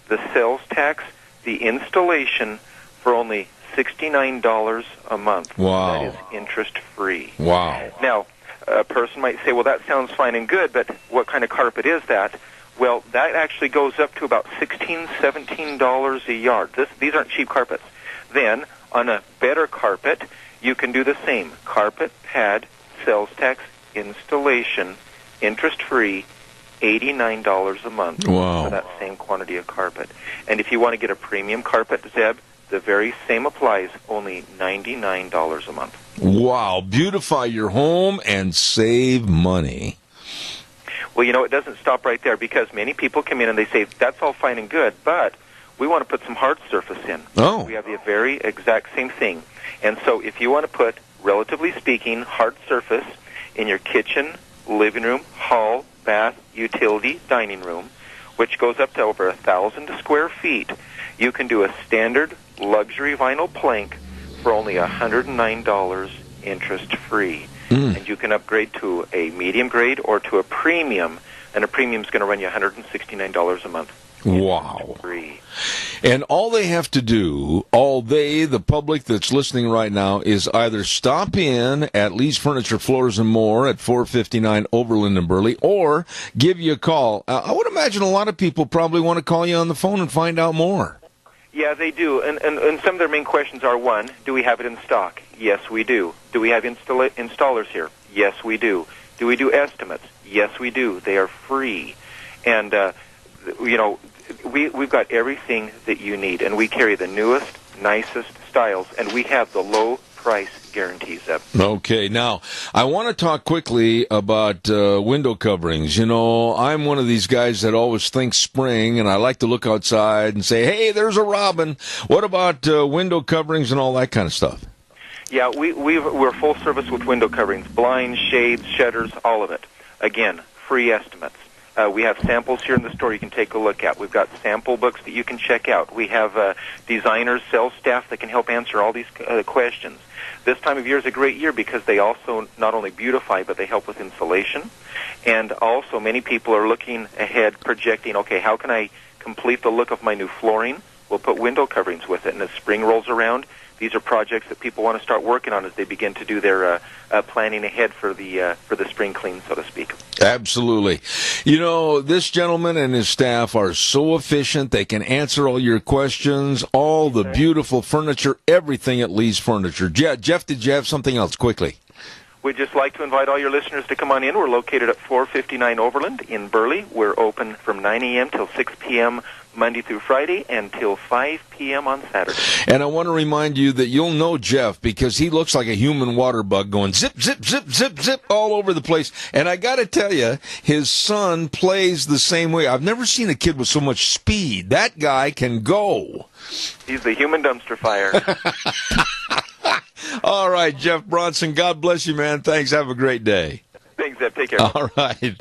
the sales tax, the installation, for only $69 a month. Wow. That is interest-free. Wow. Now, a person might say, well, that sounds fine and good, but what kind of carpet is that? Well, that actually goes up to about $16, $17 a yard. These aren't cheap carpets. Then, on a better carpet, you can do the same. Carpet, pad, sales tax, installation, interest-free, $89 a month for that same quantity of carpet. And if you want to get a premium carpet, Zeb, the very same applies, only $99 a month. Wow. Beautify your home and save money. Well, it doesn't stop right there, because many people come in and they say, that's all fine and good, but we want to put some hard surface in. Oh. We have the very exact same thing. And so if you want to put, relatively speaking, hard surface in your kitchen, living room, hall, bath, utility, dining room, which goes up to over 1,000 square feet, you can do a standard luxury vinyl plank for only $109 interest-free. And you can upgrade to a medium grade or to a premium, and a premium is going to run you $169 a month. Wow. Free. And all they have to do, the public that's listening right now, is either stop in at Lee's Furniture, Floors, and More at 459 Overland in Burley, or give you a call. I would imagine a lot of people probably want to call you on the phone and find out more. Yeah, they do. And some of their main questions are, one, do we have it in stock? Yes, we do. Do we have installers here? Yes, we do. Do we do estimates? Yes, we do. They are free. And, we've got everything that you need. And we carry the newest, nicest styles. And we have the low price guarantees. Okay, now, I want to talk quickly about window coverings. I'm one of these guys that always thinks spring, and I like to look outside and say, hey, there's a robin. What about window coverings and all that kind of stuff? Yeah, we're full service with window coverings, blinds, shades, shutters, all of it. Again, free estimates. We have samples here in the store you can take a look at. We've got sample books that you can check out. We have designers, sales staff that can help answer all these questions. This time of year is a great year because they also not only beautify, but they help with insulation. And also many people are looking ahead, projecting, okay, how can I complete the look of my new flooring? We'll put window coverings with it. And as spring rolls around, these are projects that people want to start working on as they begin to do their planning ahead for the spring clean, so to speak. Absolutely. This gentleman and his staff are so efficient. They can answer all your questions, all the beautiful furniture, everything at Lee's Furniture. Jeff, did you have something else quickly? we'd just like to invite all your listeners to come on in. We're located at 459 Overland in Burley. We're open from 9 a.m. till 6 p.m. Monday through Friday, and till 5 p.m. on Saturday. And I want to remind you that you'll know Jeff because he looks like a human water bug going zip, zip, zip, zip, zip all over the place. And I got to tell you, his son plays the same way. I've never seen a kid with so much speed. That guy can go. He's the human dumpster fire. All right, Jeff Bronson, God bless you, man. Thanks. Have a great day. Thanks, Zeb. Take care. All right.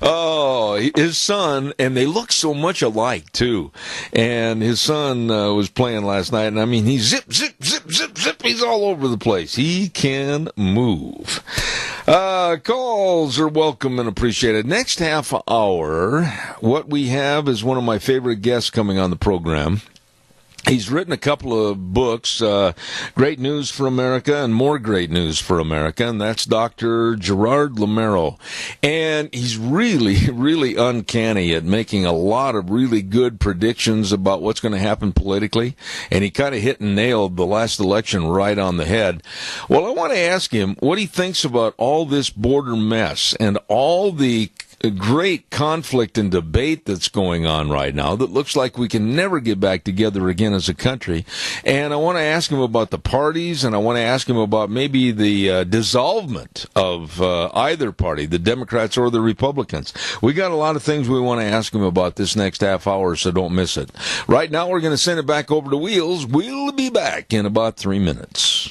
Oh, his son, and they look so much alike, too. And his son was playing last night, and I mean, he's zip, zip, zip, zip, zip. He's all over the place. He can move. Calls are welcome and appreciated. Next half hour, what we have is one of my favorite guests coming on the program. He's written a couple of books, Great News for America and More Great News for America, and that's Dr. Gerard Navarro. And he's really, really uncanny at making a lot of really good predictions about what's going to happen politically, and he kind of hit and nailed the last election right on the head. Well, I want to ask him what he thinks about all this border mess and all the great conflict and debate that's going on right now that looks like we can never get back together again as a country. And I want to ask him about the parties, and I want to ask him about maybe the dissolvement of either party, the Democrats or the Republicans. We got a lot of things we want to ask him about this next half hour, so don't miss it. Right now, we're going to send it back over to Wheels. We'll be back in about 3 minutes.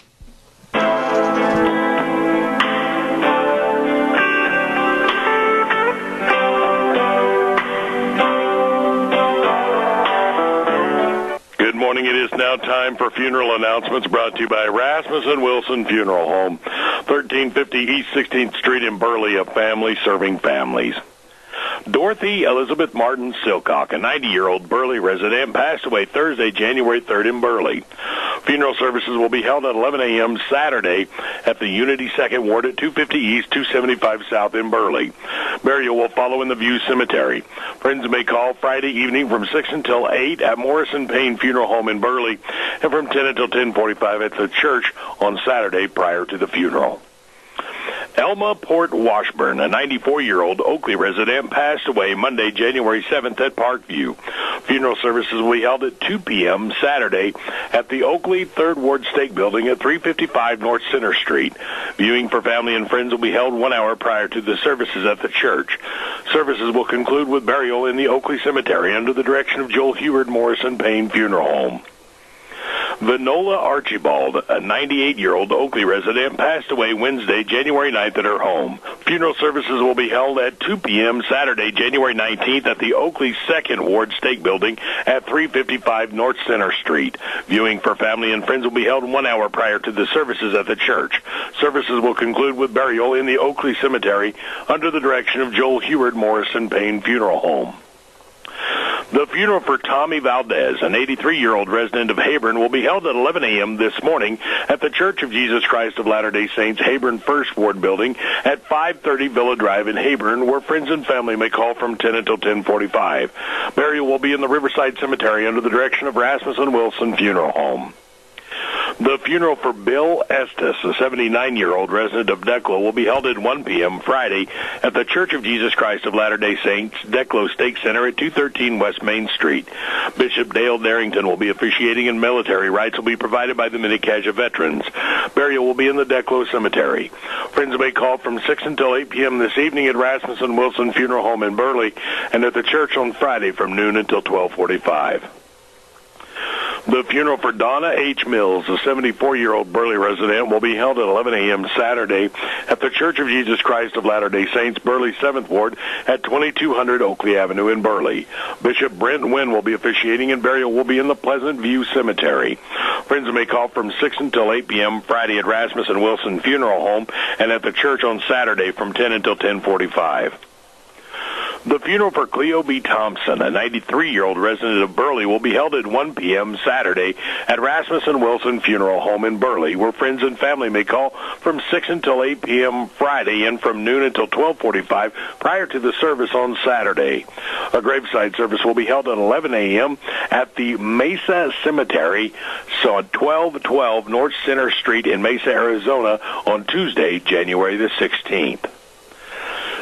Good morning. It is now time for funeral announcements brought to you by Rasmussen Wilson Funeral Home, 1350 East 16th Street in Burley, a family serving families. Dorothy Elizabeth Martin Silcock, a 90-year-old Burley resident, passed away Thursday, January 3rd in Burley. Funeral services will be held at 11 a.m. Saturday at the Unity 2nd Ward at 250 East, 275 South in Burley. Burial will follow in the View Cemetery. Friends may call Friday evening from 6 until 8 at Morrison Payne Funeral Home in Burley, and from 10 until 10:45 at the church on Saturday prior to the funeral. Elma Port Washburn, a 94-year-old Oakley resident, passed away Monday, January 7th at Parkview. Funeral services will be held at 2 p.m. Saturday at the Oakley 3rd Ward Stake Building at 355 North Center Street. Viewing for family and friends will be held 1 hour prior to the services at the church. Services will conclude with burial in the Oakley Cemetery under the direction of Joel Heward Morrison Payne Funeral Home. Vinola Archibald, a 98-year-old Oakley resident, passed away Wednesday, January 9th at her home. Funeral services will be held at 2 p.m. Saturday, January 19th at the Oakley 2nd Ward Stake Building at 355 North Center Street. Viewing for family and friends will be held 1 hour prior to the services at the church. Services will conclude with burial in the Oakley Cemetery under the direction of Joel Heward Morrison Payne Funeral Home. The funeral for Tommy Valdez, an 83-year-old resident of Hebron, will be held at 11 a.m. this morning at the Church of Jesus Christ of Latter-day Saints Hebron First Ward Building at 530 Villa Drive in Hebron, where friends and family may call from 10 until 10:45. Burial will be in the Riverside Cemetery under the direction of Rasmussen Wilson Funeral Home. The funeral for Bill Estes, a 79-year-old resident of Declo, will be held at 1 p.m. Friday at the Church of Jesus Christ of Latter-day Saints, Declo Stake Center at 213 West Main Street. Bishop Dale Darrington will be officiating, and military rites will be provided by the Mini-Caja veterans. Burial will be in the Declo Cemetery. Friends may call from 6 until 8 p.m. this evening at Rasmussen Wilson Funeral Home in Burley, and at the church on Friday from noon until 12:45. The funeral for Donna H. Mills, a 74-year-old Burley resident, will be held at 11 a.m. Saturday at the Church of Jesus Christ of Latter-day Saints, Burley 7th Ward at 2200 Oakley Avenue in Burley. Bishop Brent Wynn will be officiating, and burial will be in the Pleasant View Cemetery. Friends may call from 6 until 8 p.m. Friday at Rasmussen Wilson Funeral Home, and at the church on Saturday from 10 until 10:45. The funeral for Cleo B. Thompson, a 93-year-old resident of Burley, will be held at 1 p.m. Saturday at Rasmussen Wilson Funeral Home in Burley, where friends and family may call from 6 until 8 p.m. Friday and from noon until 12:45 prior to the service on Saturday. A graveside service will be held at 11 a.m. at the Mesa Cemetery, so at 1212 North Center Street in Mesa, Arizona, on Tuesday, January the 16th.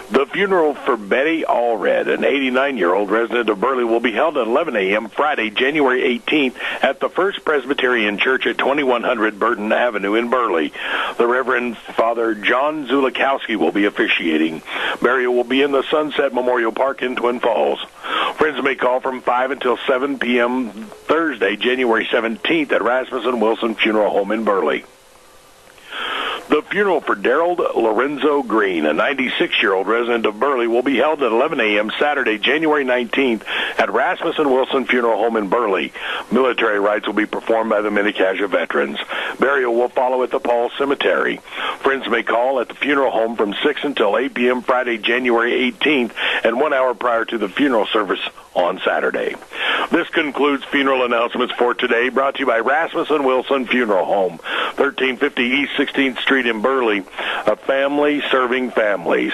The funeral for Betty Allred, an 89-year-old resident of Burley, will be held at 11 a.m. Friday, January 18th at the First Presbyterian Church at 2100 Burton Avenue in Burley. The Reverend Father John Zulikowski will be officiating. Burial will be in the Sunset Memorial Park in Twin Falls. Friends may call from 5 until 7 p.m. Thursday, January 17th at Rasmussen Wilson Funeral Home in Burley. The funeral for Darrell Lorenzo Green, a 96-year-old resident of Burley, will be held at 11 a.m. Saturday, January 19th at Rasmussen Wilson Funeral Home in Burley. Military rites will be performed by the Mini-Cassia veterans. Burial will follow at the Paul Cemetery. Friends may call at the funeral home from 6 until 8 p.m. Friday, January 18th, and 1 hour prior to the funeral service on Saturday. This concludes funeral announcements for today, brought to you by Rasmussen Wilson Funeral Home, 1350 East 16th Street in Burley, a family serving families.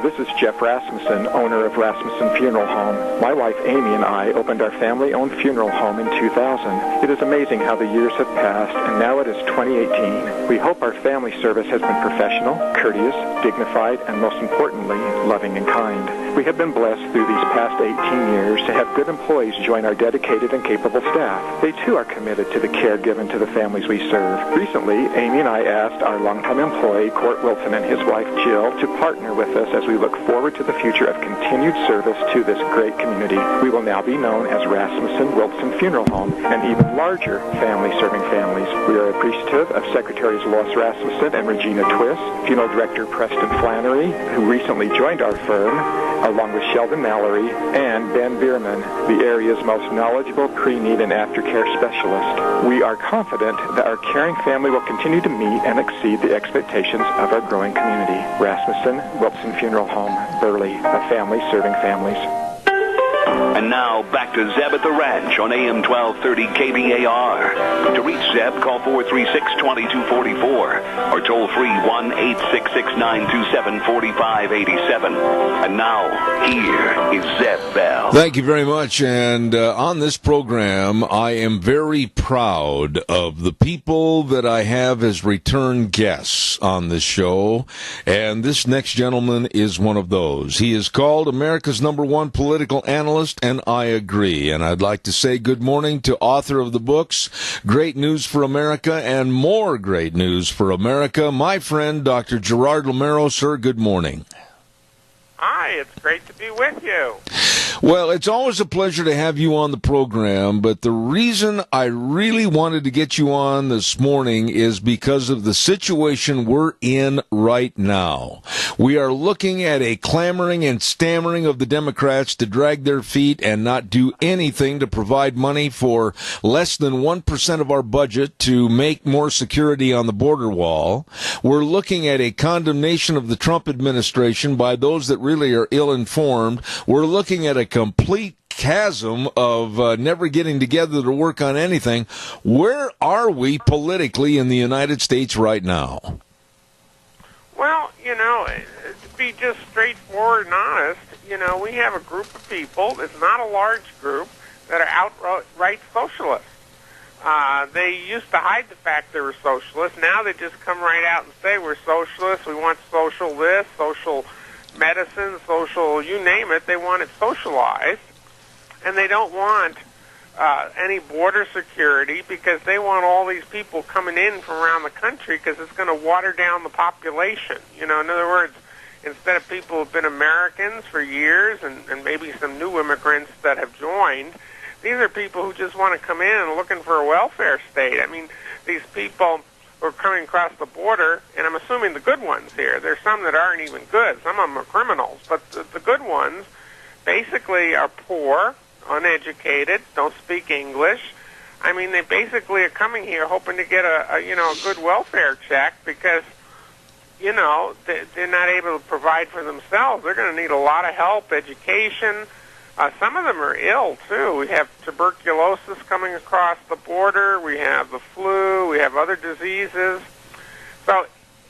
This is Jeff Rasmussen, owner of Rasmussen Funeral Home. My wife Amy and I opened our family-owned funeral home in 2000. It is amazing how the years have passed, and now it is 2018. We hope our family service has been professional, courteous, dignified, and most importantly, loving and kind. We have been blessed through these past 18 years to have good employees join our dedicated and capable staff. They too are committed to the care given to the families we serve. Recently, Amy and I asked our longtime employee, Court Wilson, and his wife, Jill, to partner with us as we look forward to the future of continued service to this great community. We will now be known as Rasmussen Wilson Funeral Home, an even larger family serving families. We are appreciative of Secretaries Lois Rasmussen and Regina Twist, Funeral Director Preston Flannery, who recently joined our firm, along with Sheldon Mallory and Ben Bierman, the area's most knowledgeable pre-need and aftercare specialist. We are confident that our caring family will continue to meet and exceed the expectations of our growing community. Rasmussen Wilson Funeral Home, Burley, a family serving families. And now, back to Zeb at the Ranch on AM 1230 KBAR. To reach Zeb, call 436-2244 or toll free 1-866-927-4587. And now, here is Zeb Bell. Thank you very much. And on this program, I am very proud of the people that I have as return guests on this show. And this next gentleman is one of those. He is called America's #1 political analyst, and I agree. And I'd like to say good morning to author of the books, Great News for America and More Great News for America, my friend, Dr. Gerard Lameiro. Sir, good morning. Hi, it's great to be with you. Well, it's always a pleasure to have you on the program, but the reason I really wanted to get you on this morning is because of the situation we're in right now. We are looking at a clamoring and stammering of the Democrats to drag their feet and not do anything to provide money for less than 1% of our budget to make more security on the border wall. We're looking at a condemnation of the Trump administration by those that really are ill-informed. We're looking at a complete chasm of never getting together to work on anything. Where are we politically in the United States right now? Well, to be just straightforward and honest, we have a group of people, it's not a large group, that are outright socialists. They used to hide the fact they were socialists. Now they just come right out and say we're socialists, we want social this, social medicine, social, you name it, they want it socialized. And they don't want any border security because they want all these people coming in from around the country because it's going to water down the population. In other words, instead of people who have been Americans for years and maybe some new immigrants that have joined, these are people who just want to come in and looking for a welfare state. I mean, these people who are coming across the border, and I'm assuming the good ones here, there's some that aren't even good, some of them are criminals, but the good ones basically are poor, uneducated, don't speak English. I mean, they basically are coming here hoping to get a good welfare check because they're not able to provide for themselves. They're going to need a lot of help, education. Some of them are ill, too. We have tuberculosis coming across the border. We have the flu. We have other diseases. So,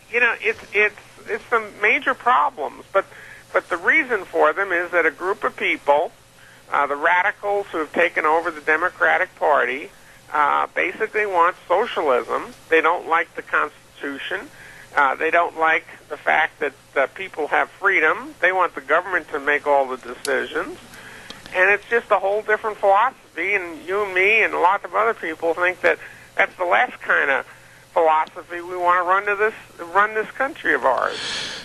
it's some major problems. But the reason for them is that a group of people, the radicals who have taken over the Democratic Party, basically want socialism. They don't like the Constitution. They don't like the fact that people have freedom. They want the government to make all the decisions. And it's just a whole different philosophy, and you and me and lots of other people think that that's the last kind of philosophy we want to run this country of ours.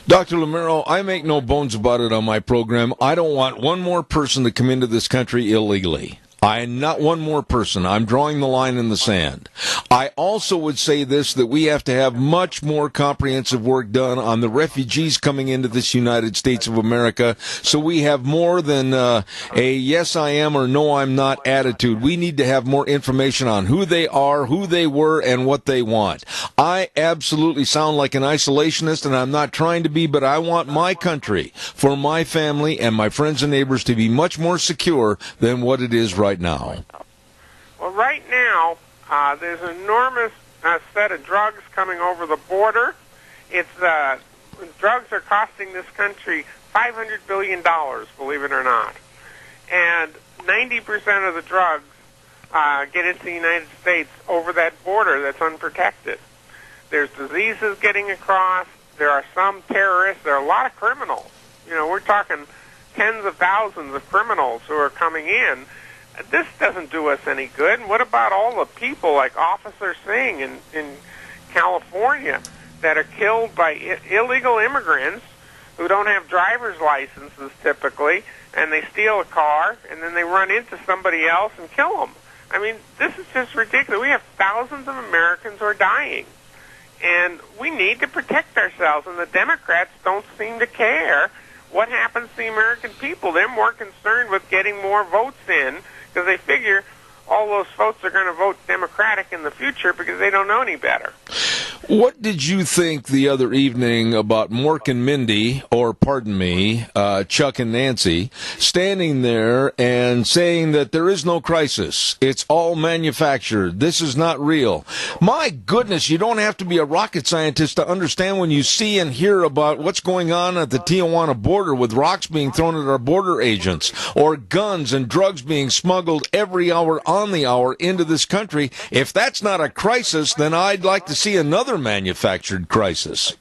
Dr. Lamero, I make no bones about it on my program. I don't want one more person to come into this country illegally. Not one more person. I'm drawing the line in the sand. I also would say this, that we have to have much more comprehensive work done on the refugees coming into this United States of America, so we have more than a yes I am or no I'm not attitude. We need to have more information on who they are, who they were, and what they want. I absolutely sound like an isolationist, and I'm not trying to be, but I want my country, for my family and my friends and neighbors, to be much more secure than what it is right now. Well, right now, there's an enormous set of drugs coming over the border. Drugs are costing this country $500 billion, believe it or not. And 90% of the drugs get into the United States over that border that's unprotected. There's diseases getting across. There are some terrorists. There are a lot of criminals. We're talking tens of thousands of criminals who are coming in. This doesn't do us any good. And what about all the people like Officer Singh in California that are killed by illegal immigrants who don't have driver's licenses typically, and they steal a car, and then they run into somebody else and kill them? I mean, this is just ridiculous. We have thousands of Americans who are dying, and we need to protect ourselves, and the Democrats don't seem to care what happens to the American people. They're more concerned with getting more votes in, because they figure all those votes are going to vote Democratic in the future because they don't know any better. What did you think the other evening about Mork and Mindy, or pardon me, Chuck and Nancy, standing there and saying that there is no crisis? It's all manufactured. This is not real. My goodness, you don't have to be a rocket scientist to understand when you see and hear about what's going on at the Tijuana border with rocks being thrown at our border agents, or guns and drugs being smuggled every hour on the hour into this country. If that's not a crisis, then I'd like to see another manufactured crisis.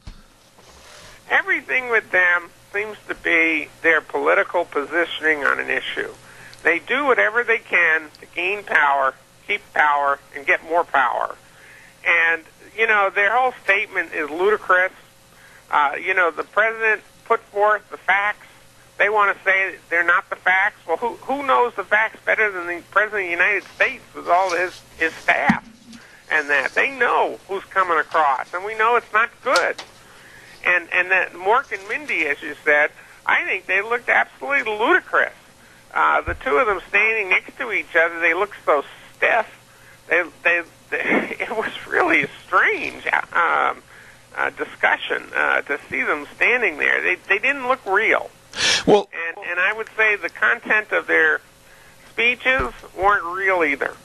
Everything with them seems to be their political positioning on an issue. They do whatever they can to gain power, keep power, and get more power. And, their whole statement is ludicrous. The president put forth the facts. They want to say they're not the facts. Well, who knows the facts better than the President of the United States with all his staff? And that they know who's coming across, and we know it's not good. And that Mork and Mindy, as you said, I think they looked absolutely ludicrous. The two of them standing next to each other, they looked so stiff. It was really a strange discussion to see them standing there. They didn't look real. Well, and I would say the content of their speeches weren't real either.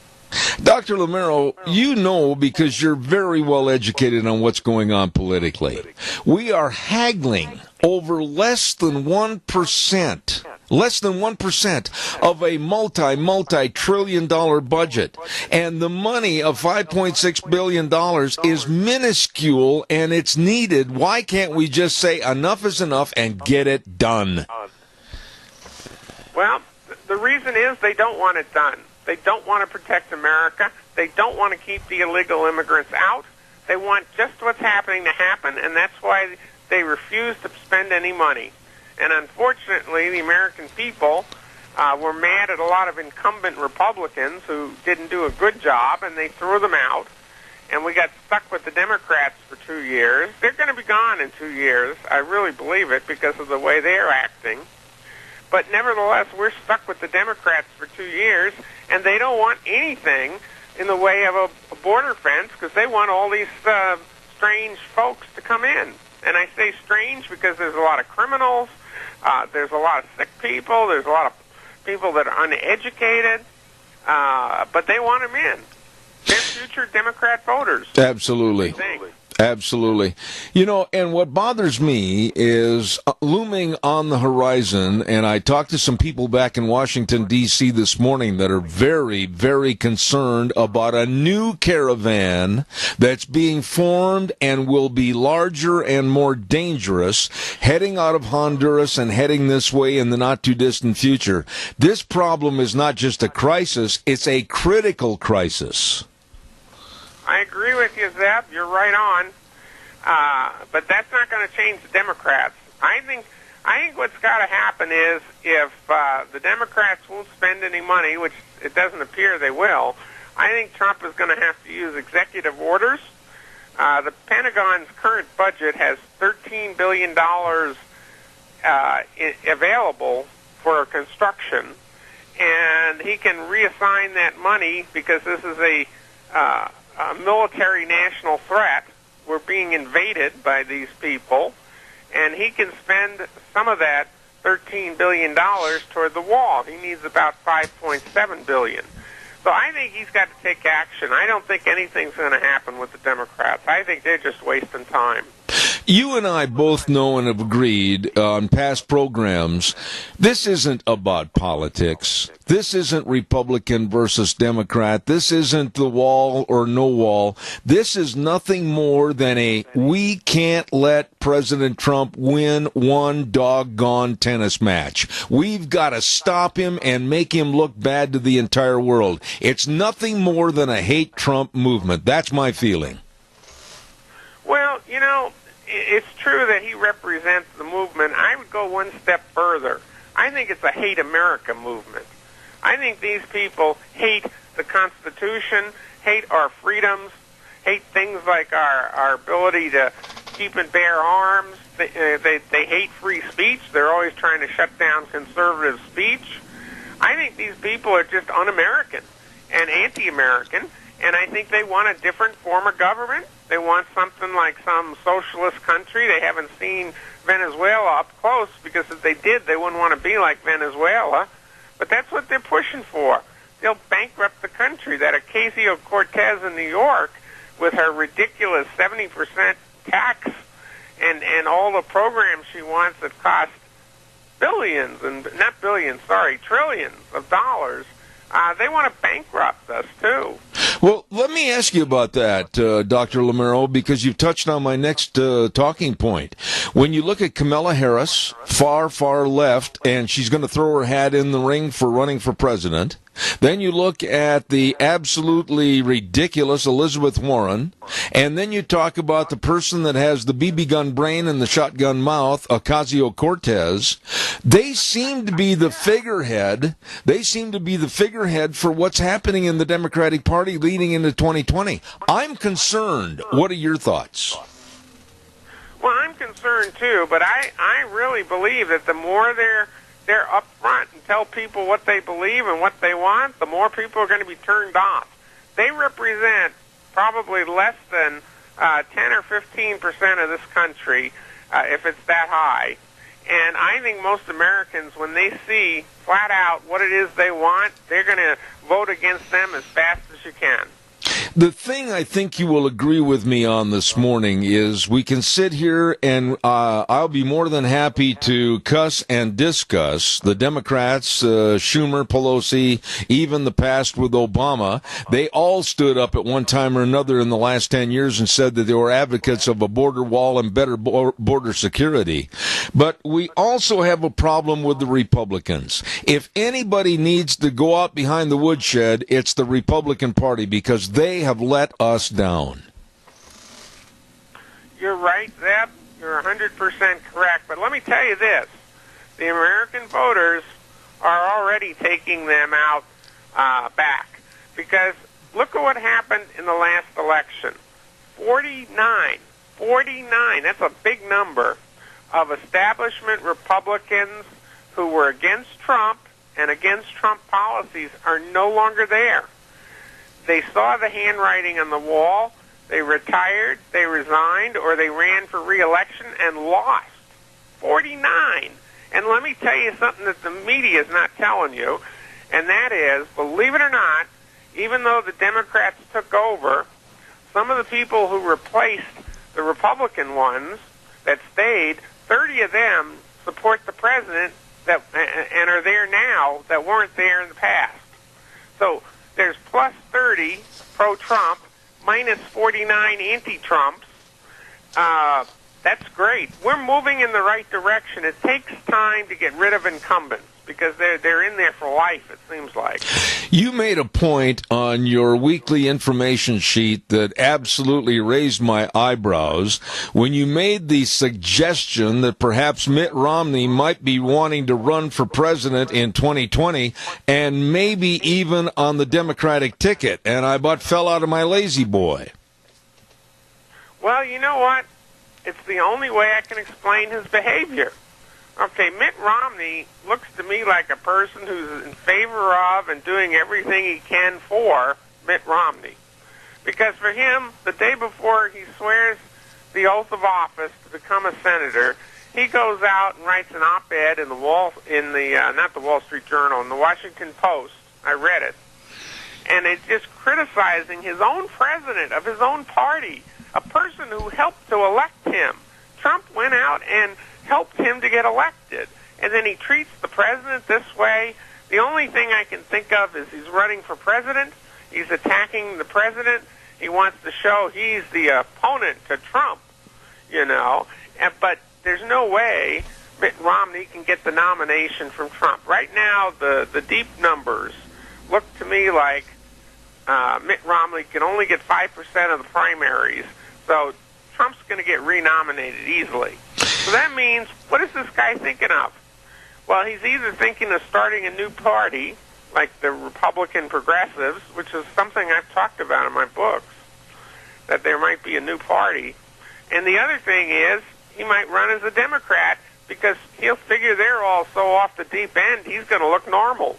Dr. Lamero, you know, because you're very well educated on what's going on politically, we are haggling over less than 1% of a multi-trillion-dollar budget. And the money of $5.6 billion is minuscule, and it's needed. Why can't we just say enough is enough and get it done? Well, the reason is they don't want it done. They don't want to protect America. They don't want to keep the illegal immigrants out. They want just what's happening to happen, and that's why they refuse to spend any money. And unfortunately, the American people were mad at a lot of incumbent Republicans who didn't do a good job, and they threw them out. And we got stuck with the Democrats for 2 years. They're going to be gone in 2 years. I really believe it because of the way they're acting. But nevertheless, we're stuck with the Democrats for 2 years, and they don't want anything in the way of a border fence because they want all these strange folks to come in. And I say strange because there's a lot of criminals, there's a lot of sick people, there's a lot of people that are uneducated, but they want him in. They're future Democrat voters. Absolutely. Absolutely. You know, and what bothers me is looming on the horizon, and I talked to some people back in Washington, D.C. this morning that are very, very concerned about a new caravan that's being formed and will be larger and more dangerous, heading out of Honduras and heading this way in the not-too-distant future. This problem is not just a crisis, it's a critical crisis. I agree with you, Zeb. You're right on. But that's not going to change the Democrats. I think what's got to happen is if the Democrats won't spend any money, which it doesn't appear they will, I think Trump is going to have to use executive orders. The Pentagon's current budget has $13 billion available for construction, and he can reassign that money because this is a military national threat. We're being invaded by these people, and he can spend some of that $13 billion toward the wall. He needs about $5.7 billion. So I think he's got to take action. I don't think anything's going to happen with the Democrats. I think they're just wasting time. You and I both know and have agreed on past programs, this isn't about politics. This isn't Republican versus Democrat. This isn't the wall or no wall. This is nothing more than we can't let President Trump win one doggone tennis match. We've got to stop him and make him look bad to the entire world. It's nothing more than a hate Trump movement. That's my feeling. Well, you know, it's true that he represents the movement. I would go one step further. I think it's a hate America movement. I think these people hate the Constitution, hate our freedoms, hate things like our ability to keep and bear arms. They hate free speech. They're always trying to shut down conservative speech. I think these people are just un-American and anti-American, and I think they want a different form of government. They want something like some socialist country. They haven't seen Venezuela up close because if they did, they wouldn't want to be like Venezuela. But that's what they're pushing for. They'll bankrupt the country. That Ocasio-Cortez in New York, with her ridiculous 70% tax and all the programs she wants that cost billions, and not billions, sorry, trillions of dollars, they want to bankrupt us, too. Well, let me ask you about that, Dr. Lamero, because you've touched on my next talking point. When you look at Kamala Harris, far, far left, and she's going to throw her hat in the ring for running for president. Then you look at the absolutely ridiculous Elizabeth Warren, and then you talk about the person that has the BB gun brain and the shotgun mouth, Ocasio-Cortez. They seem to be the figurehead. They seem to be the figurehead for what's happening in the Democratic Party leading into 2020. I'm concerned. What are your thoughts? Well, I'm concerned too, but I really believe that the more they're up front and tell people what they believe and what they want, the more people are going to be turned off. They represent probably less than 10 or 15% of this country, if it's that high. And I think most Americans, when they see flat out what it is they want, they're going to vote against them as fast as you can. The thing I think you will agree with me on this morning is we can sit here and I'll be more than happy to cuss and discuss the Democrats, Schumer, Pelosi, even the past with Obama. They all stood up at one time or another in the last 10 years and said that they were advocates of a border wall and better border security. But we also have a problem with the Republicans. If anybody needs to go out behind the woodshed, it's the Republican Party, because they have let us down. You're right, Zeb. You're 100% correct. But let me tell you this. The American voters are already taking them out back. Because look at what happened in the last election. 49, that's a big number, of establishment Republicans who were against Trump and against Trump policies are no longer there. They saw the handwriting on the wall. they retired, they resigned, or they ran for re-election and lost. 49. And let me tell you something that the media is not telling you, and that is, believe it or not, even though the Democrats took over, some of the people who replaced the Republican ones that stayed, 30 of them support the president that and are there now that weren't there in the past. So there's plus 30 pro-Trump, minus 49 anti-Trumps. That's great. We're moving in the right direction. It takes time to get rid of incumbents because they're in there for life, it seems like. You made a point on your weekly information sheet that absolutely raised my eyebrows when you made the suggestion that perhaps Mitt Romney might be wanting to run for president in 2020 and maybe even on the Democratic ticket, and I about fell out of my lazy boy. Well, you know what? It's the only way I can explain his behavior. Okay, Mitt Romney looks to me like a person who's in favor of and doing everything he can for Mitt Romney. Because for him, the day before he swears the oath of office to become a senator, he goes out and writes an op-ed in not the Wall Street Journal, in the Washington Post. I read it. And it's just criticizing his own president of his own party, a person who helped to elect him. Trump went out and helped him to get elected. And then he treats the president this way. The only thing I can think of is he's running for president. He's attacking the president. He wants to show he's the opponent to Trump, you know. But there's no way Mitt Romney can get the nomination from Trump. Right now, the deep numbers look to me like Mitt Romney can only get 5% of the primaries. So Trump's going to get renominated easily. So that means, what is this guy thinking of? Well, he's either thinking of starting a new party, like the Republican Progressives, which is something I've talked about in my books, that there might be a new party. And the other thing is, he might run as a Democrat, because he'll figure they're all so off the deep end, he's going to look normal.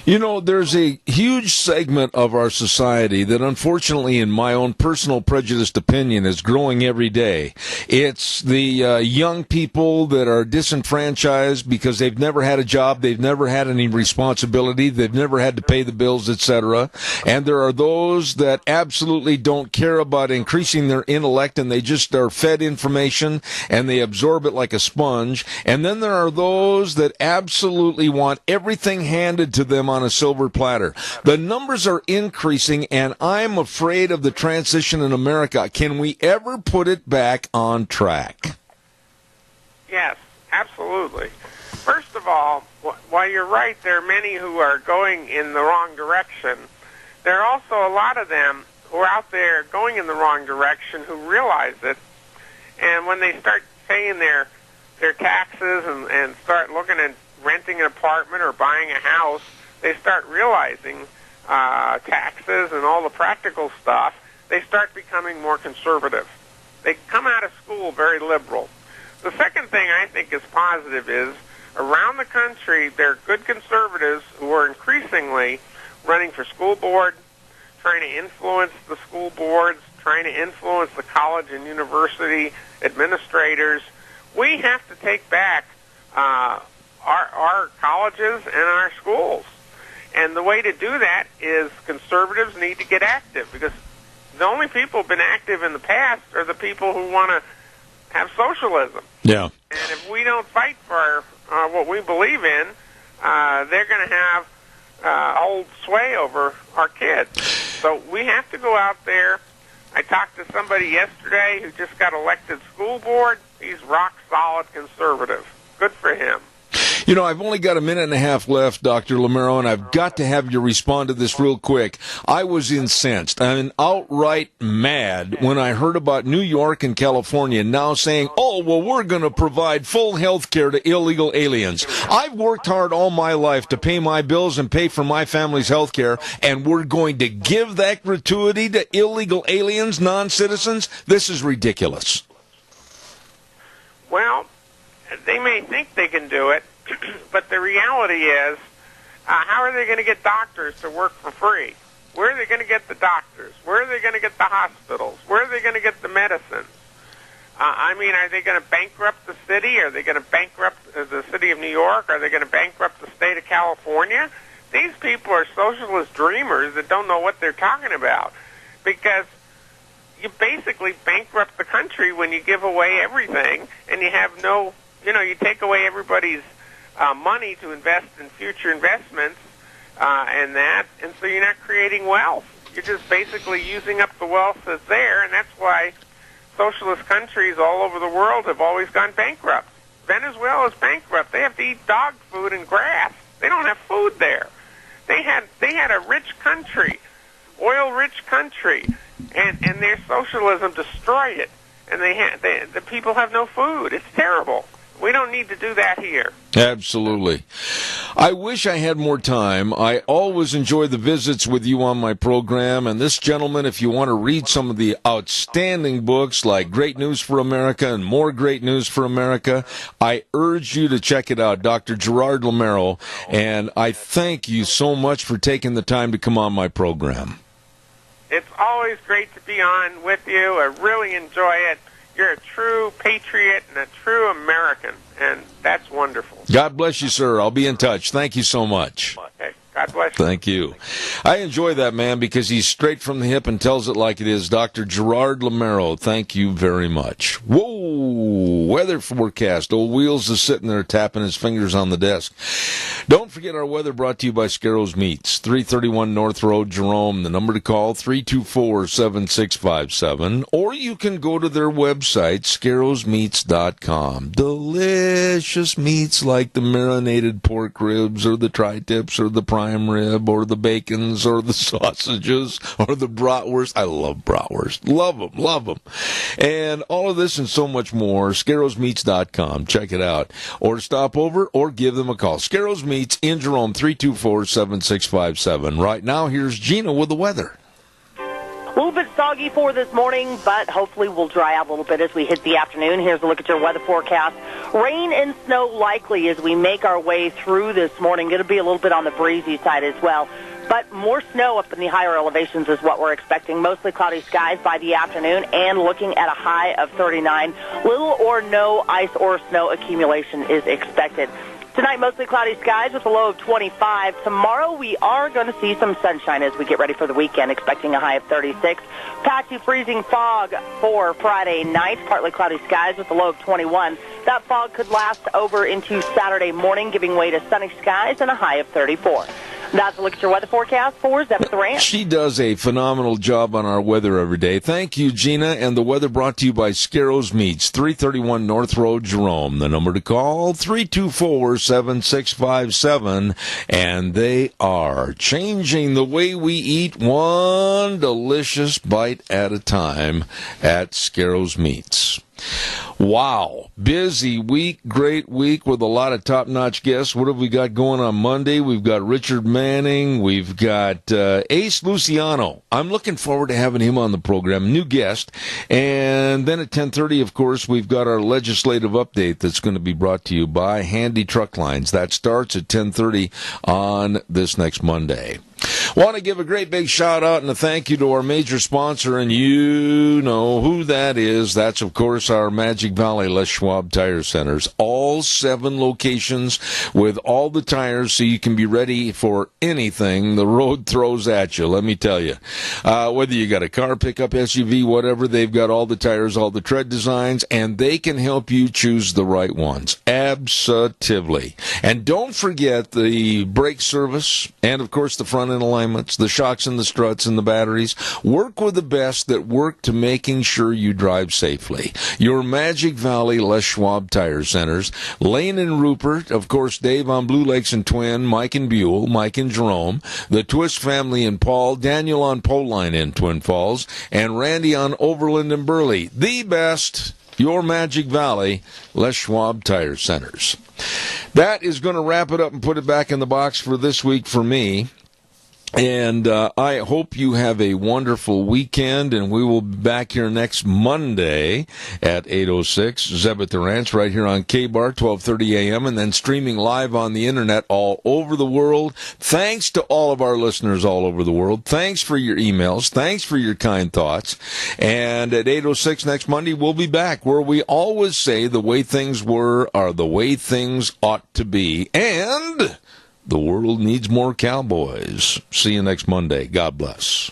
You know, there's a huge segment of our society that, unfortunately, in my own personal prejudiced opinion, is growing every day. It's the young people that are disenfranchised because they've never had a job, they've never had any responsibility, they've never had to pay the bills, etc. And there are those that absolutely don't care about increasing their intellect, and they just are fed information and they absorb it like a sponge. And then there are those that absolutely want everything handed to them on a silver platter. The numbers are increasing, and I'm afraid of the transition in America. Can we ever put it back on track? Yes, absolutely. First of all, while you're right, there are many who are going in the wrong direction. There are also a lot of them who are out there going in the wrong direction who realize it, and when they start paying their taxes and start looking at renting an apartment or buying a house, they start realizing taxes and all the practical stuff. They start becoming more conservative. They come out of school very liberal. The second thing I think is positive is around the country there are good conservatives who are increasingly running for school board, trying to influence the school boards, trying to influence the college and university administrators. We have to take back our colleges and our schools. And the way to do that is conservatives need to get active, because the only people who've been active in the past are the people who want to have socialism. Yeah. And if we don't fight for what we believe in, they're going to have hold sway over our kids. So we have to go out there. I talked to somebody yesterday who just got elected school board. He's rock solid conservative. Good for him. You know, I've only got a minute and a half left, Dr. Lamero, and I've got to have you respond to this real quick. I was incensed. I'm outright mad when I heard about New York and California now saying, oh, well, we're going to provide full health care to illegal aliens. I've worked hard all my life to pay my bills and pay for my family's health care, and we're going to give that gratuity to illegal aliens, non-citizens? This is ridiculous. Well, they may think they can do it, but the reality is, how are they going to get doctors to work for free? Where are they going to get the doctors? Where are they going to get the hospitals? Where are they going to get the medicines? Are they going to bankrupt the city? Are they going to bankrupt the city of New York? Are they going to bankrupt the state of California? These people are socialist dreamers that don't know what they're talking about, because you basically bankrupt the country when you give away everything and you have no, you take away everybody's money to invest in future investments and so you're not creating wealth. You're just basically using up the wealth that's there, and that's why socialist countries all over the world have always gone bankrupt. Venezuela is bankrupt. They have to eat dog food and grass. They don't have food there. They had a rich country, oil-rich country, and their socialism destroyed it. And the people have no food. It's terrible. We don't need to do that here. Absolutely. I wish I had more time. I always enjoy the visits with you on my program. And this gentleman, if you want to read some of the outstanding books like Great News for America and More Great News for America, I urge you to check it out, Dr. Gerard Lamerlo. And I thank you so much for taking the time to come on my program. It's always great to be on with you. I really enjoy it. You're a true patriot and a true American, and that's wonderful. God bless you, sir. I'll be in touch. Thank you so much. Okay. God bless you. Thank you. I enjoy that man because he's straight from the hip and tells it like it is. Dr. Gerard Lamerlo, thank you very much. Whoa, weather forecast. Old Wheels is sitting there tapping his fingers on the desk. Don't forget our weather brought to you by Scarrows Meats, 331 North Road, Jerome. The number to call, 324-7657. Or you can go to their website, scarrowsmeats.com. Delicious meats like the marinated pork ribs or the tri-tips or the prime rib or the bacons or the sausages or the bratwurst. I love bratwurst. Love them. And all of this and so much more, scarrowsmeats.com. Check it out. Or stop over or give them a call. Scarrows Meats in Jerome, 324-7657. Right now, here's Gina with the weather. A little bit soggy for this morning, but hopefully we'll dry out a little bit as we hit the afternoon. Here's a look at your weather forecast. Rain and snow likely as we make our way through this morning. Going to be a little bit on the breezy side as well. But more snow up in the higher elevations is what we're expecting. Mostly cloudy skies by the afternoon and looking at a high of 39. Little or no ice or snow accumulation is expected. Tonight, mostly cloudy skies with a low of 25. Tomorrow, we are going to see some sunshine as we get ready for the weekend, expecting a high of 36. Patchy freezing fog for Friday night, partly cloudy skies with a low of 21. That fog could last over into Saturday morning, giving way to sunny skies and a high of 34. That's a look at your weather forecast for Zep the Ranch. She does a phenomenal job on our weather every day. Thank you, Gina. And the weather brought to you by Scarrows Meats, 331 North Road, Jerome. The number to call, 324-7657. And they are changing the way we eat one delicious bite at a time at Scarrows Meats. Wow. Busy week, great week with a lot of top-notch guests. What have we got going on Monday? We've got Richard Manning. We've got Ace Luciano. I'm looking forward to having him on the program, new guest. And then at 10:30, of course, we've got our legislative update that's going to be brought to you by Handy Truck Lines. That starts at 10:30 on this next Monday. Want to give a great big shout-out and a thank you to our major sponsor, and you know who that is. That's, of course, our Magic Valley Les Schwab Tire Centers. All 7 locations with all the tires so you can be ready for anything the road throws at you, let me tell you. Whether you got a car, pickup, SUV, whatever, they've got all the tires, all the tread designs, and they can help you choose the right ones. Absolutely. And don't forget the brake service and, of course, the front end alignments, the shocks and the struts and the batteries. Work with the best that work to making sure you drive safely. Your Magic Valley Les Schwab Tire Centers. Lane and Rupert, of course, Dave on Blue Lakes and Twin, Mike and Buell, Mike and Jerome, the Twist family in Paul, Daniel on Poline in Twin Falls, and Randy on Overland and Burley. The best, your Magic Valley Les Schwab Tire Centers. That is going to wrap it up and put it back in the box for this week for me. And I hope you have a wonderful weekend, and we will be back here next Monday at 8:06, Zeb at the Ranch, right here on K-Bar, 12:30 a.m., and then streaming live on the Internet all over the world. Thanks to all of our listeners all over the world. Thanks for your emails. Thanks for your kind thoughts. And at 8:06 next Monday, we'll be back, where we always say the way things were are the way things ought to be. And the world needs more cowboys. See you next Monday. God bless.